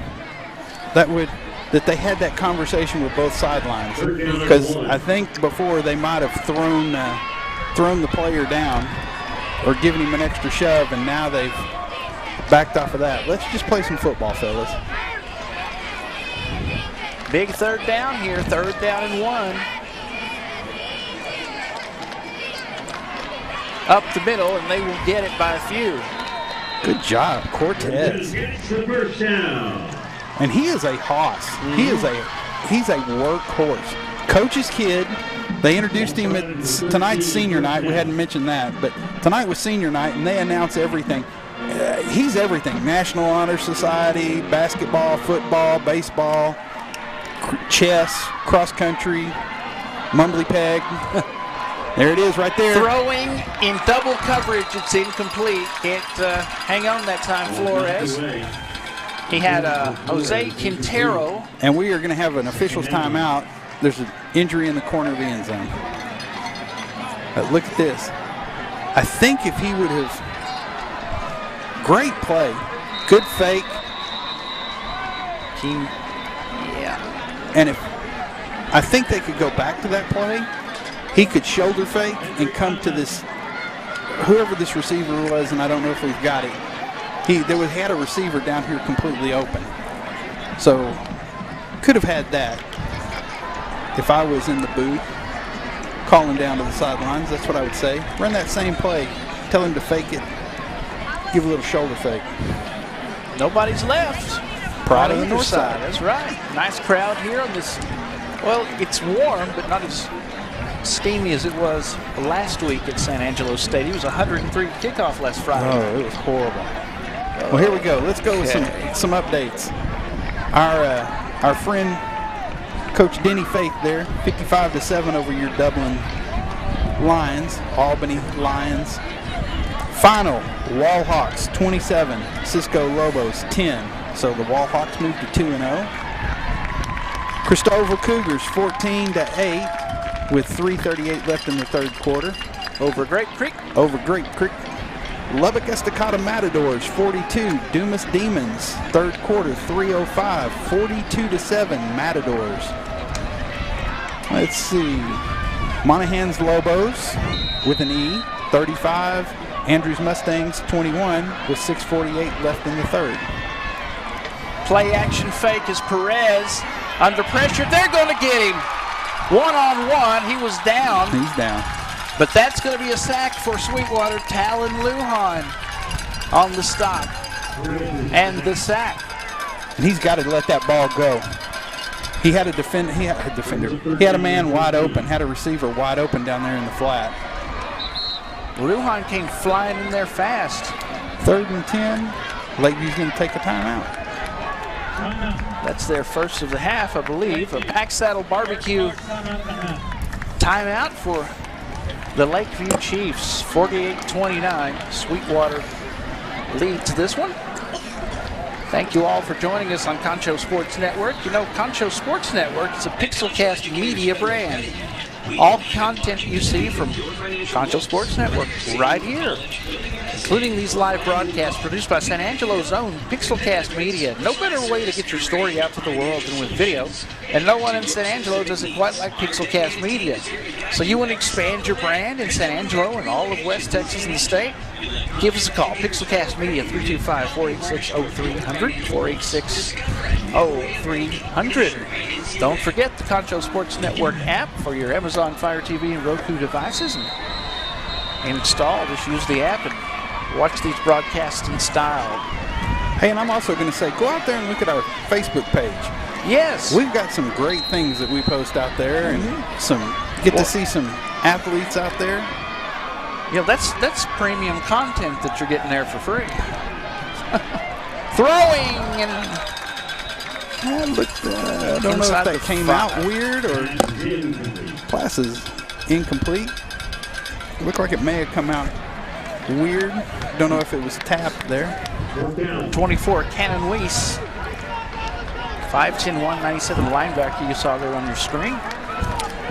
that they had that conversation with both sidelines, because I think before they might have thrown the player down or given him an extra shove, and now they've backed off of that. Let's just play some football, fellas. Big 3rd down here. 3rd down and 1. Up the middle, and they will get it by a few. Good job, Cortez. Gets the first down. And he is a hoss. He's a workhorse. Coach's kid. They introduced him at tonight's senior night. We hadn't mentioned that, but tonight was senior night, and they announce everything. He's everything. National Honor Society, basketball, football, baseball, chess, cross country, mumbly peg. There it is right there. Throwing in double coverage. It's incomplete. Can't hang on that time, Flores. He had Jose Quintero. And we are going to have an official's timeout. There's an injury in the corner of the end zone. Look at this. I think if he would have... Great play. Good fake. Yeah. And if... I think they could go back to that play. He could shoulder fake and come to this... Whoever this receiver was, and I don't know if we've got it. He had a receiver down here completely open. So, could have had that. If I was in the booth, calling down to the sidelines, that's what I would say. Run that same play. Tell him to fake it. Give a little shoulder fake. Nobody's left. Proud of on the either north side. That's right. Nice crowd here on this. Well, it's warm, but not as steamy as it was last week at San Angelo Stadium. It was 103 kickoff last Friday. Oh, it was horrible. Well, here we go. Let's go with some updates. Our friend Coach Denny Faith there, 55-7 over your Dublin Lions, Albany Lions. Final, Wall Hawks 27, Cisco Lobos 10. So the Wall Hawks moved to 2-0. Cristobal Cougars 14-8 with 3:38 left in the 3rd quarter. Over Grape Creek. Lubbock Estacada Matadors 42, Dumas Demons 3rd quarter 3:05, 42-7 Matadors. Let's see, Monaghan's Lobos with an E 35, Andrews Mustangs 21 with 6:48 left in the 3rd. Play action fake is Perez. Under pressure, they're going to get him. One-on-one, he was down. He's down. But that's going to be a sack for Sweetwater. Talon Lujan on the stop. And the sack. And he's got to let that ball go. He had a defender. He had a man wide open, had a receiver wide open down there in the flat. Lujan came flying in there fast. 3rd and 10. Lakeview's going to take a timeout. That's their first of the half, I believe. A Pack Saddle Barbecue timeout for the Lakeview Chiefs. 48-29. Sweetwater leads this one. Thank you all for joining us on Concho Sports Network. You know, Concho Sports Network is a Pixelcast media brand. All content you see from Concho Sports Network right here, including these live broadcasts produced by San Angelo's own Pixelcast Media. No better way to get your story out to the world than with video, and no one in San Angelo does it quite like Pixelcast Media. So you want to expand your brand in San Angelo and all of West Texas and the state? Give us a call. Pixelcast Media, 325-486-0300, 486-0300. Don't forget the Concho Sports Network app for your Amazon Fire TV and Roku devices. And install, just use the app and watch these broadcasts in style. Hey, and I'm also going to say, go out there and look at our Facebook page. Yes. We've got some great things that we post out there, and get to see some athletes out there. Yeah, that's premium content that you're getting there for free. Throwing and I don't know if that came out weird or pass is incomplete. It looked like it may have come out weird. Don't know if it was tapped there. 24, Cannon Weiss. 5'10", 197 linebacker you saw there on your screen.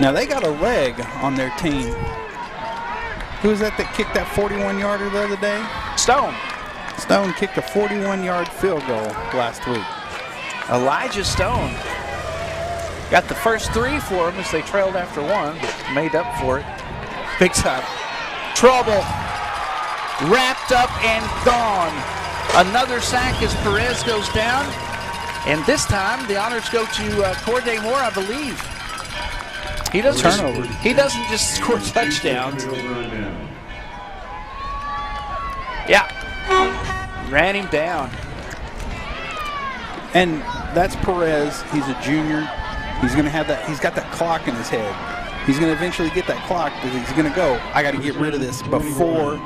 Now they got a leg on their team. Who was that kicked that 41-yarder the other day? Stone. Stone kicked a 41-yard field goal last week. Elijah Stone got the first 3 for him as they trailed after 1, but made up for it. Big time. Trouble. Wrapped up and gone. Another sack as Perez goes down. And this time the honors go to Corday Moore, I believe. He doesn't just score touchdowns. Yeah. Ran him down. And that's Perez. He's a junior. He's going to have that. He's got that clock in his head. He's going to eventually get that clock because he's going to go, I got to get rid of this before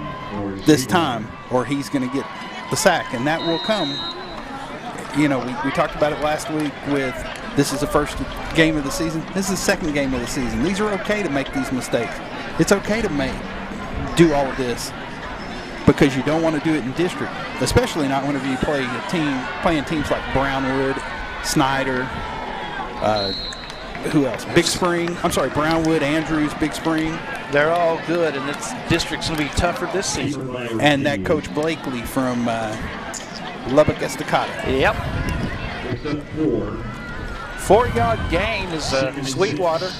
this time, or he's going to get the sack. And that will come. You know, we talked about it last week with this is the first game of the season. This is the second game of the season. These are okay to make these mistakes. It's okay to do all of this because you don't want to do it in district, especially not whenever you play playing teams like Brownwood, Snyder, who else? Big Spring. I'm sorry, Brownwood, Andrews, Big Spring. They're all good, and this district's going to be tougher this season. And that Coach Blakely from Lubbock Estacada. Yep. 4-yard gain is Sweetwater.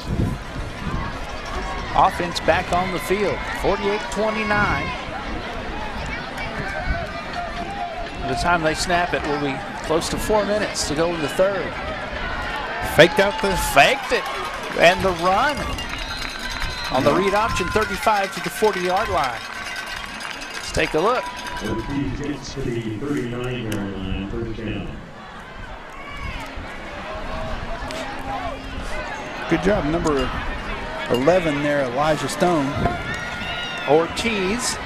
Offense back on the field. 48-29. By the time they snap it, will be close to 4 minutes to go in the third. Faked it, and the run on the read option, 35 to the 40-yard line. Let's take a look. Gets to the 39-yard line, first down. Good job, number 11 there, Elijah Stone. Ortiz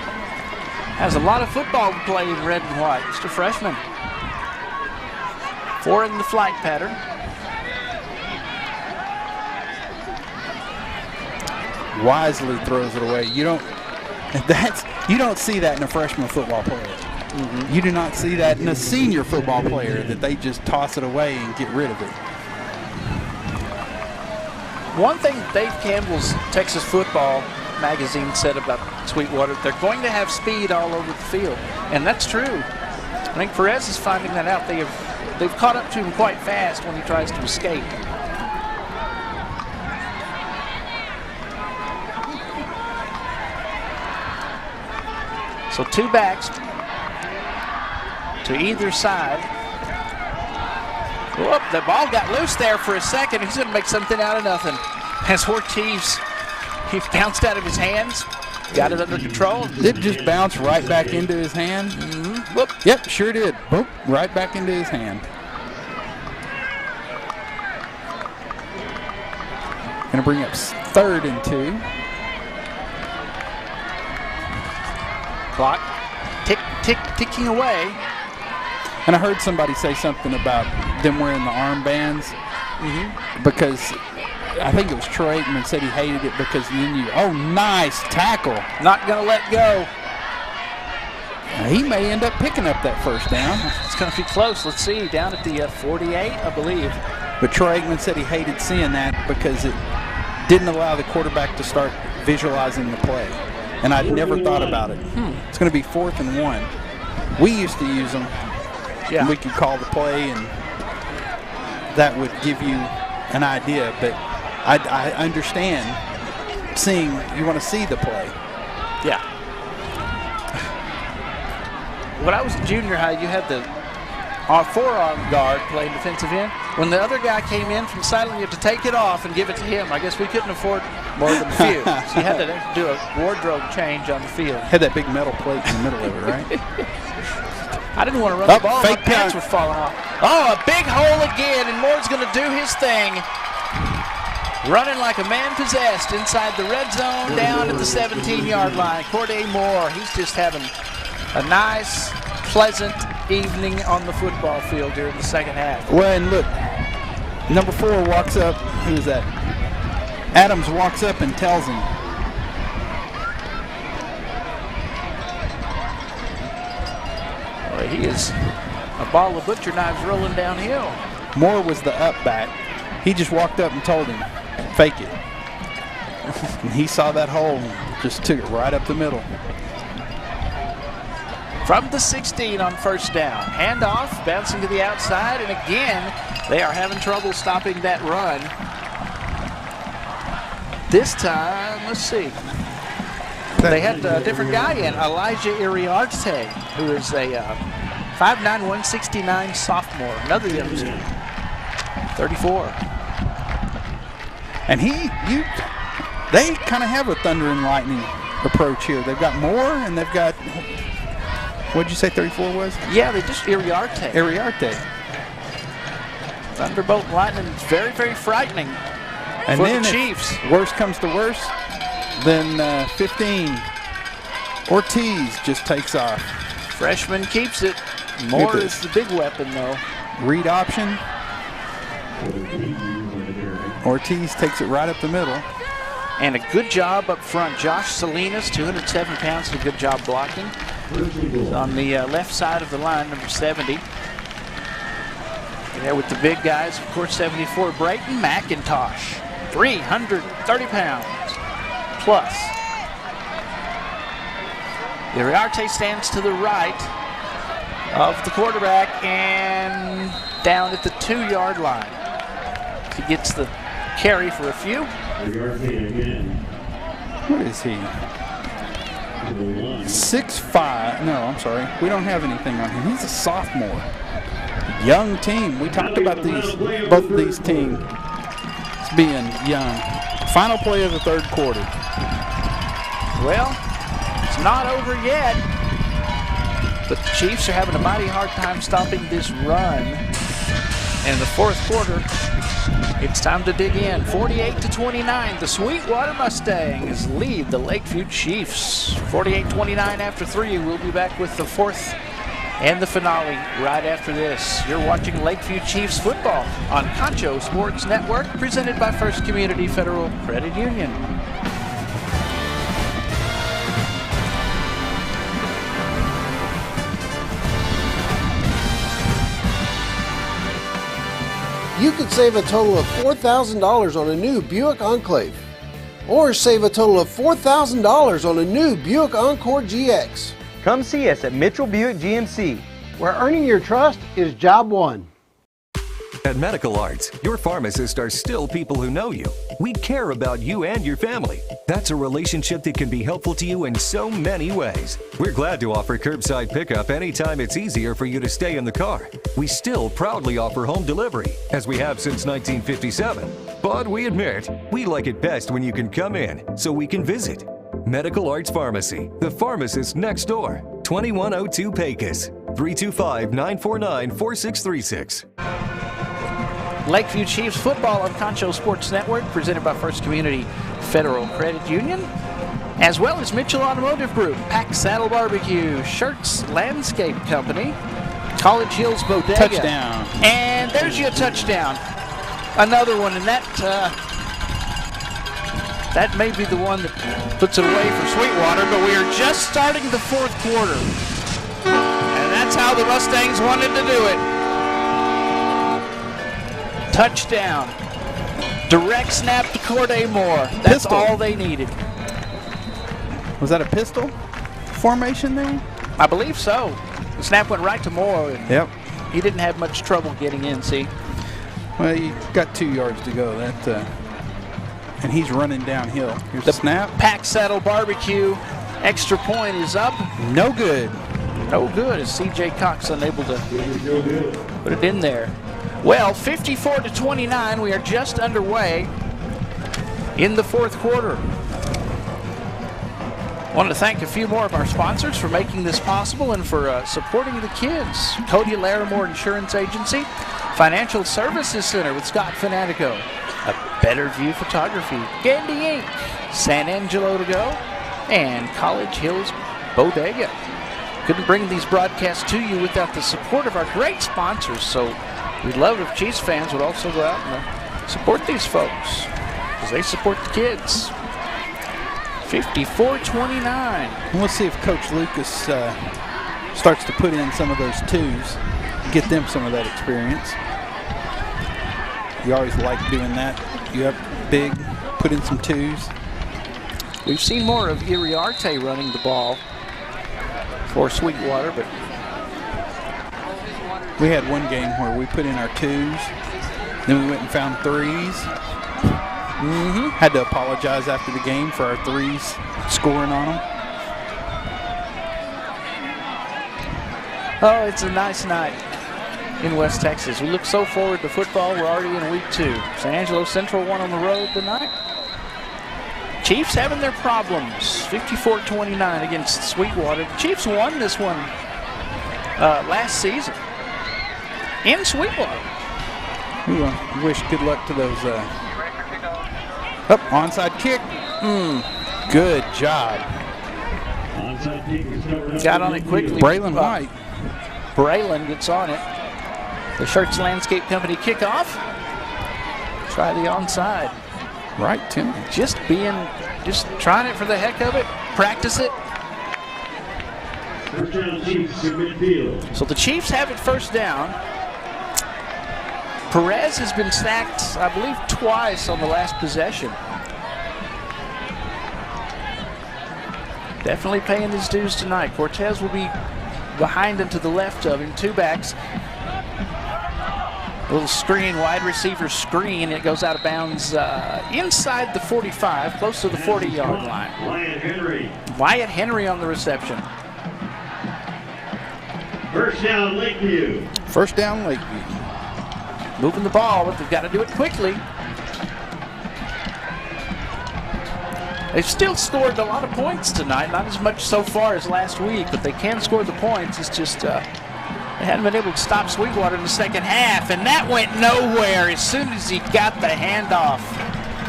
has a lot of football to play in red and white. Just a freshman. 4 in the flight pattern. Wisely throws it away. You don't see that in a freshman football player. You do not see that in a senior football player, that they just toss it away and get rid of it. One thing Dave Campbell's Texas Football magazine said about Sweetwater, they're going to have speed all over the field, and that's true. I think Perez is finding that out. They've caught up to him quite fast when he tries to escape. So 2 backs to either side. Whoop, the ball got loose there for a second. He's going to make something out of nothing. As Ortiz, he bounced out of his hands, got it under control. Did it just bounce right back into his hand? Mm-hmm. Whoop. Yep, sure did. Whoop, right back into his hand. Going to bring up 3rd and 2. Clock ticking away. And I heard somebody say something about them wearing the armbands because I think it was Troy Aikman said he hated it because nice tackle. Not going to let go. He may end up picking up that first down. It's going to be close. Let's see. Down at the 48, I believe. But Troy Aikman said he hated seeing that because it didn't allow the quarterback to start visualizing the play. And I'd never thought about it. It's going to be 4th and 1. We used to use them. Yeah. And we could call the play, and that would give you an idea. But I understand you want to see the play. Yeah. When I was in junior high, you had our forearm guard playing defensive end. When the other guy came in from sideline, you had to take it off and give it to him. I guess we couldn't afford more than a few. So you had to do a wardrobe change on the field. Had that big metal plate in the middle of it, right? I didn't want to run the ball. My pants were falling off. Oh, a big hole again, and Moore's going to do his thing. Running like a man possessed inside the red zone down at the 17-yard line. Corday Moore, he's just having a nice, pleasant evening on the football field during the second half. Well, and look, number 4 walks up. Who is that? Adams walks up and tells him. Boy, he is a ball of butcher knives rolling downhill. Moore was the up back. He just walked up and told him, fake it. And he saw that hole and just took it right up the middle. From the 16 on first down. Handoff, bouncing to the outside, and again, they are having trouble stopping that run. This time, let's see. They had a different guy in, Elijah Iriarte, who is a 5'9", 169 sophomore, another youngster, 34. And they kind of have a thunder and lightning approach here. They've got Moore, and they've got, what'd you say 34 was? Yeah, they just Iriarte. Thunderbolt and lightning is very, very frightening and for then the Chiefs. Worse comes to worse, then 15, Ortiz just takes off. Freshman keeps it. Moore is the big weapon, though. Read option. Ortiz takes it right up the middle. And a good job up front. Josh Salinas, 207 pounds, did a good job blocking. He's on the left side of the line, number 70. There with the big guys, of course, 74, Brayton McIntosh, 330 pounds plus. Iriarte stands to the right of the quarterback and down at the 2-yard line. He gets the carry for a few. What is he? 6'5". No, I'm sorry. We don't have anything on him. He's a sophomore. Young team. We talked about both of these teams being young. Final play of the third quarter. Well, it's not over yet, but the Chiefs are having a mighty hard time stopping this run. And in the fourth quarter, it's time to dig in. 48-29, the Sweetwater Mustangs lead the Lakeview Chiefs. 48-29 after 3. We'll be back with the fourth and the finale right after this. You're watching Lakeview Chiefs football on Concho Sports Network, presented by First Community Federal Credit Union. You could save a total of $4,000 on a new Buick Enclave, or save a total of $4,000 on a new Buick Encore GX. Come see us at Mitchell Buick GMC, where earning your trust is job one. At Medical Arts, your pharmacists are still people who know you. We care about you and your family. That's a relationship that can be helpful to you in so many ways. We're glad to offer curbside pickup anytime it's easier for you to stay in the car. We still proudly offer home delivery, as we have since 1957. But we admit, we like it best when you can come in, so we can visit. Medical Arts Pharmacy, the pharmacist next door. 2102 Pecos, 325-949-4636. Lakeview Chiefs football on Concho Sports Network, presented by First Community Federal Credit Union, as well as Mitchell Automotive Group, Pack Saddle Barbecue, Shirts Landscape Company, College Hills Bodega. Touchdown. And there's your touchdown. Another one, and that may be the one that puts it away for Sweetwater, but we are just starting the fourth quarter. And that's how the Mustangs wanted to do it. Touchdown. Direct snap to Corday Moore. That's Pistol. all they needed. Was that a pistol formation there? I believe so. The snap went right to Moore. Yep. He didn't have much trouble getting in, see? Well, you got 2 yards to go. And he's running downhill. Here's the snap. Pack Saddle Barbecue. Extra point is up. No good. No good as C.J. Cox unable to put it in there. Well, 54-29, we are just underway in the fourth quarter. I want to thank a few more of our sponsors for making this possible and for supporting the kids. Cody Larimore Insurance Agency, Financial Services Center with Scott Fanatico, A Better View Photography, Gandy Inc., San Angelo to go, and College Hills Bodega. Couldn't bring these broadcasts to you without the support of our great sponsors, so we'd love if Chiefs fans would also go out and support these folks, because they support the kids. 54-29. We'll see if Coach Lucas starts to put in some of those twos, get them some of that experience. You always like doing that. You up big, put in some twos. We've seen more of Iriarte running the ball for Sweetwater, but we had one game where we put in our twos, then we went and found threes. Had to apologize after the game for our threes scoring on them. Oh, it's a nice night in West Texas. We look so forward to football. We're already in week 2. San Angelo Central won on the road tonight. Chiefs having their problems. 54-29 against Sweetwater. The Chiefs won this one last season in Sweetwater. We wish good luck to those. Onside kick. Good job. Got on it quickly. Braylon White. Braylon gets on it. The Shirts Landscape Company kickoff. Try the onside. Right, Tim. Just trying it for the heck of it. Practice it. First down, Chiefs in midfield. So the Chiefs have it first down. Perez has been sacked, I believe, twice on the last possession. Definitely paying his dues tonight. Cortez will be behind and to the left of him. 2 backs. Little screen, wide receiver screen. It goes out of bounds inside the 45, close to the 40-yard line. Wyatt Henry on the reception. First down, Lakeview. First down, Lakeview. Moving the ball, but they've got to do it quickly. They've still scored a lot of points tonight. Not as much so far as last week, but they can score the points. It's just they hadn't been able to stop Sweetwater in the second half, and that went nowhere. As soon as he got the handoff,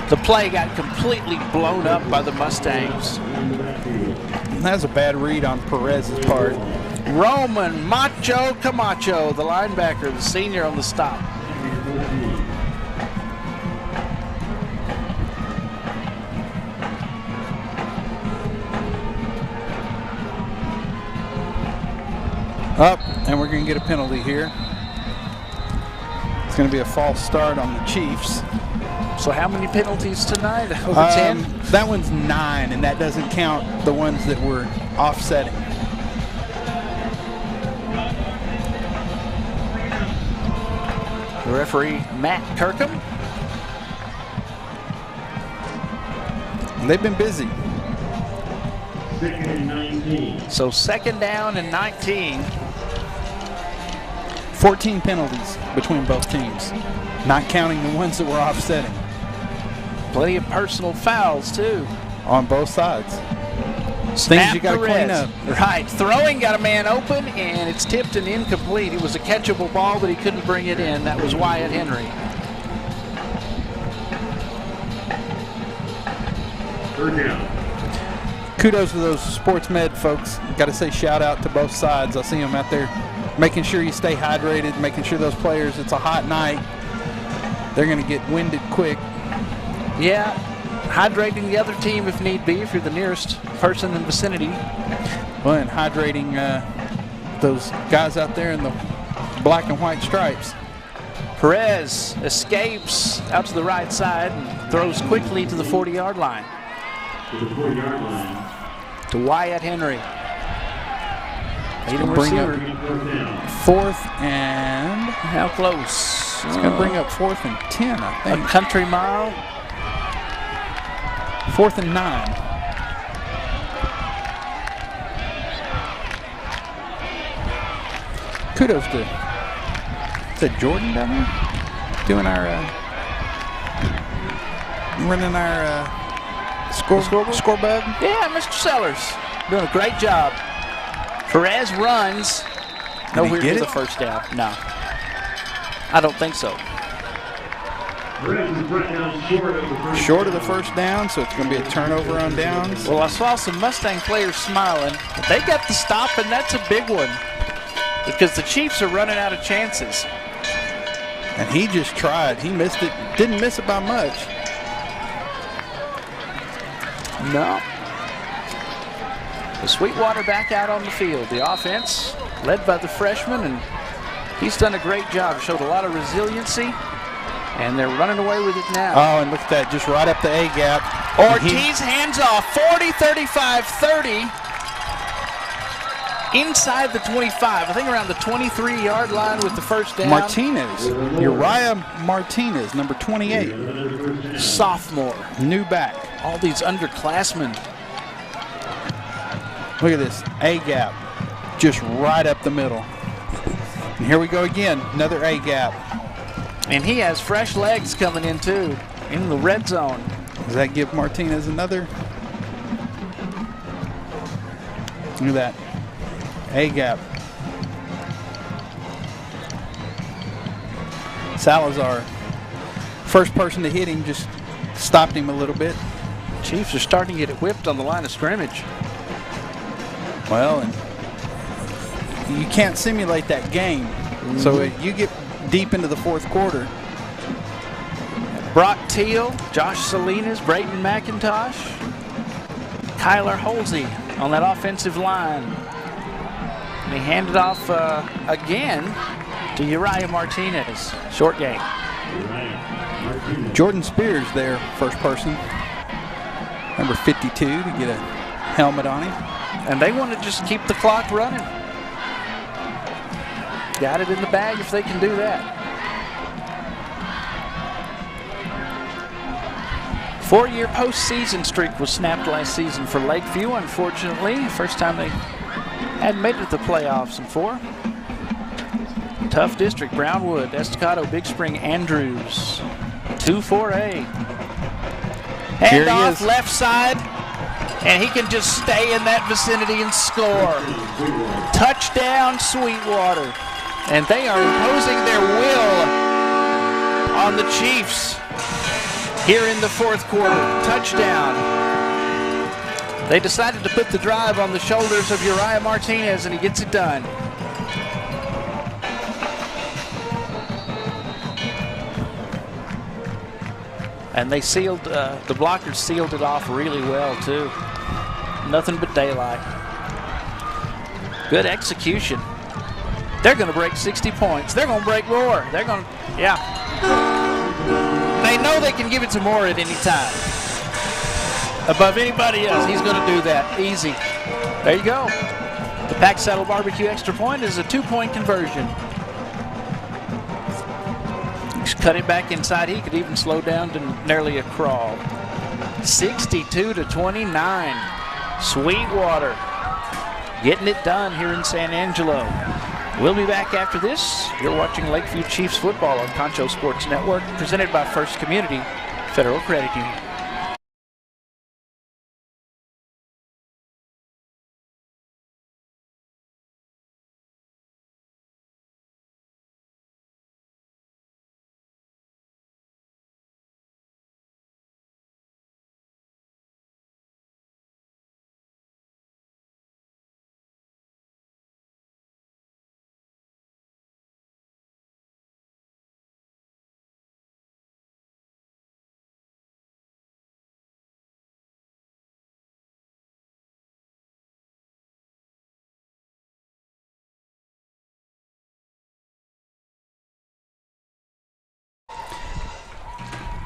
the play got completely blown up by the Mustangs. That's a bad read on Perez's part. Roman Macho Camacho, the linebacker, the senior on the stop. Up, and we're going to get a penalty here. It's going to be a false start on the Chiefs. So how many penalties tonight? Over 10? That one's 9, and that doesn't count the ones that were offsetting. The referee, Matt Kirkham. They've been busy. Second and 19. So 2nd down and 19. 14 penalties between both teams, not counting the ones that were offsetting. Plenty of personal fouls, too. On both sides. Snap Things you got to clean up. Right. Throwing got a man open, and it's tipped and incomplete. It was a catchable ball, but he couldn't bring it in. That was Wyatt Henry. Third down. Kudos to those sports med folks. Got to say shout out to both sides. I see them out there making sure you stay hydrated, making sure those players, it's a hot night. They're going to get winded quick. Yeah, hydrating the other team if need be, if you're the nearest person in the vicinity. Well, and hydrating those guys out there in the black and white stripes. Perez escapes out to the right side and throws quickly to the 40-yard line. To the 40-yard line. To Wyatt Henry. Leading Bring receiver. up 4th and... How close? It's going to bring up 4th and 10, I think. A country mile. 4th and 9. Kudos to, is that Jordan down there? Doing our, running our scorebug? Yeah, Mr. Sellers doing a great job. Perez runs. Nowhere near the first down. No. I don't think so. Short of the first down, so it's going to be a turnover on downs. Well, I saw some Mustang players smiling. But they got the stop, and that's a big one because the Chiefs are running out of chances. And he just tried. He missed it. Didn't miss it by much. No. The Sweetwater back out on the field. The offense led by the freshman, and he's done a great job. Showed a lot of resiliency, and they're running away with it now. Oh, and look at that. Just right up the A-gap. Ortiz hands off. 40, 35, 30. Inside the 25. I think around the 23-yard line with the first down. Martinez. Uriah Martinez, number 28. Sophomore. New back. All these underclassmen. Look at this, A-gap, just right up the middle. And here we go again, another A-gap. And he has fresh legs coming in too, in the red zone. Does that give Martinez another? Look at that, A-gap. Salazar, first person to hit him, just stopped him a little bit. Chiefs are starting to get whipped on the line of scrimmage. Well, and you can't simulate that game. So you get deep into the fourth quarter. Brock Teal, Josh Salinas, Brayton McIntosh, Kyler Holsey on that offensive line. And he handed off again to Uriah Martinez. Short game. Jordan Spears there, first person. Number 52 to get a helmet on him. And they want to just keep the clock running. Got it in the bag if they can do that. 4-year postseason streak was snapped last season for Lakeview, unfortunately. First time they hadn't made it to the playoffs in 4. Tough district, Brownwood, Estacado, Big Spring, Andrews. 2-4A. Handoff left side. And he can just stay in that vicinity and score. Touchdown, Sweetwater. And they are imposing their will on the Chiefs here in the fourth quarter. Touchdown. They decided to put the drive on the shoulders of Uriah Martinez, and he gets it done. And they sealed, the blockers sealed it off really well too. Nothing but daylight. Good execution. They're going to break 60 points. They're going to break more. They're going to, yeah. They know they can give it to Moore at any time. Above anybody else, he's going to do that. Easy. There you go. The Pack Saddle Barbecue extra point is a 2-point conversion. cut it back inside. He could even slow down to nearly a crawl. 62-29. Sweetwater getting it done here in San Angelo. We'll be back after this. You're watching Lakeview Chiefs football on Concho Sports Network, presented by First Community Federal Credit Union.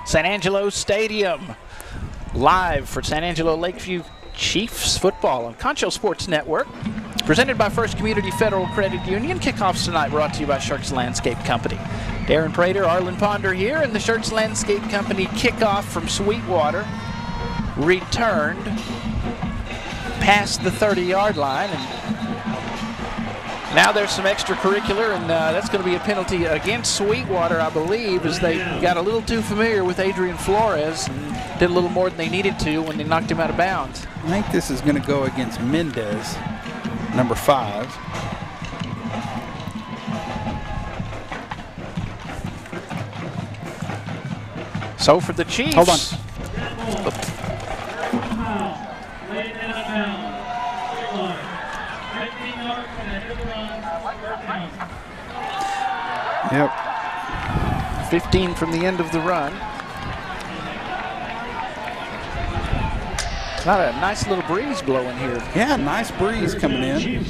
San Angelo Stadium, live for San Angelo Lakeview Chiefs football on Concho Sports Network, presented by First Community Federal Credit Union. Kickoffs tonight brought to you by Sharks Landscape Company. Darren Prater, Arlen Ponder here, and the Sharks Landscape Company kickoff from Sweetwater returned past the 30-yard line, and now there's some extracurricular, and that's going to be a penalty against Sweetwater, I believe, as they got a little too familiar with Adrian Flores and did a little more than they needed to when they knocked him out of bounds. I think this is going to go against Mendez, number 5. So for the Chiefs. Hold on. Yep. 15 from the end of the run. Got a nice little breeze blowing here. Yeah, nice breeze coming in.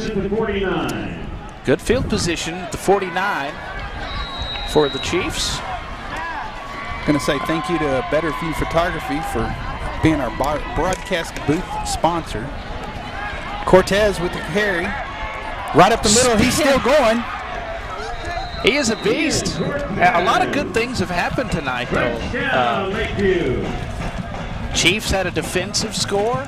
Good field position at the 49 for the Chiefs. Going to say thank you to Better View Photography for being our broadcast booth sponsor. Cortez with the carry. Right up the middle, he's still going. He is a beast. A lot of good things have happened tonight, though. Chiefs had a defensive score.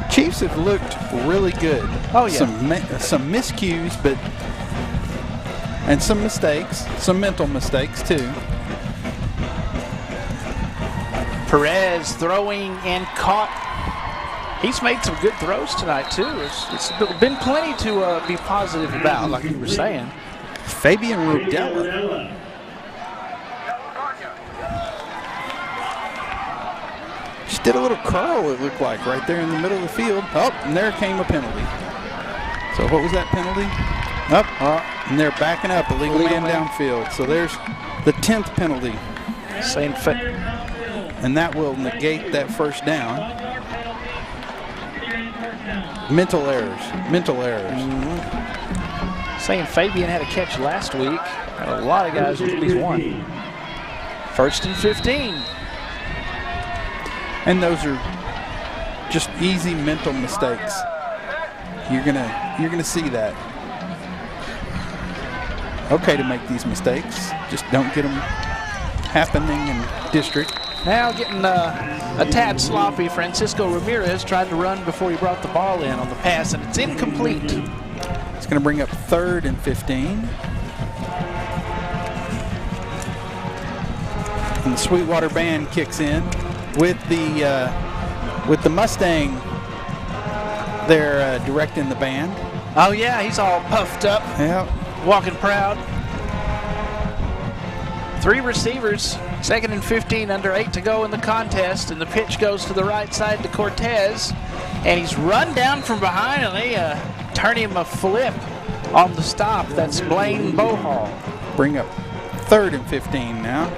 Chiefs have looked really good. Oh, yeah. Some miscues, and some mistakes, some mental mistakes, too. Perez throwing and caught. He's made some good throws tonight, too. It's been plenty to be positive about, like you were saying. Fabian Rudella. Just did a little curl, it looked like, right there in the middle of the field. Oh, and there came a penalty. So what was that penalty? And they're backing up, illegal man downfield. So there's the 10th penalty. And that will negate that first down. Mental errors. Mm-hmm. Saying Fabian had a catch last week. Got a lot of guys with at least one. 1st and 15. And those are just easy mental mistakes. You're gonna see that. Okay to make these mistakes. Just don't get them happening in district. Now getting a tad sloppy. Francisco Ramirez tried to run before he brought the ball in on the pass, and it's incomplete. It's going to bring up 3rd and 15. And the Sweetwater band kicks in with the Mustang. They're directing the band. Oh yeah, he's all puffed up. Yeah, walking proud. 3 receivers, 2nd and 15, under 8 to go in the contest, and the pitch goes to the right side to Cortez, and he's run down from behind, and they turn him a flip on the stop. That's Blaine Bohall. Bring up 3rd and 15 now.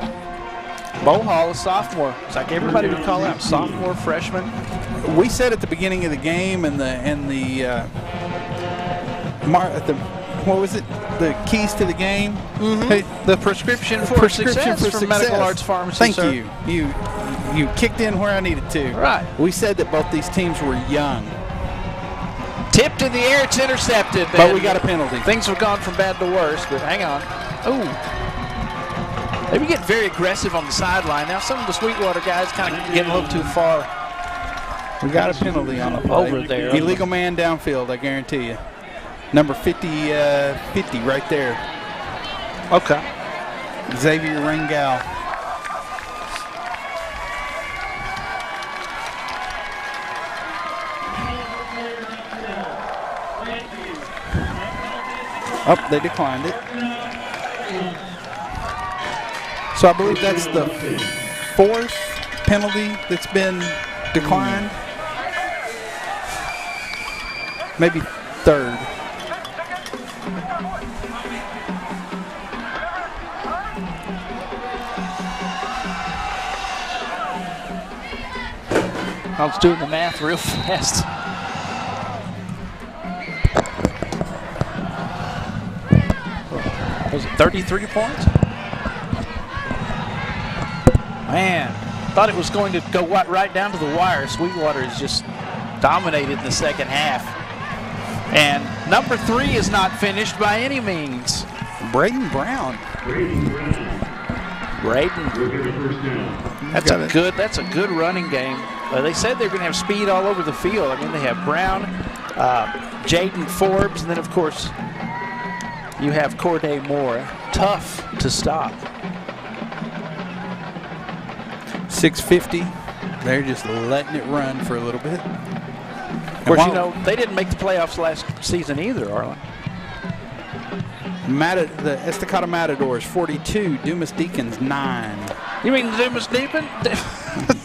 Bohall, a sophomore. It's like everybody would call him sophomore, freshman. We said at the beginning of the game, what was it? The keys to the game. Mm-hmm. Hey, the prescription for success from Medical Arts Pharmacy. Thank sir. you. You kicked in where I needed to. Right. We said that both these teams were young. Tipped in the air, it's intercepted. But we got a penalty. Things have gone from bad to worse, but hang on. Ooh. They get very aggressive on the sideline. Now some of the Sweetwater guys kind of getting a little too far. We got a penalty on the over there. Illegal man downfield, I guarantee you. Number 50 right there. Okay. Xavier Rangel. Oh, they declined it. So I believe that's the 4th penalty that's been declined. Maybe 3rd. I was doing the math real fast. Was it 33 points? Man, thought it was going to go right down to the wire. Sweetwater has just dominated in the second half. And number 3 is not finished by any means. Braden Brown. Braden. That's a good running game. They said they're going to have speed all over the field. I mean, they have Brown, Jaden Forbes, and then of course you have Corday Moore. Tough to stop. 650. They're just letting it run for a little bit. Of course, you know, they didn't make the playoffs last season either, Arlen. The Estacado Matadors 42, Dumas Deacons 9. You mean Dumas Demons?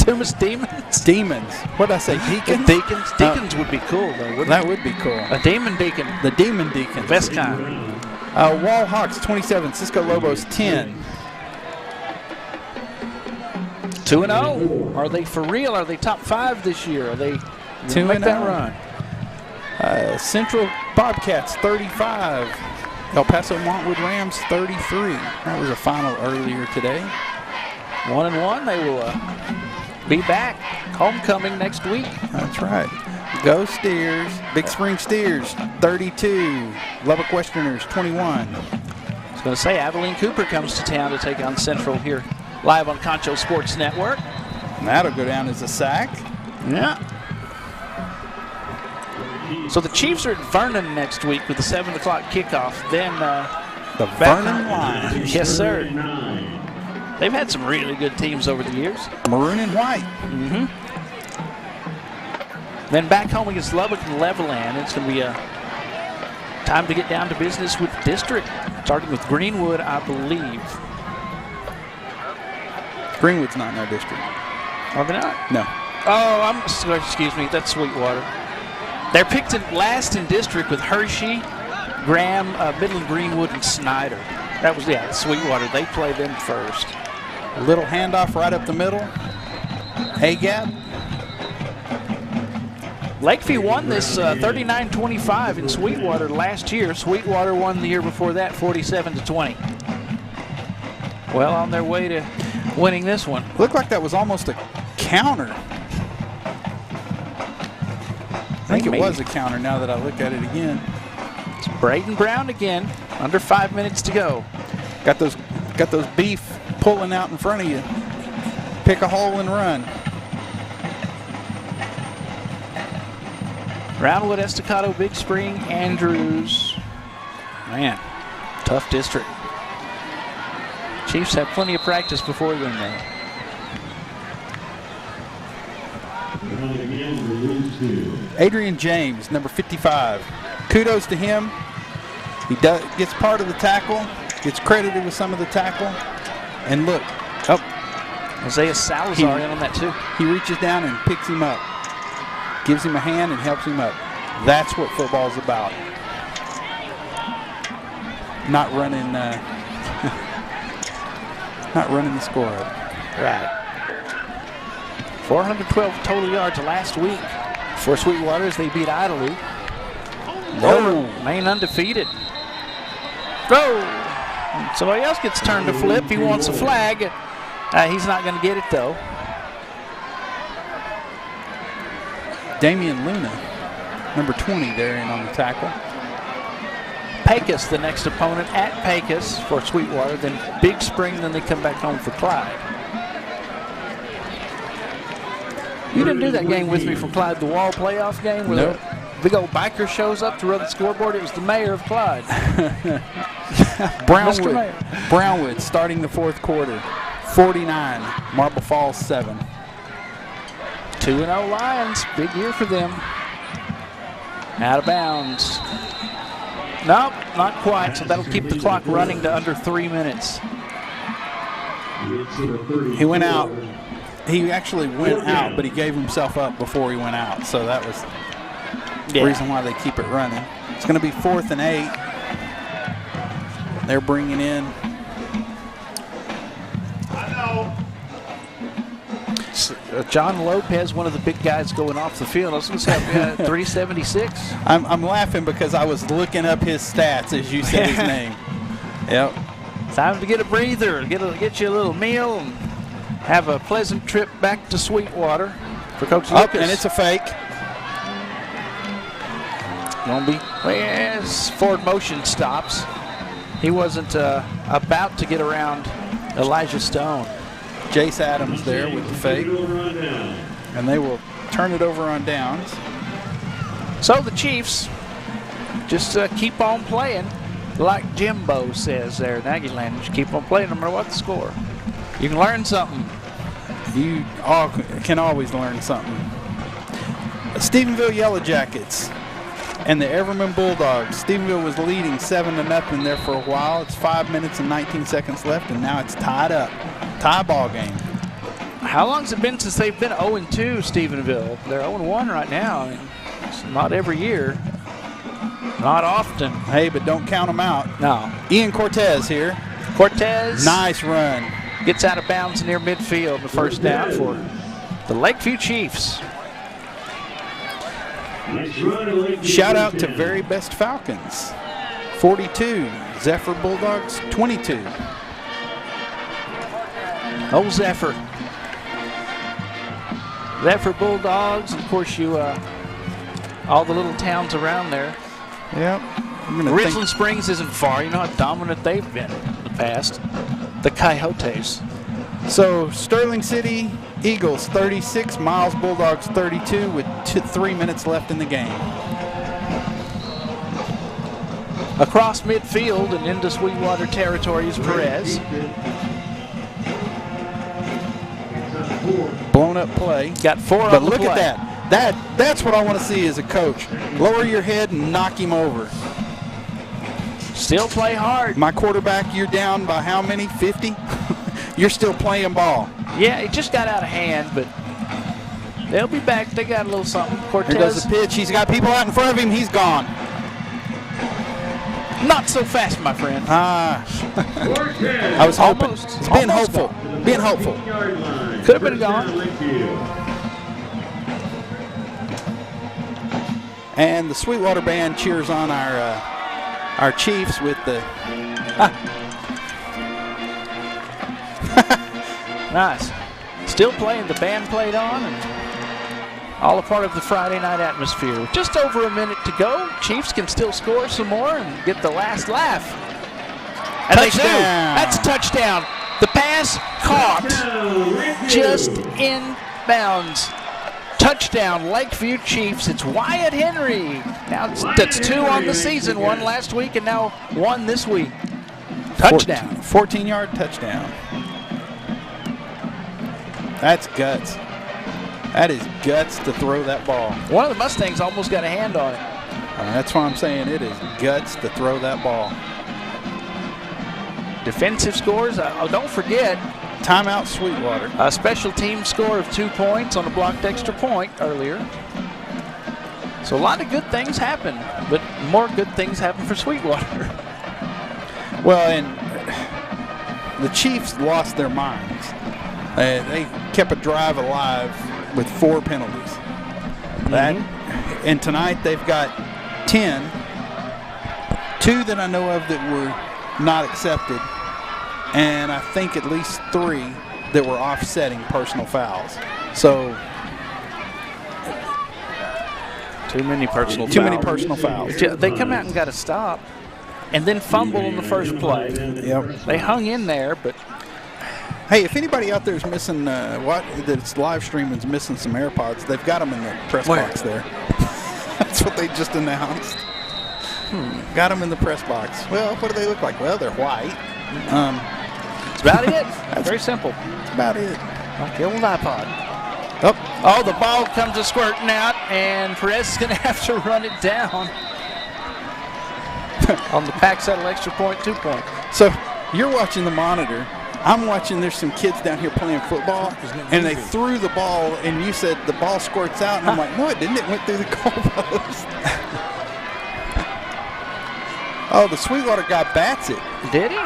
Dumas Demons? Demons. What did I say? Deacons? Deacons? Deacons would be cool, though, wouldn't that it? would be cool. A Demon Deacon. The Demon Deacons. Best kind. Wall Hawks 27, Cisco Lobos 10. 2-0. Are they for real? Are they top 5 this year? Are they 2-0? Make that run. Central Bobcats 35. El Paso Montwood Rams 33. That was a final earlier today. 1-1. They will be back. Homecoming next week. That's right. Go Steers. Big Spring Steers 32. Lubbock Westerners 21. I was going to say Abilene Cooper comes to town to take on Central here live on Concho Sports Network. And that'll go down as a sack. Yeah. So the Chiefs are at Vernon next week with the 7 o'clock kickoff. Then the Vernon Lions. Yes, sir. They've had some really good teams over the years. Maroon and white. Mm-hmm. Then back home against Lubbock and Levelland. It's going to be a time to get down to business with district, starting with Greenwood, I believe. Greenwood's not in our district. Are they not? No. Oh, excuse me. That's Sweetwater. They're picked last in district with Hershey, Graham, Midland Greenwood, and Snyder. That was, Sweetwater. They played them first. A little handoff right up the middle. A-gap. Lakeview won this 39-25 in Sweetwater last year. Sweetwater won the year before that 47-20. Well, on their way to winning this one. Looked like that was almost a counter. I think it was a counter now that I look at it again. It's Braden Brown again. Under 5 minutes to go. Got those beef pulling out in front of you. Pick a hole and run. Roundwood, Estacado, Big Spring, Andrews. Man, tough district. Chiefs have plenty of practice before them, though. Adrian James, number 55. Kudos to him. He gets part of the tackle, gets credited with some of the tackle. And look, Isaiah Salazar in on that too. He reaches down and picks him up, gives him a hand and helps him up. That's what football's about. Not running, not running the score up. Right. 412 total yards last week for Sweetwater as they beat Idalou. Maine undefeated. Go! Somebody else gets turned to flip. He wants a flag. He's not going to get it, though. Damian Luna, number 20, there in on the tackle. Pecos, the next opponent at Pecos for Sweetwater, then Big Spring, then they come back home for Clyde. You didn't do that game with me from Clyde, the Wall playoff game where the big old biker shows up to run the scoreboard. It was the mayor of Clyde. Brownwood starting the fourth quarter. 49, Marble Falls 7. 2-0 Lions, big year for them. Out of bounds. Nope, not quite, so that'll keep the clock running to under 3 minutes. He went out. He actually went out, but he gave himself up before he went out, so that was the reason why they keep it running. It's going to be 4th and 8. They're bringing in. John Lopez, one of the big guys going off the field. I was going to say 376. I'm laughing because I was looking up his stats as you said his name. Yep. Time to get a breather, get you a little meal, and have a pleasant trip back to Sweetwater for Coach Lucas. And it's a fake. Gonna be as forward motion stops. He wasn't about to get around Elijah Stone. Jace Adams there with the fake. And they will turn it over on downs. So the Chiefs just keep on playing, like Jimbo says there in Aggieland. Just keep on playing no matter what the score. You can learn something. You all can always learn something. Stephenville Yellow Jackets and the Everman Bulldogs. Stephenville was leading 7-0 there for a while. It's 5 minutes and 19 seconds left, and now it's tied up. Tie ball game. How long has it been since they've been 0-2, Stephenville? They're 0-1 right now. I mean, it's not every year. Not often. Hey, but don't count them out. No. Ian Cortez here. Cortez. Nice run. Gets out of bounds near midfield. The first down for the Lakeview Chiefs. Shout out to Very Best Falcons. 42. Zephyr Bulldogs 22. Old Zephyr. Zephyr Bulldogs, and of course all the little towns around there. Yep. Richland Springs isn't far. You know how dominant they've been in the past. The Coyotes. So Sterling City Eagles 36, Miles Bulldogs 32 with 3 minutes left in the game. Across midfield and into Sweetwater territory is Perez. Blown up play. Got 4 on the play. But look at that. That's what I want to see as a coach. Lower your head and knock him over. Still play hard. My quarterback, you're down by how many? 50? You're still playing ball. Yeah, it just got out of hand, but they'll be back. They got a little something. Cortez. Here goes the pitch. He's got people out in front of him. He's gone. Not so fast, my friend. I was hoping. It's being hopeful. Gone. Being hopeful. Could have been gone. And the Sweetwater band cheers on our Chiefs with the. Nice. Still playing. The band played on, and all a part of the Friday night atmosphere. With just over a minute to go, Chiefs can still score some more and get the last laugh. And touchdown. They do. That's a touchdown. The pass caught just in bounds. Touchdown, Lakeview Chiefs. It's Wyatt Henry. Now that's 2 on the season. 1 last week and now 1 this week. Touchdown. 14-yard touchdown. That's guts. That is guts to throw that ball. One of the Mustangs almost got a hand on it. That's why I'm saying it is guts to throw that ball. Defensive scores, don't forget. Timeout Sweetwater. A special team score of 2 points on a blocked extra point earlier. So a lot of good things happen, but more good things happen for Sweetwater. Well, and the Chiefs lost their minds. They kept a drive alive with 4 penalties. And tonight they've got 10. 2 that I know of that were not accepted. And I think at least 3 that were offsetting personal fouls. So too many personal fouls. They come out and got a stop. and then fumble in the first play. Yep. They hung in there, but hey, if anybody out there is missing that's live streaming is missing some AirPods, they've got them in the press box there. That's what they just announced. Got them in the press box. Well, what do they look like? Well, they're white. That's about it. That's very simple. That's about it. Like the old iPod. Oh, the ball comes a squirting out, and Perez is going to have to run it down on the Pack Settle extra point, 2 point. So you're watching the monitor. I'm watching. There's some kids down here playing football, and they threw the ball, and you said the ball squirts out, and I'm like, no, it didn't. It went through the goalpost. Oh, the Sweetwater guy bats it. Did he?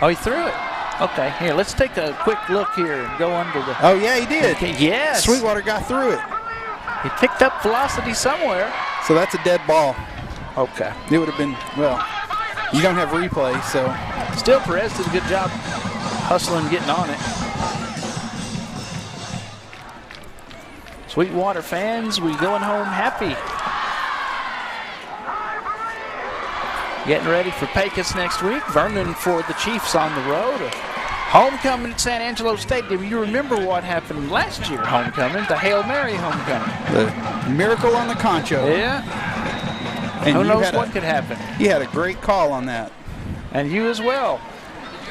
Oh, he threw it. Okay, here, let's take a quick look here and go under the... Oh, yeah, he did. Okay, yes. Sweetwater got through it. He picked up velocity somewhere. So that's a dead ball. Okay. It would have been, well, you don't have replay, so. Still, Perez did a good job hustling, getting on it. Sweetwater fans, we going home happy. Getting ready for Pecos next week. Vernon for the Chiefs on the road. Homecoming at San Angelo Stadium. You remember what happened last year, homecoming, the Hail Mary homecoming. The miracle on the Concho. Yeah. And who knows what could happen. You had a great call on that. And you as well.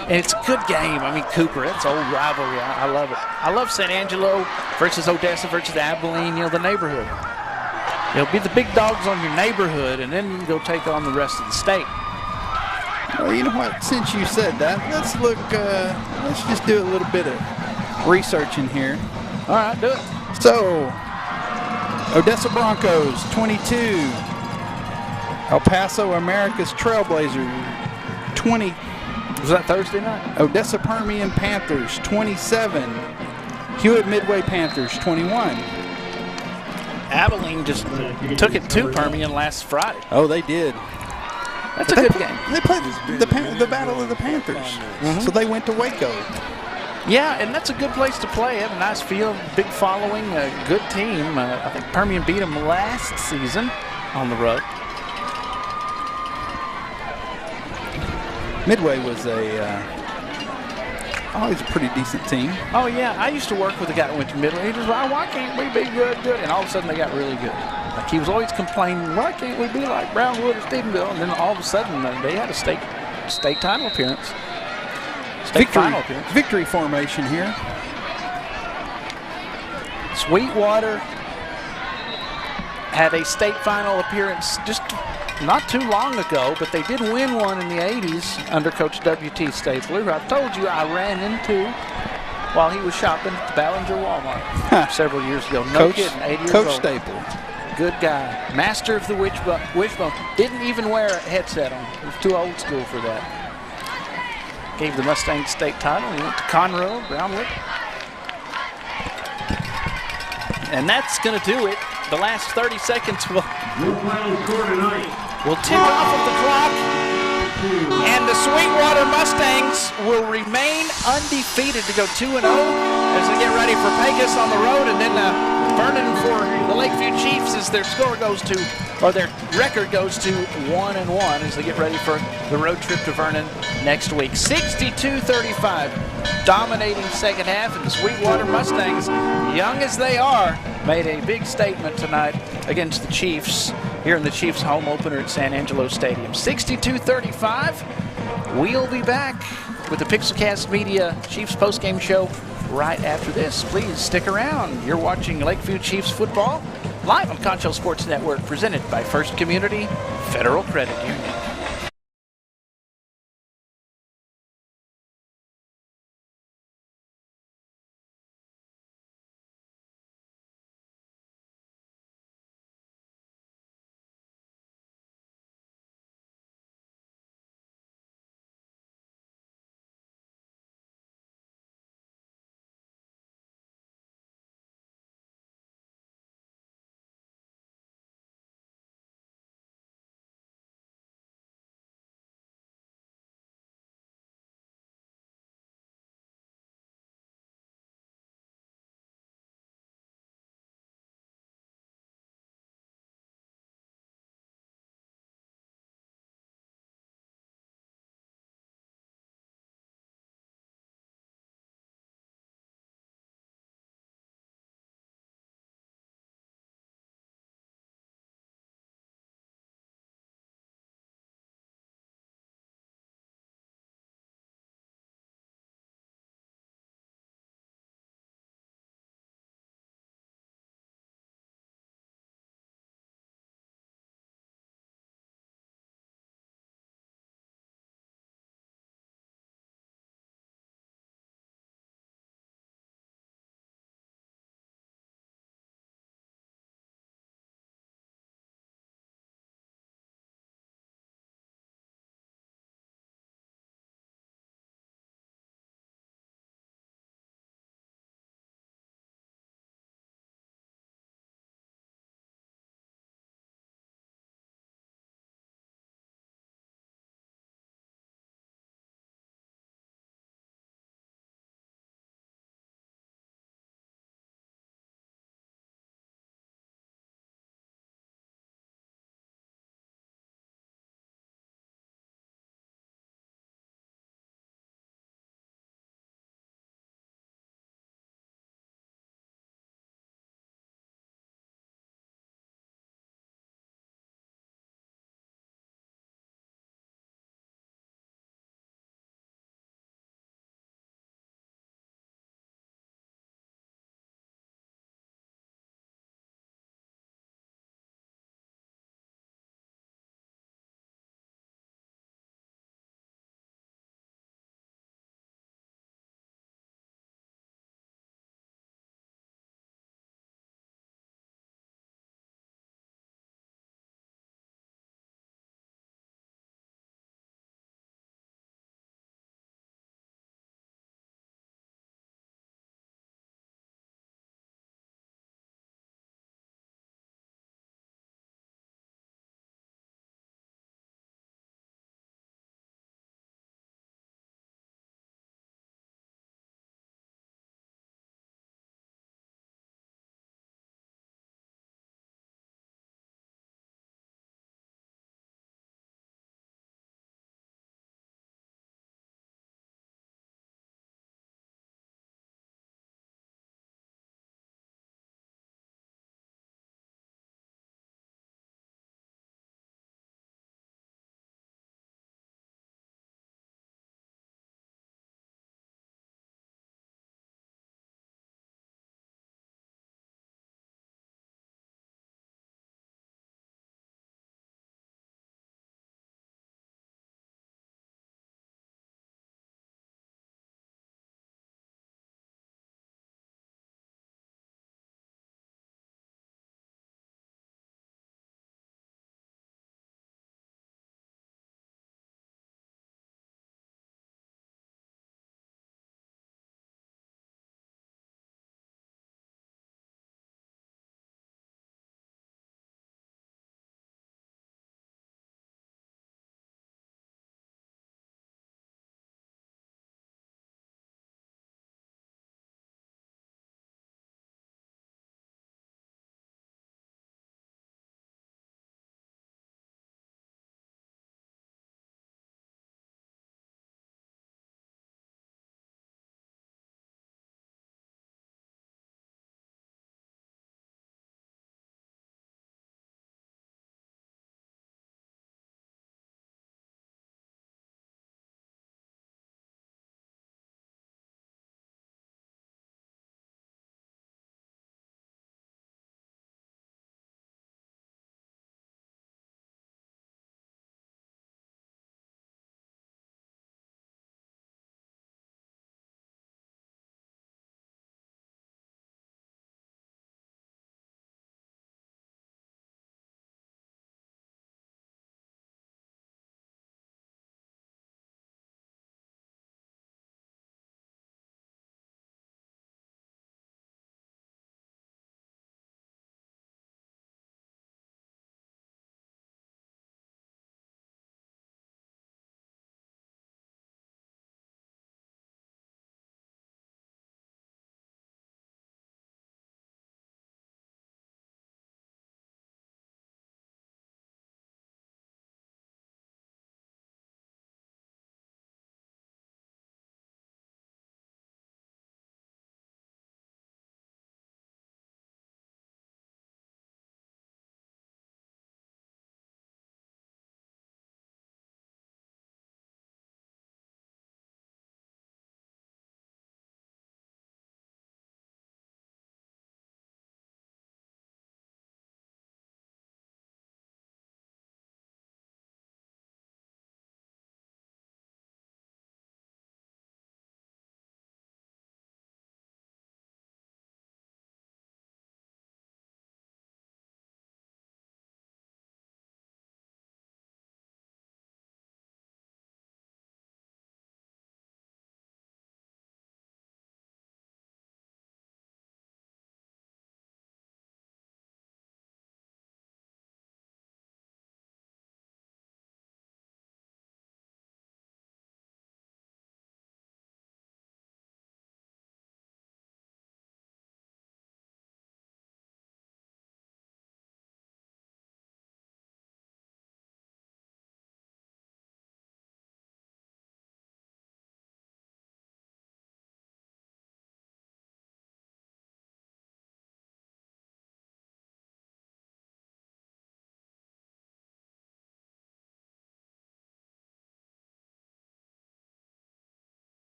And it's a good game. I mean, Cooper, it's old rivalry. I love it. I love San Angelo versus Odessa versus Abilene, the neighborhood. It'll be the big dogs on your neighborhood, and then you can go take on the rest of the state. Well, you know what? Since you said that, let's look. Let's just do a little bit of research in here. All right, do it. So, Odessa Broncos 22, El Paso Americas Trailblazers 20. Was that Thursday night? Odessa Permian Panthers 27, Hewitt Midway Panthers 21. Abilene just took it to Permian last Friday. Oh, they did. That's a good game. They played the Battle of the Panthers, so they went to Waco. Yeah, and that's a good place to play. They have a nice field, big following, a good team. I think Permian beat them last season on the road. Midway was always a pretty decent team. Oh, yeah. I used to work with a guy that went to Midway. He just, why can't we be good? And all of a sudden they got really good. Like he was always complaining, why can't we be like Brownwood or Stephenville? And then all of a sudden they had a state title appearance. Final appearance. Victory formation here. Sweetwater had a state final appearance just not too long ago, but they did win one in the 80s under Coach W.T. Stapler, who I told you I ran into while he was shopping at the Ballinger Walmart several years ago. No kidding, 80 years Coach old. Stapler. Good guy. Master of the wishbone. Didn't even wear a headset on. He was too old school for that. Gave the Mustangs state title. He went to Conroe, Brownwood. And that's going to do it. The last 30 seconds will tick off of the clock. And the Sweetwater Mustangs will remain undefeated to go 2-0 as they get ready for Pecos on the road. And then Vernon for the Lakeview Chiefs as their record goes to 1-1 as they get ready for the road trip to Vernon next week. 62-35, dominating second half, and the Sweetwater Mustangs, young as they are, made a big statement tonight against the Chiefs here in the Chiefs home opener at San Angelo Stadium. 62-35. We'll be back with the Pixelcast Media Chiefs postgame show right after this. Please stick around. You're watching Lakeview Chiefs football live on Concho Sports Network, presented by First Community Federal Credit Union.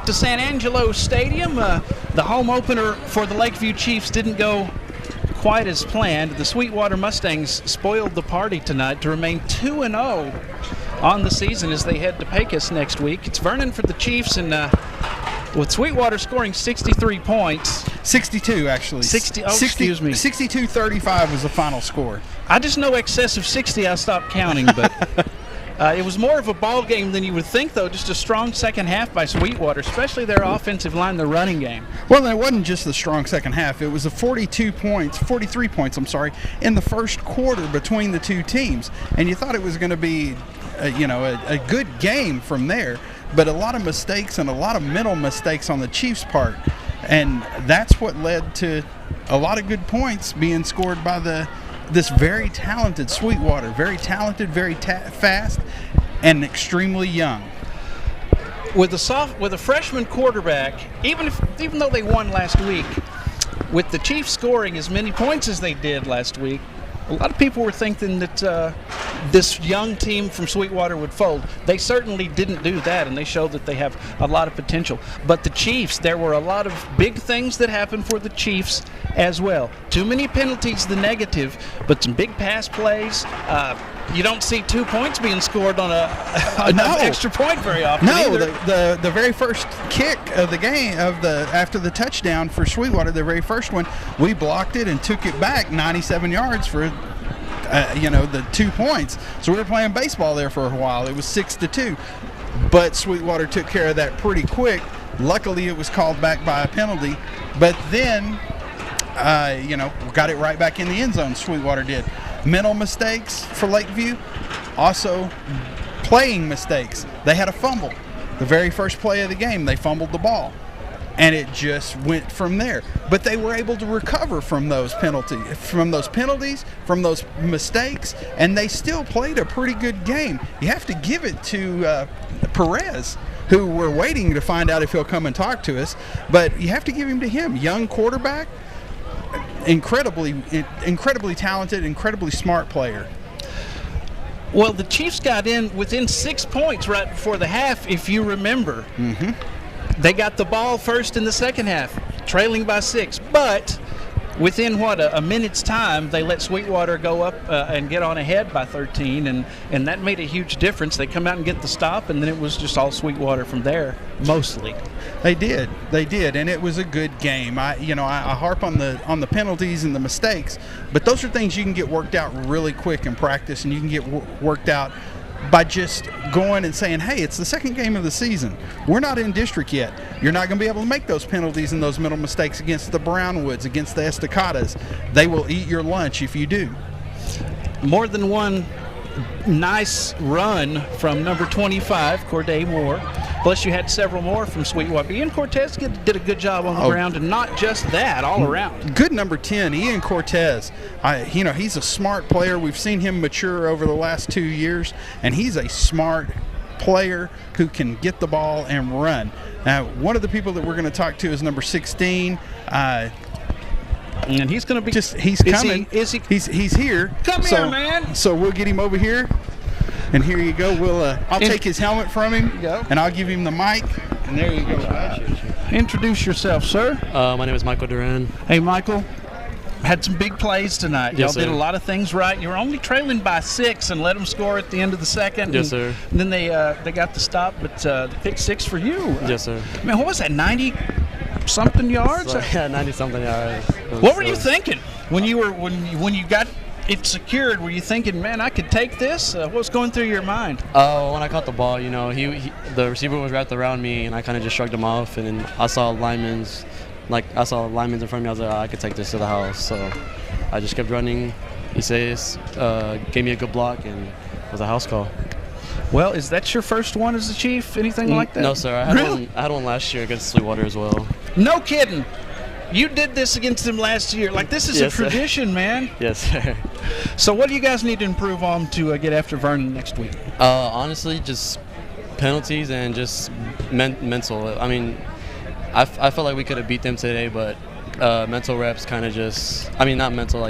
back to San Angelo Stadium. The home opener for the Lakeview Chiefs didn't go quite as planned. The Sweetwater Mustangs spoiled the party tonight to remain 2-0 on the season as they head to Pecos next week. It's Vernon for the Chiefs, and with Sweetwater scoring 63 points. 62, actually. 62-35 was the final score. I just know excess of 60, I stopped counting, but it was more of a ball game than you would think, though. Just a strong second half by Sweetwater, especially their offensive line, the running game. Well, it wasn't just the strong second half. It was a 43 points, in the first quarter between the two teams. And you thought it was going to be, a good game from there. But a lot of mistakes and a lot of mental mistakes on the Chiefs' part. And that's what led to a lot of good points being scored by this very talented Sweetwater. Very talented, very fast, and extremely young. With a freshman quarterback, even though they won last week, with the Chiefs scoring as many points as they did last week, a lot of people were thinking that this young team from Sweetwater would fold. They certainly didn't do that, and they showed that they have a lot of potential. But the Chiefs, there were a lot of big things that happened for the Chiefs as well. Too many penalties, the negative, but some big pass plays. You don't see 2 points being scored on an extra point very often. No, either. the very first kick of the game after the touchdown for Sweetwater, the very first one, we blocked it and took it back 97 yards for the 2 points. So we were playing baseball there for a while. It was 6-2, but Sweetwater took care of that pretty quick. Luckily, it was called back by a penalty, but then got it right back in the end zone. Sweetwater did. Mental mistakes for Lakeview, also playing mistakes. They had a fumble. The very first play of the game, they fumbled the ball, and it just went from there. But they were able to recover from those penalties, from those mistakes, and they still played a pretty good game. You have to give it to Perez, who we're waiting to find out if he'll come and talk to us, but you have to give him to him. Young quarterback, incredibly talented, incredibly smart player. Well, the Chiefs got in within 6 points right before the half, if you remember. Mm-hmm. They got the ball first in the second half, trailing by 6. But within, a minute's time, they let Sweetwater go up and get on ahead by 13, and that made a huge difference. They come out and get the stop, and then it was just all Sweetwater from there, mostly. They did, and it was a good game. I harp on the penalties and the mistakes, but those are things you can get worked out really quick in practice, and you can get worked out by just going and saying, hey, it's the second game of the season. We're not in district yet. You're not going to be able to make those penalties and those mental mistakes against the Brownwoods, against the Estacadas. They will eat your lunch if you do. More than one nice run from number 25, Corday Moore. Plus, you had several more from Sweetwater. Ian Cortez did a good job on the ground, and not just that, all around. Good number 10, Ian Cortez. He's a smart player. We've seen him mature over the last 2 years, and he's a smart player who can get the ball and run. Now, one of the people that we're going to talk to is number 16. And he's going to be. He's coming. He's here. Come here, man. So we'll get him over here. And here you go. I'll take his helmet from him, and I'll give him the mic. And there you go. Introduce yourself, sir. My name is Michael Duran. Hey, Michael. Had some big plays tonight. Yes, Y'all did a lot of things right. You were only trailing by 6 and let them score at the end of the second. Yes, sir. And then they got the stop, but the pick 6 for you. Yes, sir. Man, what was that? 90-something yards? So, yeah, 90-something yards. What were you thinking when you got it secured? Were you thinking, man, I could take this? What was going through your mind? When I caught the ball, the receiver was wrapped around me, and I kind of just shrugged him off, and then I saw linemen in front of me. I was like, I could take this to the house. So I just kept running. He says, gave me a good block, and it was a house call. Well, is that your first one as a Chief? Anything like that? No, sir. I had one last year against Sweetwater as well. No kidding. You did this against them last year. This is a tradition, sir. Man. Yes, sir. So what do you guys need to improve on to get after Vernon next week? Honestly, just penalties and just mental. I mean, I felt like we could have beat them today, but mental reps kind of just – not mental,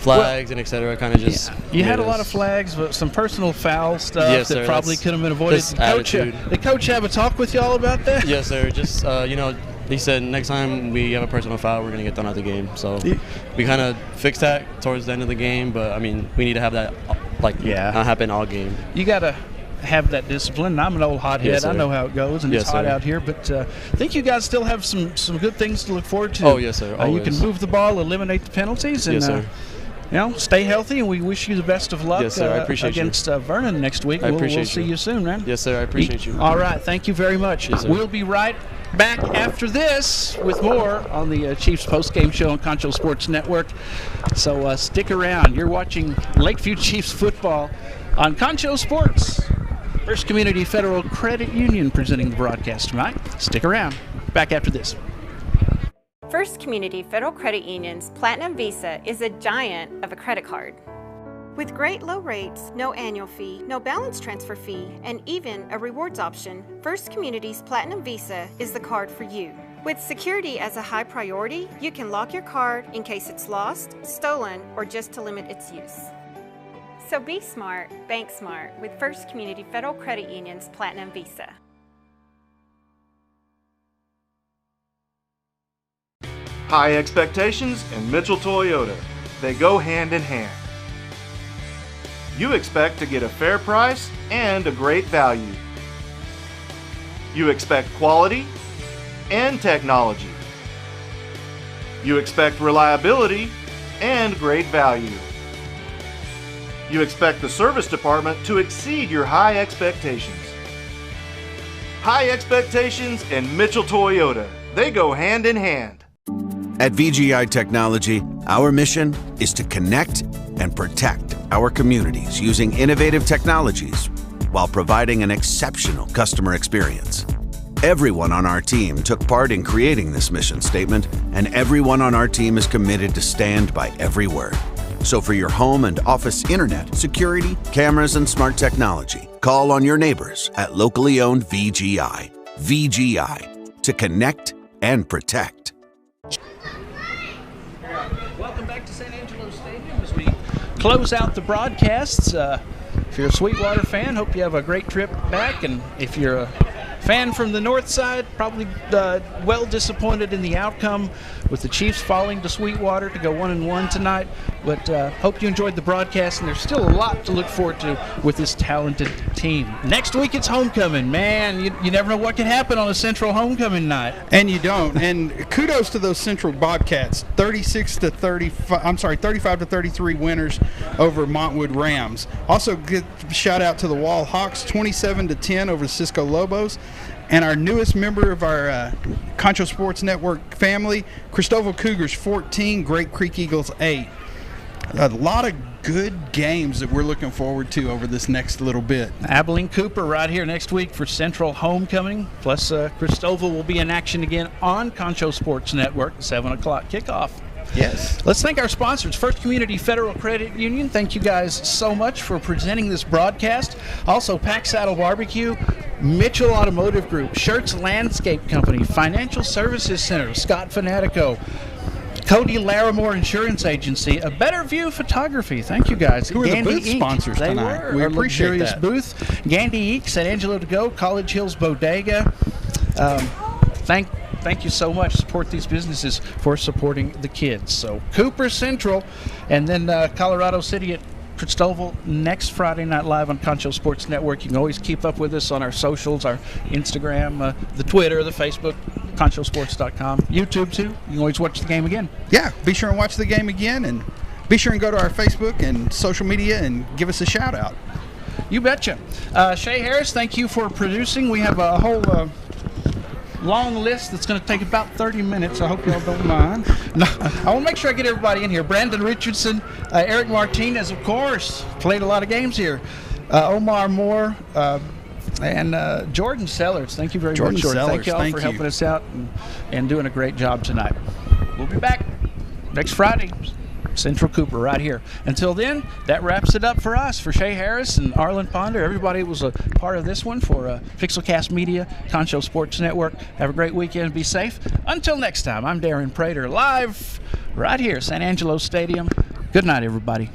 flags and etc. Kind of just. Yeah. You had a lot of flags, but some personal foul stuff yes, that sir, probably could have been avoided. Did Coach have a talk with y'all about that? Yes, sir. Just he said next time we have a personal foul, we're gonna get thrown out the game. So we kind of fixed that towards the end of the game, but I mean we need to have that not happen all game. You gotta have that discipline. I'm an old hothead. Yes, I know how it goes, and it's hot out here. But I think you guys still have some good things to look forward to. Oh yes, sir. You can move the ball, eliminate the penalties, and yes, sir. Stay healthy, and we wish you the best of luck yes, sir. I appreciate against Vernon next week. We'll see you soon, man. Yes, sir. I appreciate you. All right. Thank you very much. Yes, sir. We'll be right back after this with more on the Chiefs postgame show on Concho Sports Network. So stick around. You're watching Lakeview Chiefs football on Concho Sports. First Community Federal Credit Union presenting the broadcast tonight. Stick around. Back after this. First Community Federal Credit Union's Platinum Visa is a giant of a credit card. With great low rates, no annual fee, no balance transfer fee, and even a rewards option, First Community's Platinum Visa is the card for you. With security as a high priority, you can lock your card in case it's lost, stolen, or just to limit its use. So be smart, bank smart with First Community Federal Credit Union's Platinum Visa. High expectations and Mitchell Toyota. They go hand in hand. You expect to get a fair price and a great value. You expect quality and technology. You expect reliability and great value. You expect the service department to exceed your high expectations. High expectations and Mitchell Toyota. They go hand in hand. At VGI Technology, our mission is to connect and protect our communities using innovative technologies while providing an exceptional customer experience. Everyone on our team took part in creating this mission statement, and everyone on our team is committed to stand by every word. So for your home and office internet, security, cameras, and smart technology, call on your neighbors at locally owned VGI. VGI, to connect and protect. Welcome back to San Angelo Stadium as we close out the broadcasts. If you're a Sweetwater fan, hope you have a great trip back. And if you're a fan from the north side, probably well disappointed in the outcome with the Chiefs falling to Sweetwater to go 1-1 tonight. But hope you enjoyed the broadcast, and there's still a lot to look forward to with this talented team. Next week it's homecoming. Man, you never know what can happen on a Central homecoming night. And you don't. And kudos to those Central Bobcats. 35-33 winners over Montwood Rams. Also, good shout out to the Wall Hawks, 27-10 over Cisco Lobos. And our newest member of our Concho Sports Network family, Cristoval Cougars 14, Great Creek Eagles 8. A lot of good games that we're looking forward to over this next little bit. Abilene Cooper right here next week for Central Homecoming. Plus, Cristoval will be in action again on Concho Sports Network, 7 o'clock kickoff. Yes. Let's thank our sponsors, First Community Federal Credit Union. Thank you guys so much for presenting this broadcast. Also, Pack Saddle Barbecue, Mitchell Automotive Group, Shirts Landscape Company, Financial Services Center, Scott Fanatico, Cody Larimore Insurance Agency, A Better View Photography. Thank you guys. Who are the booth Inc. sponsors They tonight? were. We Our appreciate luxurious that. Booth. Gandy Eeks at Angelo to Go, College Hills Bodega. Thank you so much. Support these businesses for supporting the kids. So Cooper Central, and then Colorado City at Cristoval next Friday night live on Concho Sports Network. You can always keep up with us on our socials, our Instagram, the Twitter, the Facebook, ConchoSports.com, YouTube too. You can always watch the game again. Yeah, be sure and watch the game again, and be sure and go to our Facebook and social media and give us a shout out. You betcha. Shay Harris, thank you for producing. We have a whole long list that's going to take about 30 minutes. I hope y'all don't mind. No, I want to make sure I get everybody in here. Brandon Richardson, Eric Martinez, of course, played a lot of games here. Omar Moore, and Jordan Sellers. Thank you very much, Jordan. Thank you all for helping us out and doing a great job tonight. We'll be back next Friday. Central Cooper right here. Until then, that wraps it up for us. For Shay Harris and Arlen Ponder, everybody was a part of this one for Pixelcast Media, Concho Sports Network. Have a great weekend. Be safe. Until next time, I'm Darren Prater, live right here, San Angelo Stadium, Good night, everybody.